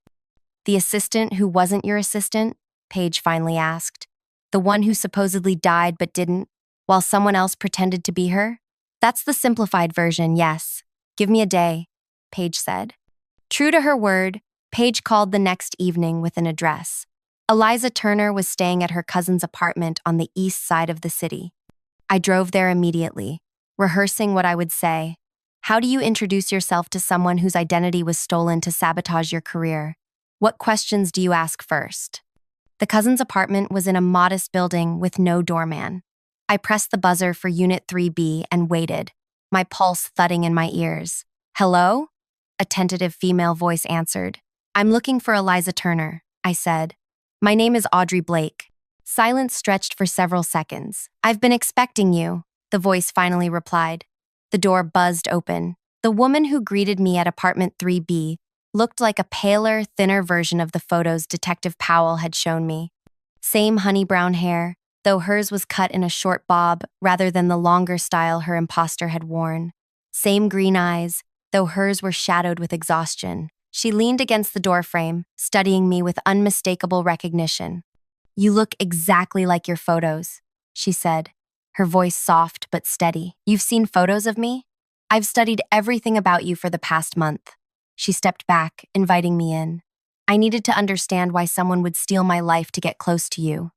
"The assistant who wasn't your assistant?" Paige finally asked. "The one who supposedly died but didn't, while someone else pretended to be her?" "That's the simplified version, yes. Give me a day," Paige said. True to her word, Paige called the next evening with an address. Eliza Turner was staying at her cousin's apartment on the east side of the city. I drove there immediately, rehearsing what I would say. How do you introduce yourself to someone whose identity was stolen to sabotage your career? What questions do you ask first? The cousin's apartment was in a modest building with no doorman. I pressed the buzzer for Unit 3B and waited, my pulse thudding in my ears. "Hello?" A tentative female voice answered. "I'm looking for Eliza Turner," I said. "My name is Audrey Blake." Silence stretched for several seconds. "I've been expecting you," the voice finally replied. The door buzzed open. The woman who greeted me at apartment 3B looked like a paler, thinner version of the photos Detective Powell had shown me. Same honey brown hair, though hers was cut in a short bob rather than the longer style her imposter had worn. Same green eyes, though hers were shadowed with exhaustion. She leaned against the doorframe, studying me with unmistakable recognition. "You look exactly like your photos," she said, her voice soft but steady. "You've seen photos of me? I've studied everything about you for the past month." She stepped back, inviting me in. I needed to understand why someone would steal my life to get close to you.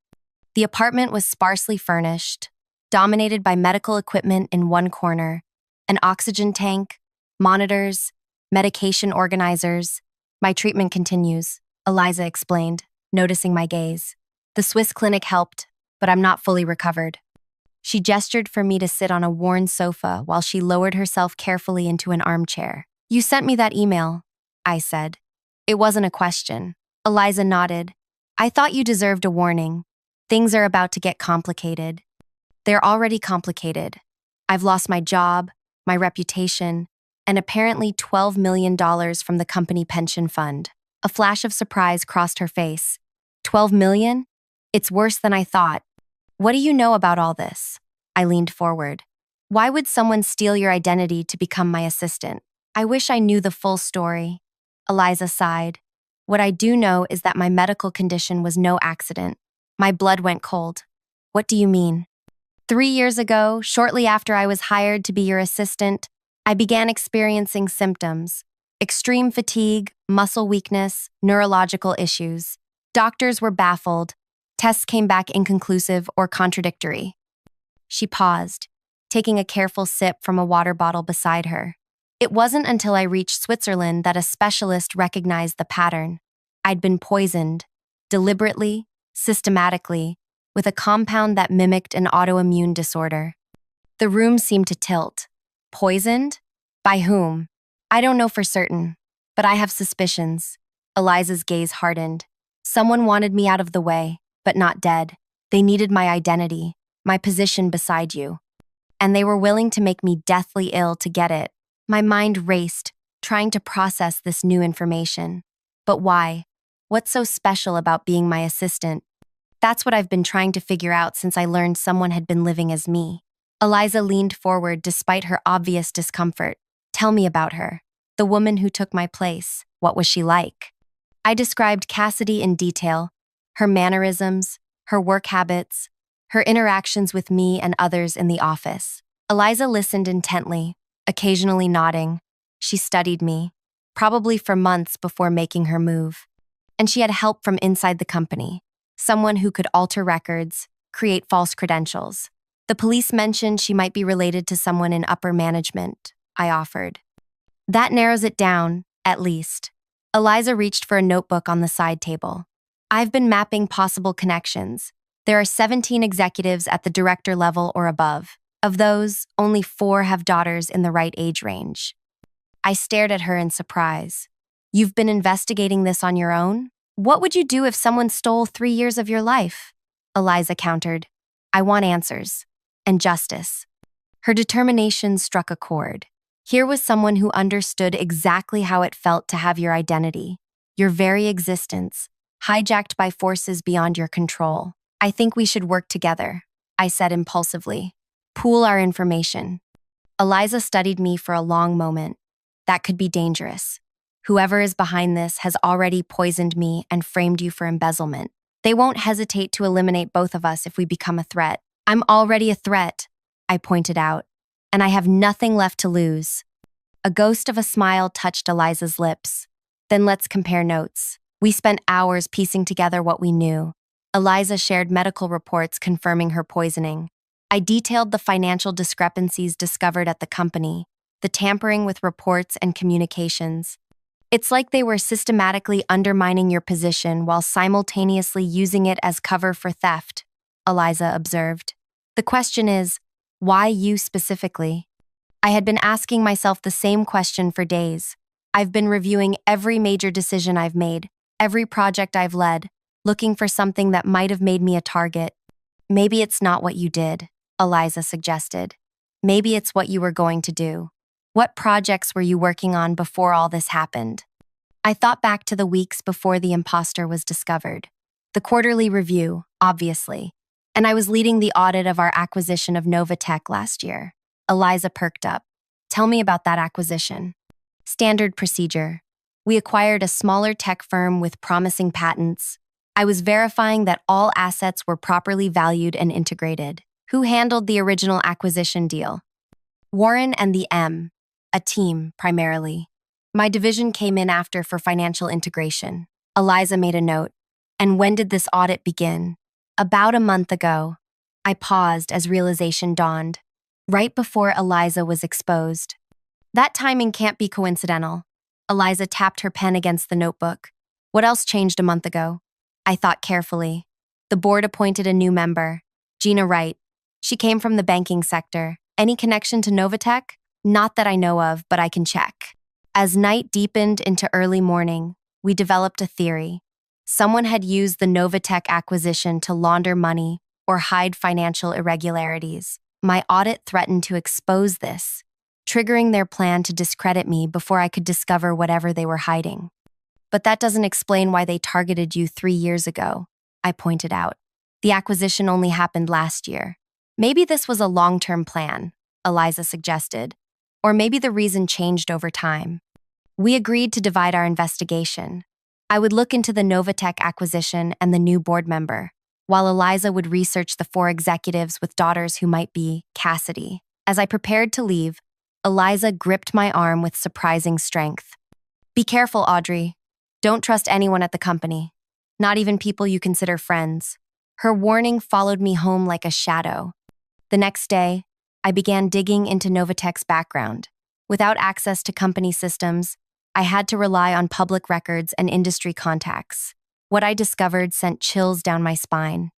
The apartment was sparsely furnished, dominated by medical equipment in one corner, an oxygen tank, monitors, medication organizers. My treatment continues, Eliza explained, noticing my gaze. The Swiss clinic helped, but I'm not fully recovered. She gestured for me to sit on a worn sofa while she lowered herself carefully into an armchair. You sent me that email, I said. It wasn't a question. Eliza nodded. I thought you deserved a warning. Things are about to get complicated. They're already complicated. I've lost my job, my reputation, and apparently $12 million from the company pension fund. A flash of surprise crossed her face. 12 million? It's worse than I thought. What do you know about all this? I leaned forward. Why would someone steal your identity to become my assistant? I wish I knew the full story. Eliza sighed. What I do know is that my medical condition was no accident. My blood went cold. What do you mean? 3 years ago, shortly after I was hired to be your assistant, I began experiencing symptoms: extreme fatigue, muscle weakness, neurological issues. Doctors were baffled. Tests came back inconclusive or contradictory. She paused, taking a careful sip from a water bottle beside her. It wasn't until I reached Switzerland that a specialist recognized the pattern. I'd been poisoned, deliberately, systematically, with a compound that mimicked an autoimmune disorder. The room seemed to tilt. Poisoned? By whom? I don't know for certain, but I have suspicions. Eliza's gaze hardened. Someone wanted me out of the way, but not dead. They needed my identity, my position beside you. And they were willing to make me deathly ill to get it. My mind raced, trying to process this new information. But why? What's so special about being my assistant? That's what I've been trying to figure out since I learned someone had been living as me. Eliza leaned forward despite her obvious discomfort. Tell me about her. The woman who took my place. What was she like? I described Cassidy in detail, her mannerisms, her work habits, her interactions with me and others in the office. Eliza listened intently, occasionally nodding. She studied me, probably for months before making her move. And she had help from inside the company, someone who could alter records, create false credentials. The police mentioned she might be related to someone in upper management, I offered. That narrows it down, at least. Eliza reached for a notebook on the side table. I've been mapping possible connections. There are 17 executives at the director level or above. Of those, only 4 have daughters in the right age range. I stared at her in surprise. You've been investigating this on your own? What would you do if someone stole 3 years of your life? Eliza countered. I want answers. And justice. Her determination struck a chord. Here was someone who understood exactly how it felt to have your identity, your very existence, hijacked by forces beyond your control. I think we should work together, I said impulsively. Pool our information. Eliza studied me for a long moment. That could be dangerous. Whoever is behind this has already poisoned me and framed you for embezzlement. They won't hesitate to eliminate both of us if we become a threat. I'm already a threat, I pointed out, and I have nothing left to lose. A ghost of a smile touched Eliza's lips. Then let's compare notes. We spent hours piecing together what we knew. Eliza shared medical reports confirming her poisoning. I detailed the financial discrepancies discovered at the company, the tampering with reports and communications. It's like they were systematically undermining your position while simultaneously using it as cover for theft, Eliza observed. The question is, why you specifically? I had been asking myself the same question for days. I've been reviewing every major decision I've made, every project I've led, looking for something that might have made me a target. Maybe it's not what you did, Eliza suggested. Maybe it's what you were going to do. What projects were you working on before all this happened? I thought back to the weeks before the imposter was discovered. The quarterly review, obviously. And I was leading the audit of our acquisition of Novatech last year. Eliza perked up. Tell me about that acquisition. Standard procedure. We acquired a smaller tech firm with promising patents. I was verifying that all assets were properly valued and integrated. Who handled the original acquisition deal? Warren and the M. A team, primarily. My division came in after for financial integration. Eliza made a note. And when did this audit begin? About a month ago. I paused as realization dawned. Right before Eliza was exposed. That timing can't be coincidental. Eliza tapped her pen against the notebook. What else changed a month ago? I thought carefully. The board appointed a new member, Gina Wright. She came from the banking sector. Any connection to Novatech? Not that I know of, but I can check. As night deepened into early morning, we developed a theory. Someone had used the Novatech acquisition to launder money or hide financial irregularities. My audit threatened to expose this, triggering their plan to discredit me before I could discover whatever they were hiding. But that doesn't explain why they targeted you 3 years ago, I pointed out. The acquisition only happened last year. Maybe this was a long-term plan, Eliza suggested. Or maybe the reason changed over time. We agreed to divide our investigation. I would look into the Novatech acquisition and the new board member, while Eliza would research the 4 executives with daughters who might be Cassidy. As I prepared to leave, Eliza gripped my arm with surprising strength. Be careful, Audrey. Don't trust anyone at the company, not even people you consider friends. Her warning followed me home like a shadow. The next day, I began digging into Novatech's background. Without access to company systems, I had to rely on public records and industry contacts. What I discovered sent chills down my spine.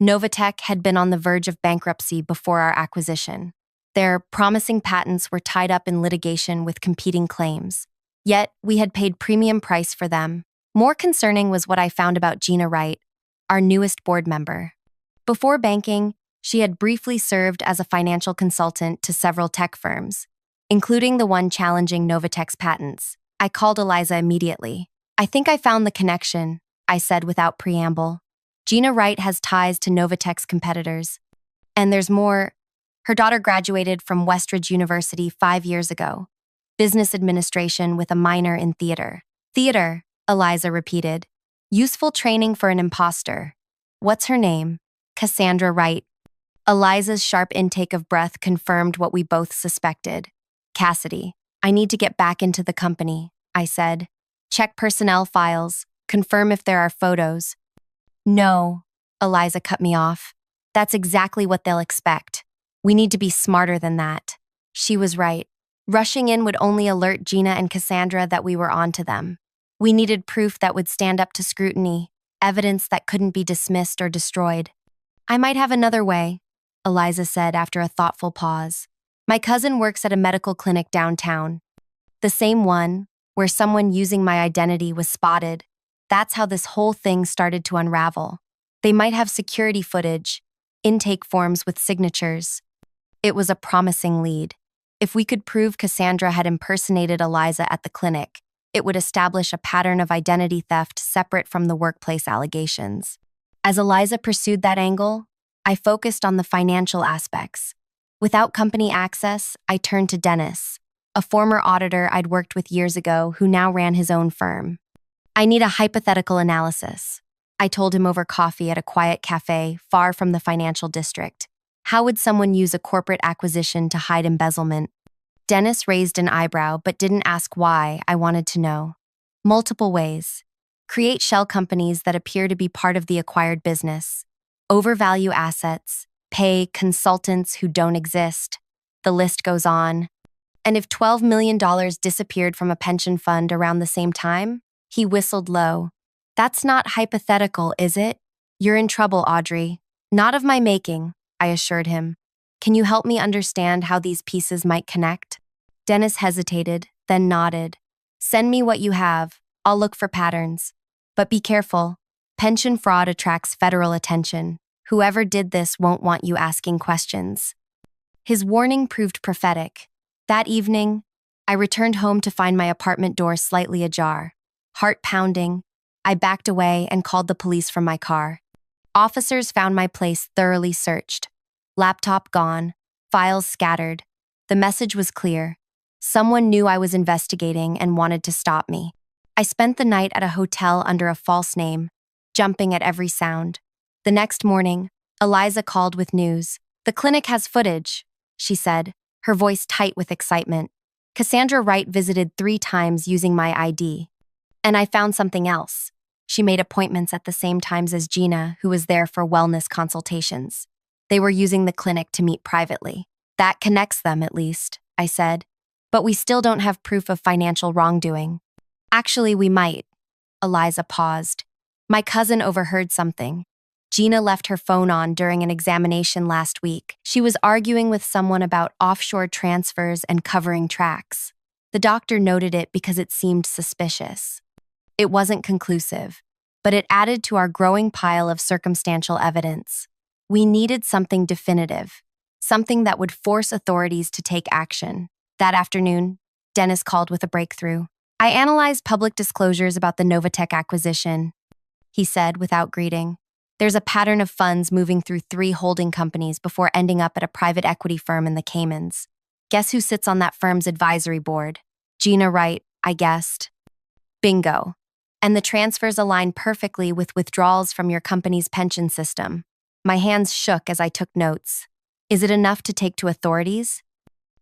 Novatech had been on the verge of bankruptcy before our acquisition. Their promising patents were tied up in litigation with competing claims. Yet, we had paid premium price for them. More concerning was what I found about Gina Wright, our newest board member. Before banking, she had briefly served as a financial consultant to several tech firms, including the one challenging Novatech's patents. I called Eliza immediately. I think I found the connection, I said without preamble. Gina Wright has ties to Novatech's competitors. And there's more. Her daughter graduated from Westridge University 5 years ago. Business administration with a minor in theater. Theater, Eliza repeated. Useful training for an imposter. What's her name? Cassandra Wright. Eliza's sharp intake of breath confirmed what we both suspected. Cassidy. I need to get back into the company, I said. Check personnel files. Confirm if there are photos. No, Eliza cut me off. That's exactly what they'll expect. We need to be smarter than that. She was right. Rushing in would only alert Gina and Cassandra that we were onto them. We needed proof that would stand up to scrutiny, evidence that couldn't be dismissed or destroyed. I might have another way, Eliza said after a thoughtful pause. My cousin works at a medical clinic downtown. The same one, where someone using my identity was spotted. That's how this whole thing started to unravel. They might have security footage, intake forms with signatures. It was a promising lead. If we could prove Cassandra had impersonated Eliza at the clinic, it would establish a pattern of identity theft separate from the workplace allegations. As Eliza pursued that angle, I focused on the financial aspects. Without company access, I turned to Dennis, a former auditor I'd worked with years ago who now ran his own firm. I need a hypothetical analysis, I told him over coffee at a quiet cafe far from the financial district. How would someone use a corporate acquisition to hide embezzlement? Dennis raised an eyebrow but didn't ask why. I wanted to know. Multiple ways. Create shell companies that appear to be part of the acquired business. Overvalue assets. Pay consultants who don't exist. The list goes on. And if $12 million disappeared from a pension fund around the same time? He whistled low. That's not hypothetical, is it? You're in trouble, Audrey. Not of my making, I assured him. Can you help me understand how these pieces might connect? Dennis hesitated, then nodded. Send me what you have. I'll look for patterns. But be careful. Pension fraud attracts federal attention. Whoever did this won't want you asking questions. His warning proved prophetic. That evening, I returned home to find my apartment door slightly ajar. Heart pounding, I backed away and called the police from my car. Officers found my place thoroughly searched. Laptop gone, files scattered. The message was clear. Someone knew I was investigating and wanted to stop me. I spent the night at a hotel under a false name, jumping at every sound. The next morning, Eliza called with news. The clinic has footage, she said, her voice tight with excitement. Cassandra Wright visited 3 times using my ID. And I found something else. She made appointments at the same times as Gina, who was there for wellness consultations. They were using the clinic to meet privately. That connects them, at least, I said. But we still don't have proof of financial wrongdoing. Actually, we might. Eliza paused. My cousin overheard something. Gina left her phone on during an examination last week. She was arguing with someone about offshore transfers and covering tracks. The doctor noted it because it seemed suspicious. It wasn't conclusive, but it added to our growing pile of circumstantial evidence. We needed something definitive, something that would force authorities to take action. That afternoon, Dennis called with a breakthrough. I analyzed public disclosures about the Novatech acquisition, he said without greeting. There's a pattern of funds moving through 3 holding companies before ending up at a private equity firm in the Caymans. Guess who sits on that firm's advisory board? Gina Wright, I guessed. Bingo. And the transfers align perfectly with withdrawals from your company's pension system. My hands shook as I took notes. Is it enough to take to authorities?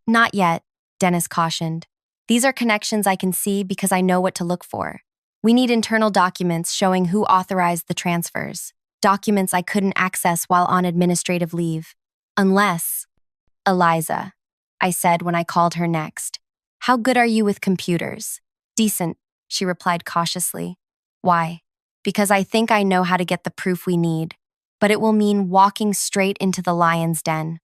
Not yet, Dennis cautioned. These are connections I can see because I know what to look for. We need internal documents showing who authorized the transfers. Documents I couldn't access while on administrative leave. Unless… Eliza, I said when I called her next. How good are you with computers? Decent, she replied cautiously. Why? Because I think I know how to get the proof we need, but it will mean walking straight into the lion's den.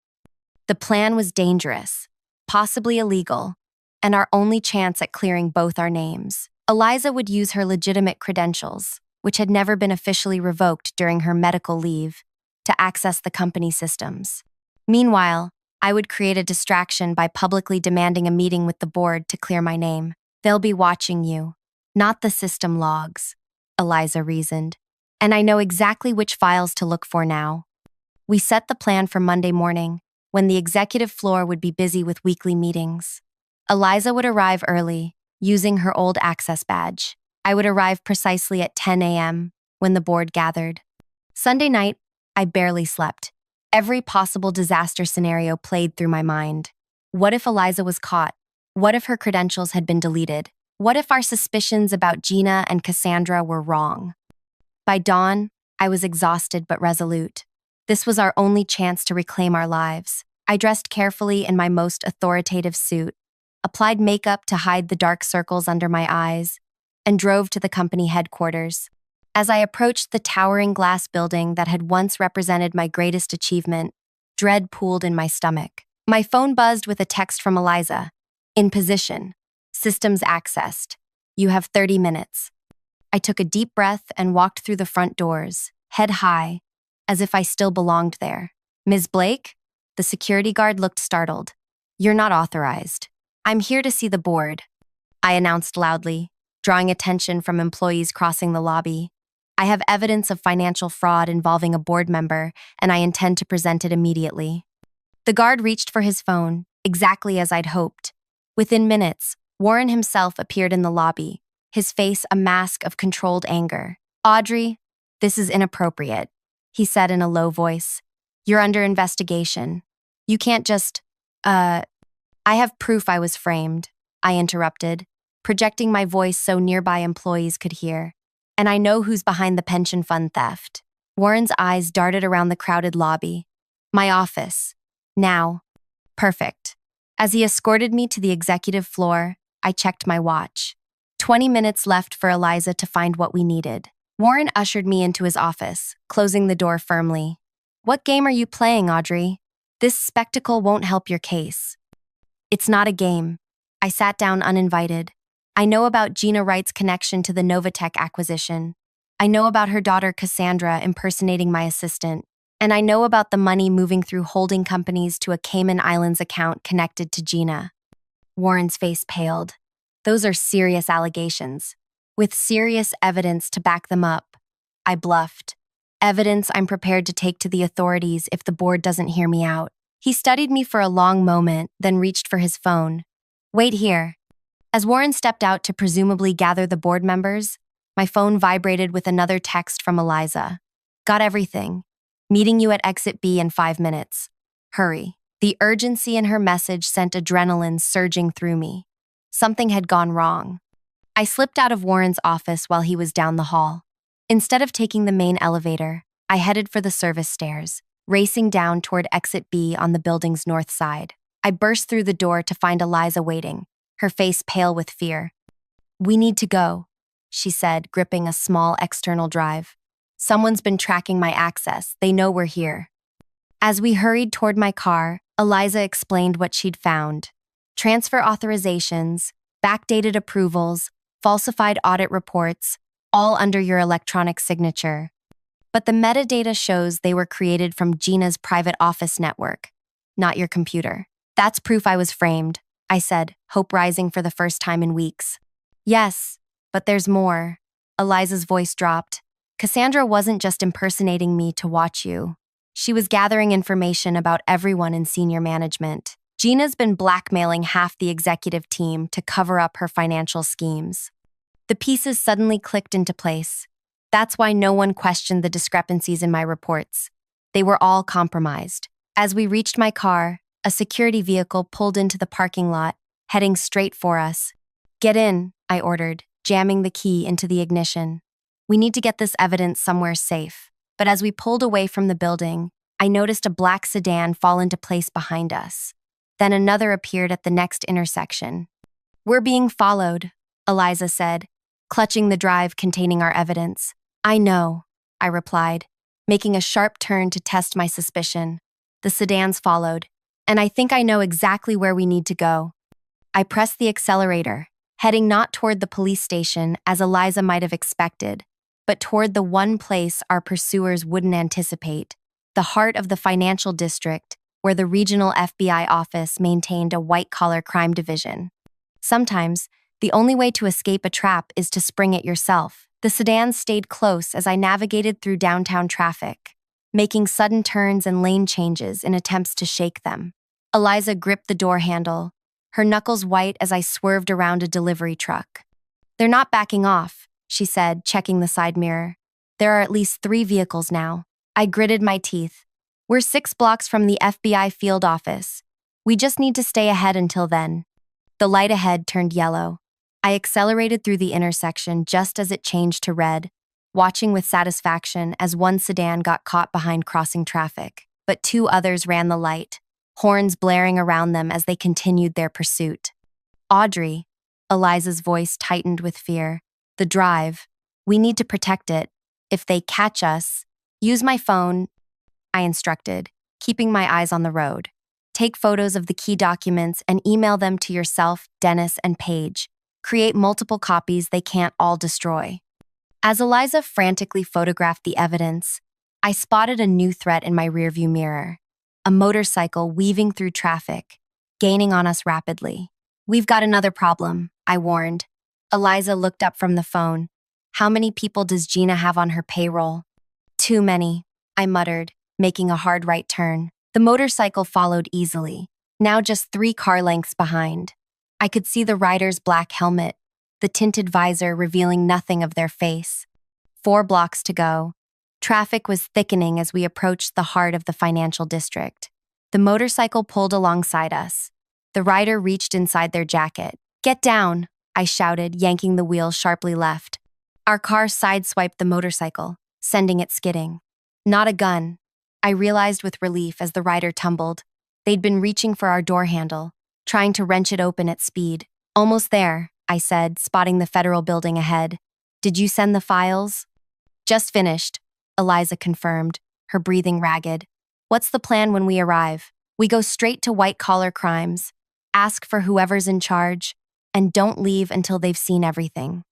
The plan was dangerous, possibly illegal, and our only chance at clearing both our names. Eliza would use her legitimate credentials, which had never been officially revoked during her medical leave, to access the company systems. Meanwhile, I would create a distraction by publicly demanding a meeting with the board to clear my name. They'll be watching you, not the system logs, Eliza reasoned. And I know exactly which files to look for now. We set the plan for Monday morning, when the executive floor would be busy with weekly meetings. Eliza would arrive early, using her old access badge. I would arrive precisely at 10 a.m. when the board gathered. Sunday night, I barely slept. Every possible disaster scenario played through my mind. What if Eliza was caught? What if her credentials had been deleted? What if our suspicions about Gina and Cassandra were wrong? By dawn, I was exhausted but resolute. This was our only chance to reclaim our lives. I dressed carefully in my most authoritative suit, applied makeup to hide the dark circles under my eyes, and drove to the company headquarters. As I approached the towering glass building that had once represented my greatest achievement, dread pooled in my stomach. My phone buzzed with a text from Eliza. In position. Systems accessed. You have 30 minutes. I took a deep breath and walked through the front doors, head high, as if I still belonged there. Ms. Blake? The security guard looked startled. You're not authorized. I'm here to see the board, I announced loudly, drawing attention from employees crossing the lobby. I have evidence of financial fraud involving a board member, and I intend to present it immediately. The guard reached for his phone, exactly as I'd hoped. Within minutes, Warren himself appeared in the lobby, his face a mask of controlled anger. Audrey, this is inappropriate, he said in a low voice. You're under investigation. You can't just, I have proof I was framed, I interrupted, projecting my voice so nearby employees could hear. And I know who's behind the pension fund theft. Warren's eyes darted around the crowded lobby. My office. Now. Perfect. As he escorted me to the executive floor, I checked my watch. 20 minutes left for Eliza to find what we needed. Warren ushered me into his office, closing the door firmly. What game are you playing, Audrey? This spectacle won't help your case. It's not a game. I sat down uninvited. I know about Gina Wright's connection to the Novatech acquisition. I know about her daughter Cassandra impersonating my assistant. And I know about the money moving through holding companies to a Cayman Islands account connected to Gina. Warren's face paled. Those are serious allegations, with serious evidence to back them up. I bluffed. Evidence I'm prepared to take to the authorities if the board doesn't hear me out. He studied me for a long moment, then reached for his phone. Wait here. As Warren stepped out to presumably gather the board members, my phone vibrated with another text from Eliza. Got everything. Meeting you at exit B in 5 minutes. Hurry. The urgency in her message sent adrenaline surging through me. Something had gone wrong. I slipped out of Warren's office while he was down the hall. Instead of taking the main elevator, I headed for the service stairs, racing down toward exit B on the building's north side. I burst through the door to find Eliza waiting, her face pale with fear. "We need to go," she said, gripping a small external drive. "Someone's been tracking my access. They know we're here." As we hurried toward my car, Eliza explained what she'd found. Transfer authorizations, backdated approvals, falsified audit reports, all under your electronic signature. But the metadata shows they were created from Gina's private office network, not your computer. "That's proof I was framed," I said, hope rising for the first time in weeks. "Yes, but there's more." Eliza's voice dropped. "Cassandra wasn't just impersonating me to watch you. She was gathering information about everyone in senior management. Gina's been blackmailing half the executive team to cover up her financial schemes." The pieces suddenly clicked into place. That's why no one questioned the discrepancies in my reports. They were all compromised. As we reached my car, a security vehicle pulled into the parking lot, heading straight for us. "Get in," I ordered, jamming the key into the ignition. "We need to get this evidence somewhere safe." But as we pulled away from the building, I noticed a black sedan fall into place behind us. Then another appeared at the next intersection. "We're being followed," Eliza said, clutching the drive containing our evidence. "I know," I replied, making a sharp turn to test my suspicion. The sedans followed, and I think I know exactly where we need to go. I pressed the accelerator, heading not toward the police station as Eliza might have expected, but toward the one place our pursuers wouldn't anticipate, the heart of the financial district, where the regional FBI office maintained a white-collar crime division. Sometimes, the only way to escape a trap is to spring it yourself. The sedans stayed close as I navigated through downtown traffic, making sudden turns and lane changes in attempts to shake them. Eliza gripped the door handle, her knuckles white as I swerved around a delivery truck. "They're not backing off," she said, checking the side mirror. "There are at least 3 vehicles now." I gritted my teeth. "We're 6 blocks from the FBI field office. We just need to stay ahead until then." The light ahead turned yellow. I accelerated through the intersection just as it changed to red, watching with satisfaction as one sedan got caught behind crossing traffic, but 2 others ran the light, horns blaring around them as they continued their pursuit. "Audrey," Eliza's voice tightened with fear. "The drive. We need to protect it. If they catch us, use my phone," I instructed, keeping my eyes on the road. "Take photos of the key documents and email them to yourself, Dennis, and Paige. Create multiple copies they can't all destroy." As Eliza frantically photographed the evidence, I spotted a new threat in my rearview mirror. A motorcycle weaving through traffic, gaining on us rapidly. "We've got another problem," I warned. Eliza looked up from the phone. "How many people does Gina have on her payroll?" "Too many," I muttered, making a hard right turn. The motorcycle followed easily, now just 3 car lengths behind. I could see the rider's black helmet, the tinted visor revealing nothing of their face. 4 blocks to go. Traffic was thickening as we approached the heart of the financial district. The motorcycle pulled alongside us. The rider reached inside their jacket. "Get down," I shouted, yanking the wheel sharply left. Our car sideswiped the motorcycle, sending it skidding. Not a gun, I realized with relief as the rider tumbled. They'd been reaching for our door handle, trying to wrench it open at speed. "Almost there," I said, spotting the federal building ahead. "Did you send the files?" "Just finished," Eliza confirmed, her breathing ragged. "What's the plan when we arrive?" "We go straight to white-collar crimes, ask for whoever's in charge, and don't leave until they've seen everything."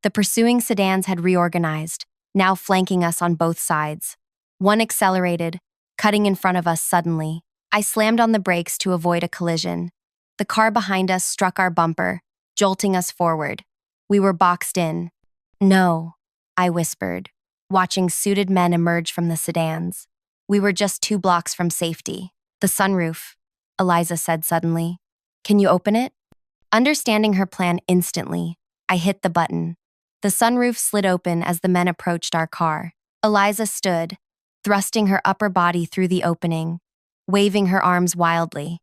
The pursuing sedans had reorganized, now flanking us on both sides. One accelerated, cutting in front of us suddenly. I slammed on the brakes to avoid a collision. The car behind us struck our bumper, jolting us forward. We were boxed in. "No," I whispered, watching suited men emerge from the sedans. We were just 2 blocks from safety. "The sunroof," Eliza said suddenly. "Can you open it?" Understanding her plan instantly, I hit the button. The sunroof slid open as the men approached our car. Eliza stood, thrusting her upper body through the opening, waving her arms wildly.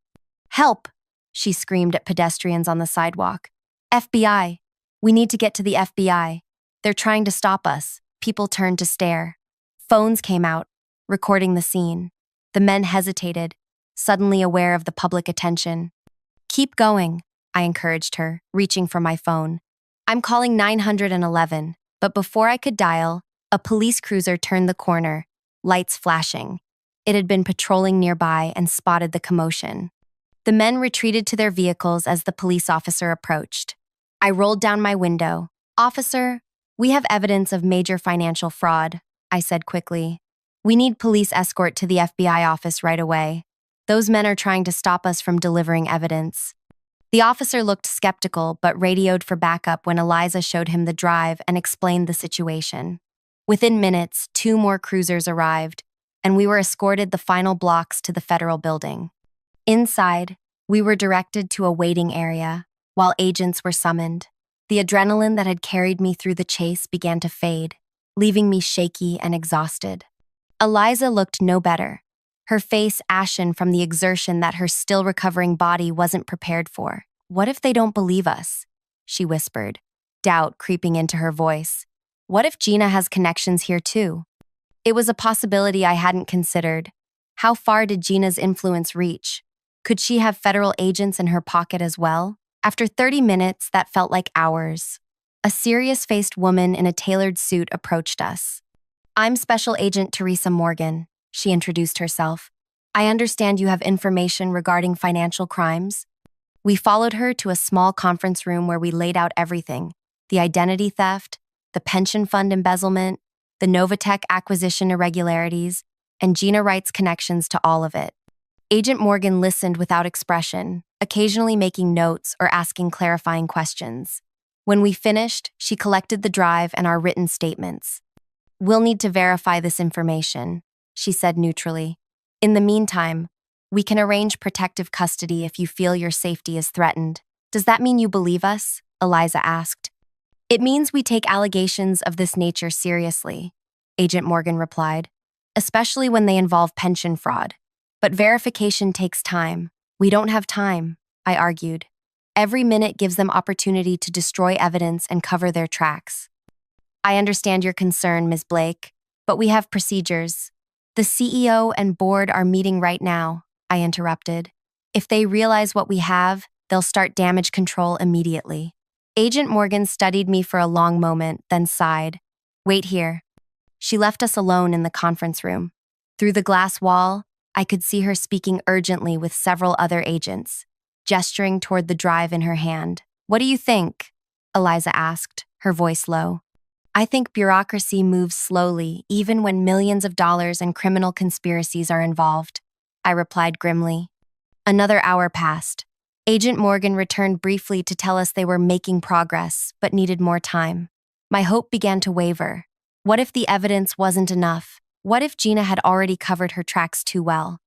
"Help!" she screamed at pedestrians on the sidewalk. FBI. We need to get to the FBI. They're trying to stop us. People turned to stare. Phones came out, recording the scene. The men hesitated, suddenly aware of the public attention. Keep going, I encouraged her, reaching for my phone. I'm calling 911, but before I could dial, a police cruiser turned the corner, lights flashing. It had been patrolling nearby and spotted the commotion. The men retreated to their vehicles as the police officer approached. I rolled down my window. Officer, we have evidence of major financial fraud, I said quickly. We need police escort to the FBI office right away. Those men are trying to stop us from delivering evidence. The officer looked skeptical but radioed for backup when Eliza showed him the drive and explained the situation. Within minutes, 2 more cruisers arrived, and we were escorted the final blocks to the federal building. Inside, we were directed to a waiting area, while agents were summoned. The adrenaline that had carried me through the chase began to fade, leaving me shaky and exhausted. Eliza looked no better, her face ashen from the exertion that her still-recovering body wasn't prepared for. What if they don't believe us? She whispered, doubt creeping into her voice. What if Gina has connections here too? It was a possibility I hadn't considered. How far did Gina's influence reach? Could she have federal agents in her pocket as well? After 30 minutes, that felt like hours. A serious-faced woman in a tailored suit approached us. I'm Special Agent Teresa Morgan, she introduced herself. I understand you have information regarding financial crimes. We followed her to a small conference room where we laid out everything: the identity theft, the pension fund embezzlement, the Novatech acquisition irregularities, and Gina Wright's connections to all of it. Agent Morgan listened without expression, occasionally making notes or asking clarifying questions. When we finished, she collected the drive and our written statements. We'll need to verify this information, she said neutrally. In the meantime, we can arrange protective custody if you feel your safety is threatened. Does that mean you believe us? Eliza asked. It means we take allegations of this nature seriously, Agent Morgan replied, especially when they involve pension fraud. But verification takes time. We don't have time, I argued. Every minute gives them opportunity to destroy evidence and cover their tracks. I understand your concern, Ms. Blake, but we have procedures. The CEO and board are meeting right now, I interrupted. If they realize what we have, they'll start damage control immediately. Agent Morgan studied me for a long moment, then sighed. Wait here. She left us alone in the conference room. Through the glass wall, I could see her speaking urgently with several other agents, gesturing toward the drive in her hand. What do you think? Eliza asked, her voice low. I think bureaucracy moves slowly, even when millions of dollars and criminal conspiracies are involved, I replied grimly. Another hour passed. Agent Morgan returned briefly to tell us they were making progress, but needed more time. My hope began to waver. What if the evidence wasn't enough? What if Gina had already covered her tracks too well?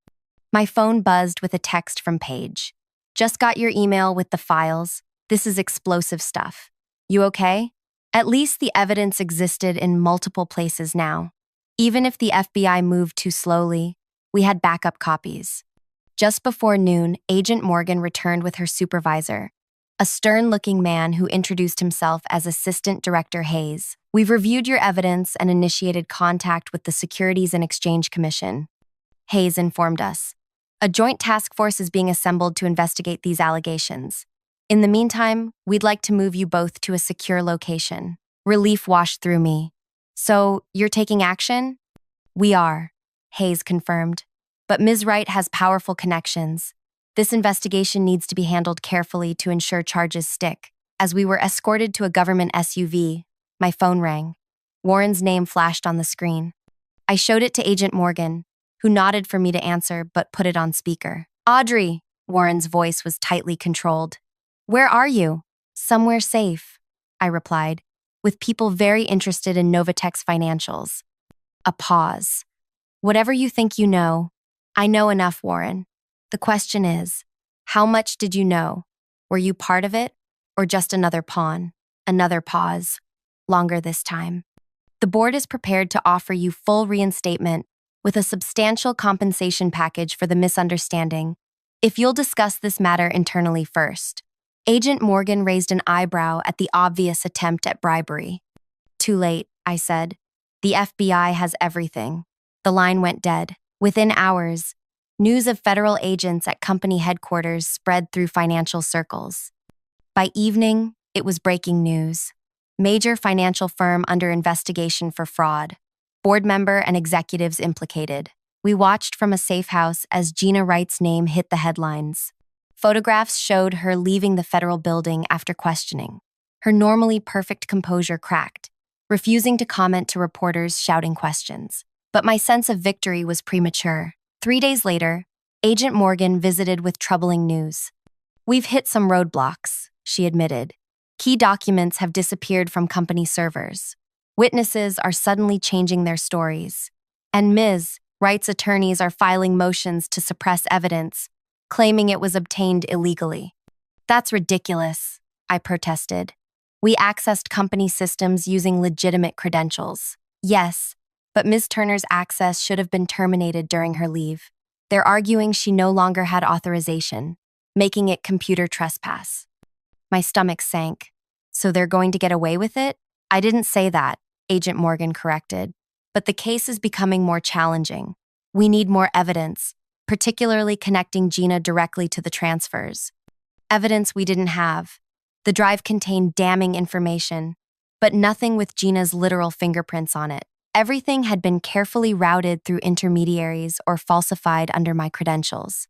My phone buzzed with a text from Paige. Just got your email with the files. This is explosive stuff. You okay? At least the evidence existed in multiple places now. Even if the FBI moved too slowly, we had backup copies. Just before noon, Agent Morgan returned with her supervisor, a stern-looking man who introduced himself as Assistant Director Hayes. We've reviewed your evidence and initiated contact with the Securities and Exchange Commission, Hayes informed us. A joint task force is being assembled to investigate these allegations. In the meantime, we'd like to move you both to a secure location. Relief washed through me. So, you're taking action? We are, Hayes confirmed. But Ms. Wright has powerful connections. This investigation needs to be handled carefully to ensure charges stick. As we were escorted to a government SUV, my phone rang. Warren's name flashed on the screen. I showed it to Agent Morgan, who nodded for me to answer but put it on speaker. Audrey, Warren's voice was tightly controlled. Where are you? Somewhere safe, I replied, with people very interested in Novatech's financials. A pause. Whatever you think you know, I know enough, Warren. The question is, how much did you know? Were you part of it, or just another pawn? Another pause. Longer this time. The board is prepared to offer you full reinstatement with a substantial compensation package for the misunderstanding, if you'll discuss this matter internally first. Agent Morgan raised an eyebrow at the obvious attempt at bribery. Too late, I said. The FBI has everything. The line went dead. Within hours, news of federal agents at company headquarters spread through financial circles. By evening, it was breaking news. Major financial firm under investigation for fraud. Board member and executives implicated. We watched from a safe house as Gina Wright's name hit the headlines. Photographs showed her leaving the federal building after questioning. Her normally perfect composure cracked, refusing to comment to reporters shouting questions. But my sense of victory was premature. 3 days later, Agent Morgan visited with troubling news. We've hit some roadblocks, she admitted. Key documents have disappeared from company servers. Witnesses are suddenly changing their stories. And Ms. Wright's attorneys are filing motions to suppress evidence, claiming it was obtained illegally. That's ridiculous, I protested. We accessed company systems using legitimate credentials. Yes, but Ms. Turner's access should have been terminated during her leave. They're arguing she no longer had authorization, making it computer trespass. My stomach sank. So they're going to get away with it? I didn't say that, Agent Morgan corrected. But the case is becoming more challenging. We need more evidence, particularly connecting Gina directly to the transfers. Evidence we didn't have. The drive contained damning information, but nothing with Gina's literal fingerprints on it. Everything had been carefully routed through intermediaries or falsified under my credentials.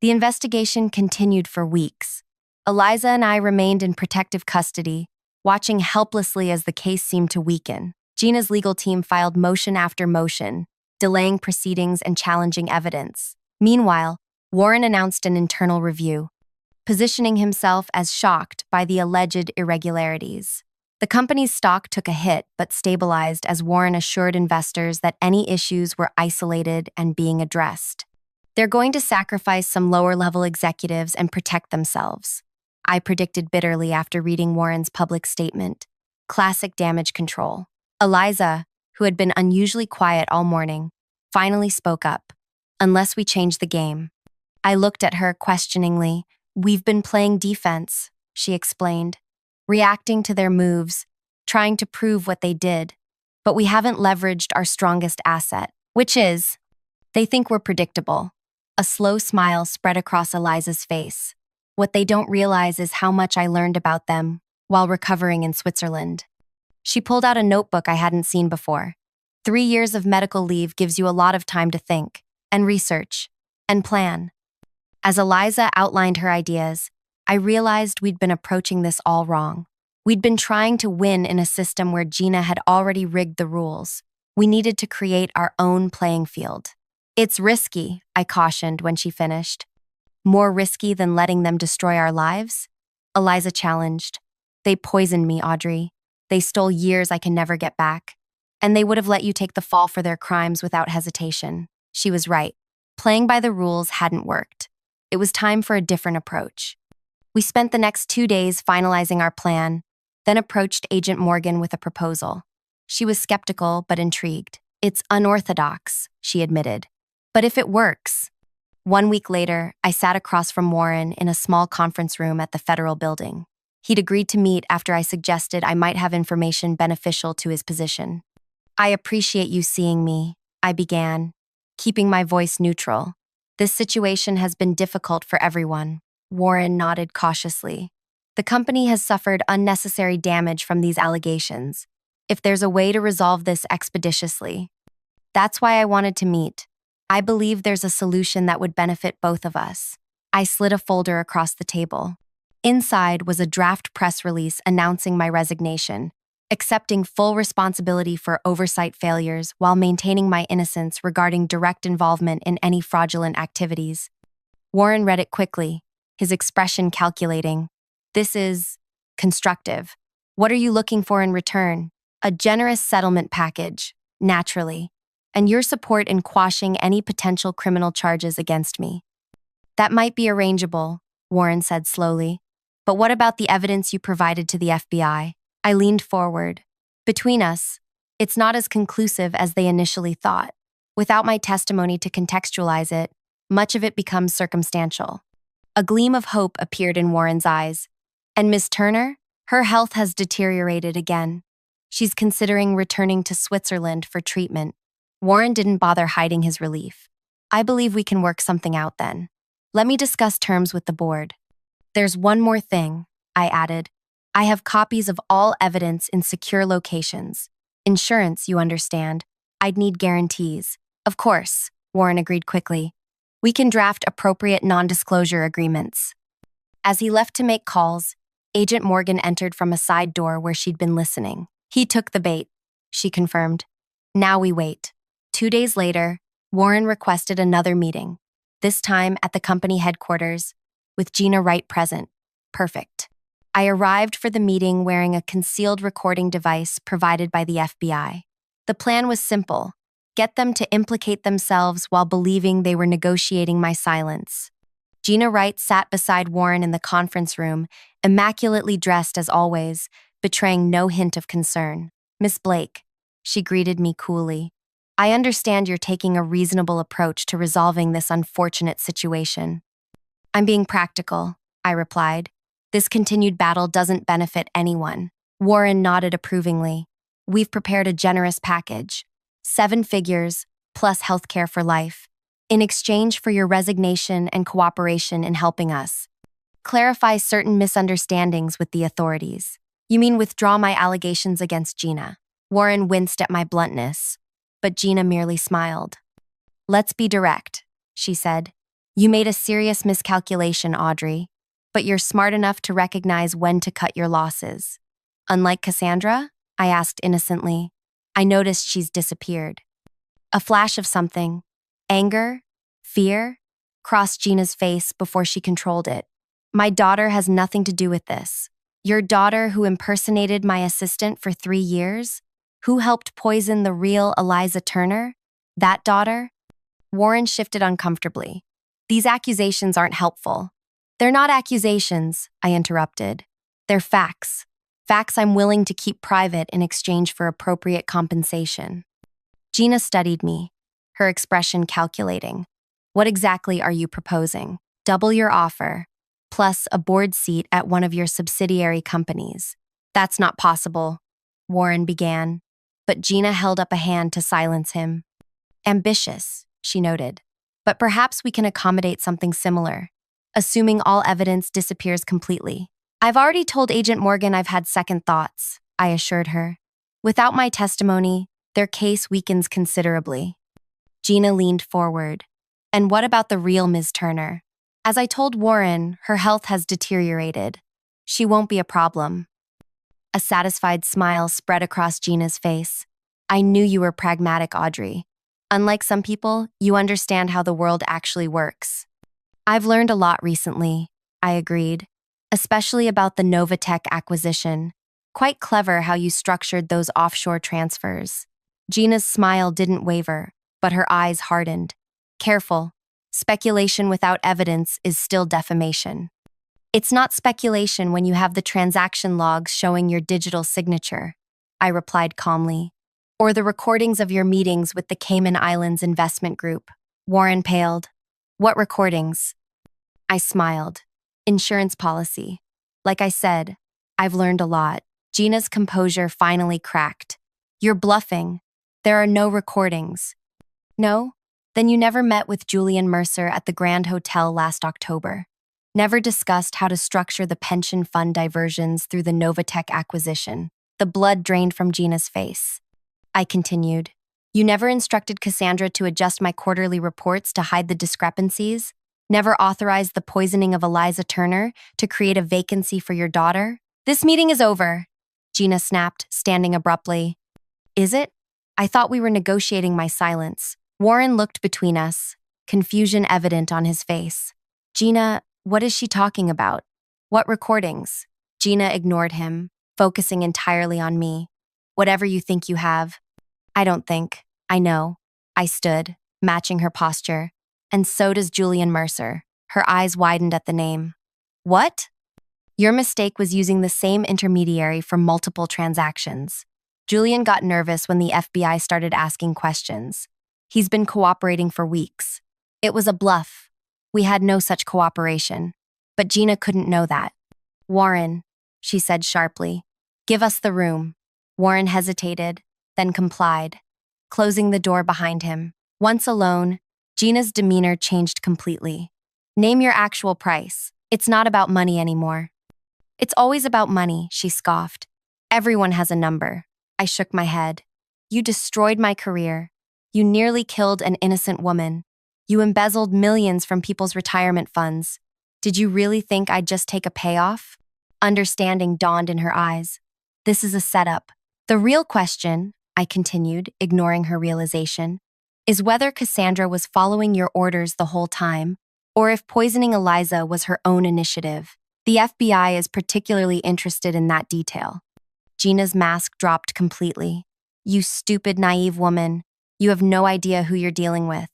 The investigation continued for weeks. Eliza and I remained in protective custody, watching helplessly as the case seemed to weaken. Gina's legal team filed motion after motion, delaying proceedings and challenging evidence. Meanwhile, Warren announced an internal review, positioning himself as shocked by the alleged irregularities. The company's stock took a hit but stabilized as Warren assured investors that any issues were isolated and being addressed. They're going to sacrifice some lower-level executives and protect themselves, I predicted bitterly after reading Warren's public statement. Classic damage control. Eliza, who had been unusually quiet all morning, finally spoke up. Unless we change the game. I looked at her questioningly. We've been playing defense, she explained, reacting to their moves, trying to prove what they did. But we haven't leveraged our strongest asset, which is, they think we're predictable. A slow smile spread across Eliza's face. What they don't realize is how much I learned about them while recovering in Switzerland. She pulled out a notebook I hadn't seen before. 3 years of medical leave gives you a lot of time to think, and research, and plan. As Eliza outlined her ideas, I realized we'd been approaching this all wrong. We'd been trying to win in a system where Gina had already rigged the rules. We needed to create our own playing field. It's risky, I cautioned when she finished. More risky than letting them destroy our lives? Eliza challenged. They poisoned me, Audrey. They stole years I can never get back. And they would have let you take the fall for their crimes without hesitation. She was right. Playing by the rules hadn't worked. It was time for a different approach. We spent the next 2 days finalizing our plan, then approached Agent Morgan with a proposal. She was skeptical but intrigued. It's unorthodox, she admitted. But if it works. 1 week later, I sat across from Warren in a small conference room at the federal building. He'd agreed to meet after I suggested I might have information beneficial to his position. I appreciate you seeing me, I began, keeping my voice neutral. This situation has been difficult for everyone. Warren nodded cautiously. The company has suffered unnecessary damage from these allegations. If there's a way to resolve this expeditiously. That's why I wanted to meet. I believe there's a solution that would benefit both of us. I slid a folder across the table. Inside was a draft press release announcing my resignation, accepting full responsibility for oversight failures while maintaining my innocence regarding direct involvement in any fraudulent activities. Warren read it quickly, his expression calculating. This is constructive. What are you looking for in return? A generous settlement package, naturally, and your support in quashing any potential criminal charges against me. That might be arrangeable, Warren said slowly. But what about the evidence you provided to the FBI? I leaned forward. Between us, it's not as conclusive as they initially thought. Without my testimony to contextualize it, much of it becomes circumstantial. A gleam of hope appeared in Warren's eyes. And Miss Turner? Her health has deteriorated again. She's considering returning to Switzerland for treatment. Warren didn't bother hiding his relief. I believe we can work something out then. Let me discuss terms with the board. There's one more thing, I added. I have copies of all evidence in secure locations. Insurance, you understand. I'd need guarantees. Of course, Warren agreed quickly. We can draft appropriate non-disclosure agreements. As he left to make calls, Agent Morgan entered from a side door where she'd been listening. He took the bait, she confirmed. Now we wait. 2 days later, Warren requested another meeting, this time at the company headquarters, with Gina Wright present. Perfect. I arrived for the meeting wearing a concealed recording device provided by the FBI. The plan was simple: get them to implicate themselves while believing they were negotiating my silence. Gina Wright sat beside Warren in the conference room, immaculately dressed as always, betraying no hint of concern. Miss Blake, she greeted me coolly. I understand you're taking a reasonable approach to resolving this unfortunate situation. I'm being practical, I replied. This continued battle doesn't benefit anyone. Warren nodded approvingly. We've prepared a generous package. 7 figures, plus healthcare for life, in exchange for your resignation and cooperation in helping us. Clarify certain misunderstandings with the authorities. You mean withdraw my allegations against Gina? Warren winced at my bluntness, but Gina merely smiled. Let's be direct, she said. You made a serious miscalculation, Audrey, but you're smart enough to recognize when to cut your losses. Unlike Cassandra? I asked innocently. I noticed she's disappeared. A flash of something, anger, fear, crossed Gina's face before she controlled it. My daughter has nothing to do with this. Your daughter who impersonated my assistant for 3 years? Who helped poison the real Eliza Turner? That daughter? Warren shifted uncomfortably. These accusations aren't helpful. They're not accusations, I interrupted. They're facts. Facts I'm willing to keep private in exchange for appropriate compensation. Gina studied me, her expression calculating. What exactly are you proposing? Double your offer, plus a board seat at one of your subsidiary companies. That's not possible, Warren began, but Gina held up a hand to silence him. Ambitious, she noted, but perhaps we can accommodate something similar, assuming all evidence disappears completely. I've already told Agent Morgan I've had second thoughts, I assured her. Without my testimony, their case weakens considerably. Gina leaned forward. And what about the real Ms. Turner? As I told Warren, her health has deteriorated. She won't be a problem. A satisfied smile spread across Gina's face. I knew you were pragmatic, Audrey. Unlike some people, you understand how the world actually works. I've learned a lot recently, I agreed, especially about the Novatech acquisition. Quite clever how you structured those offshore transfers. Gina's smile didn't waver, but her eyes hardened. Careful. Speculation without evidence is still defamation. It's not speculation when you have the transaction logs showing your digital signature, I replied calmly. Or the recordings of your meetings with the Cayman Islands Investment Group. Warren paled. What recordings? I smiled. Insurance policy. Like I said, I've learned a lot. Gina's composure finally cracked. You're bluffing. There are no recordings. No? Then you never met with Julian Mercer at the Grand Hotel last October. Never discussed how to structure the pension fund diversions through the Novatech acquisition. The blood drained from Gina's face. I continued. You never instructed Cassandra to adjust my quarterly reports to hide the discrepancies? Never authorized the poisoning of Eliza Turner to create a vacancy for your daughter? This meeting is over, Gina snapped, standing abruptly. Is it? I thought we were negotiating my silence. Warren looked between us, confusion evident on his face. Gina, what is she talking about? What recordings? Gina ignored him, focusing entirely on me. Whatever you think you have. I don't think. I know. I stood, matching her posture. And so does Julian Mercer. Her eyes widened at the name. What? Your mistake was using the same intermediary for multiple transactions. Julian got nervous when the FBI started asking questions. He's been cooperating for weeks. It was a bluff. We had no such cooperation. But Gina couldn't know that. Warren, she said sharply. Give us the room. Warren hesitated, then complied, closing the door behind him. Once alone, Gina's demeanor changed completely. Name your actual price. It's not about money anymore. It's always about money, she scoffed. Everyone has a number. I shook my head. You destroyed my career. You nearly killed an innocent woman. You embezzled millions from people's retirement funds. Did you really think I'd just take a payoff? Understanding dawned in her eyes. This is a setup. The real question, I continued, ignoring her realization, is whether Cassandra was following your orders the whole time, or if poisoning Eliza was her own initiative. The FBI is particularly interested in that detail. Gina's mask dropped completely. You stupid, naive woman. You have no idea who you're dealing with.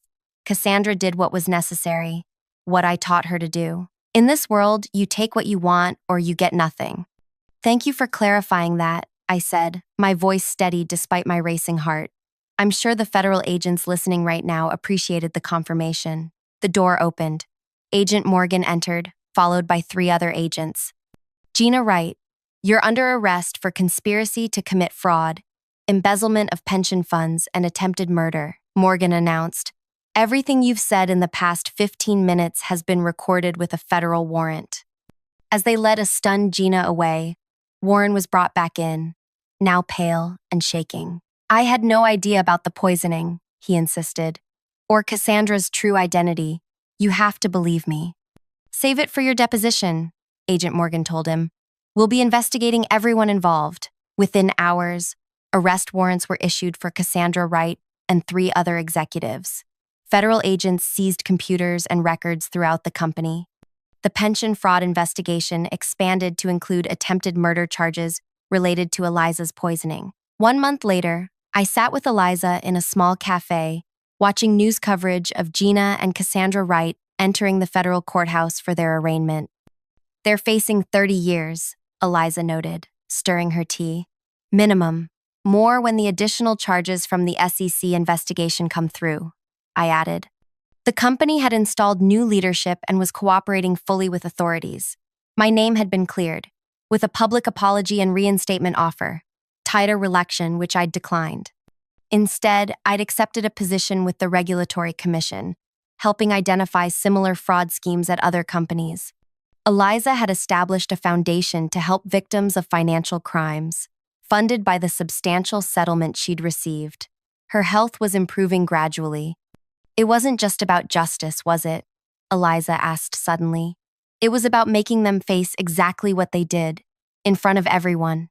Cassandra did what was necessary, what I taught her to do. In this world, you take what you want or you get nothing. Thank you for clarifying that, I said, my voice steady despite my racing heart. I'm sure the federal agents listening right now appreciated the confirmation. The door opened. Agent Morgan entered, followed by 3 other agents. Gina Wright, you're under arrest for conspiracy to commit fraud, embezzlement of pension funds, and attempted murder, Morgan announced. Everything you've said in the past 15 minutes has been recorded with a federal warrant. As they led a stunned Gina away, Warren was brought back in, now pale and shaking. I had no idea about the poisoning, he insisted, or Cassandra's true identity. You have to believe me. Save it for your deposition, Agent Morgan told him. We'll be investigating everyone involved. Within hours, arrest warrants were issued for Cassandra Wright and 3 other executives. Federal agents seized computers and records throughout the company. The pension fraud investigation expanded to include attempted murder charges related to Eliza's poisoning. 1 month later, I sat with Eliza in a small cafe, watching news coverage of Gina and Cassandra Wright entering the federal courthouse for their arraignment. They're facing 30 years, Eliza noted, stirring her tea. Minimum. More when the additional charges from the SEC investigation come through, I added. The company had installed new leadership and was cooperating fully with authorities. My name had been cleared, with a public apology and reinstatement offer, tighter election which I'd declined. Instead, I'd accepted a position with the Regulatory Commission, helping identify similar fraud schemes at other companies. Eliza had established a foundation to help victims of financial crimes, funded by the substantial settlement she'd received. Her health was improving gradually. It wasn't just about justice, was it? Eliza asked suddenly. It was about making them face exactly what they did, in front of everyone.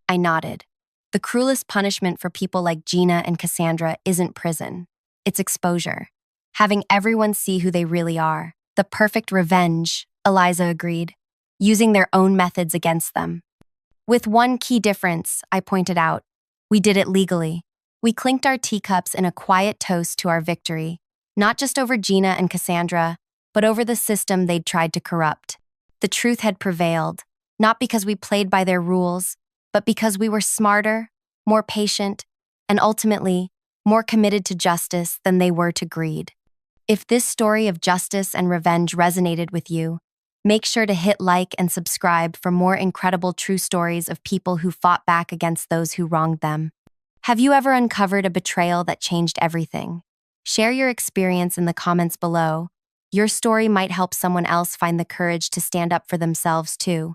I nodded. The cruelest punishment for people like Gina and Cassandra isn't prison. It's exposure. Having everyone see who they really are. The perfect revenge, Eliza agreed, using their own methods against them. With one key difference, I pointed out. We did it legally. We clinked our teacups in a quiet toast to our victory, not just over Gina and Cassandra, but over the system they'd tried to corrupt. The truth had prevailed, not because we played by their rules, but because we were smarter, more patient, and ultimately, more committed to justice than they were to greed. If this story of justice and revenge resonated with you, make sure to hit like and subscribe for more incredible true stories of people who fought back against those who wronged them. Have you ever uncovered a betrayal that changed everything? Share your experience in the comments below. Your story might help someone else find the courage to stand up for themselves too.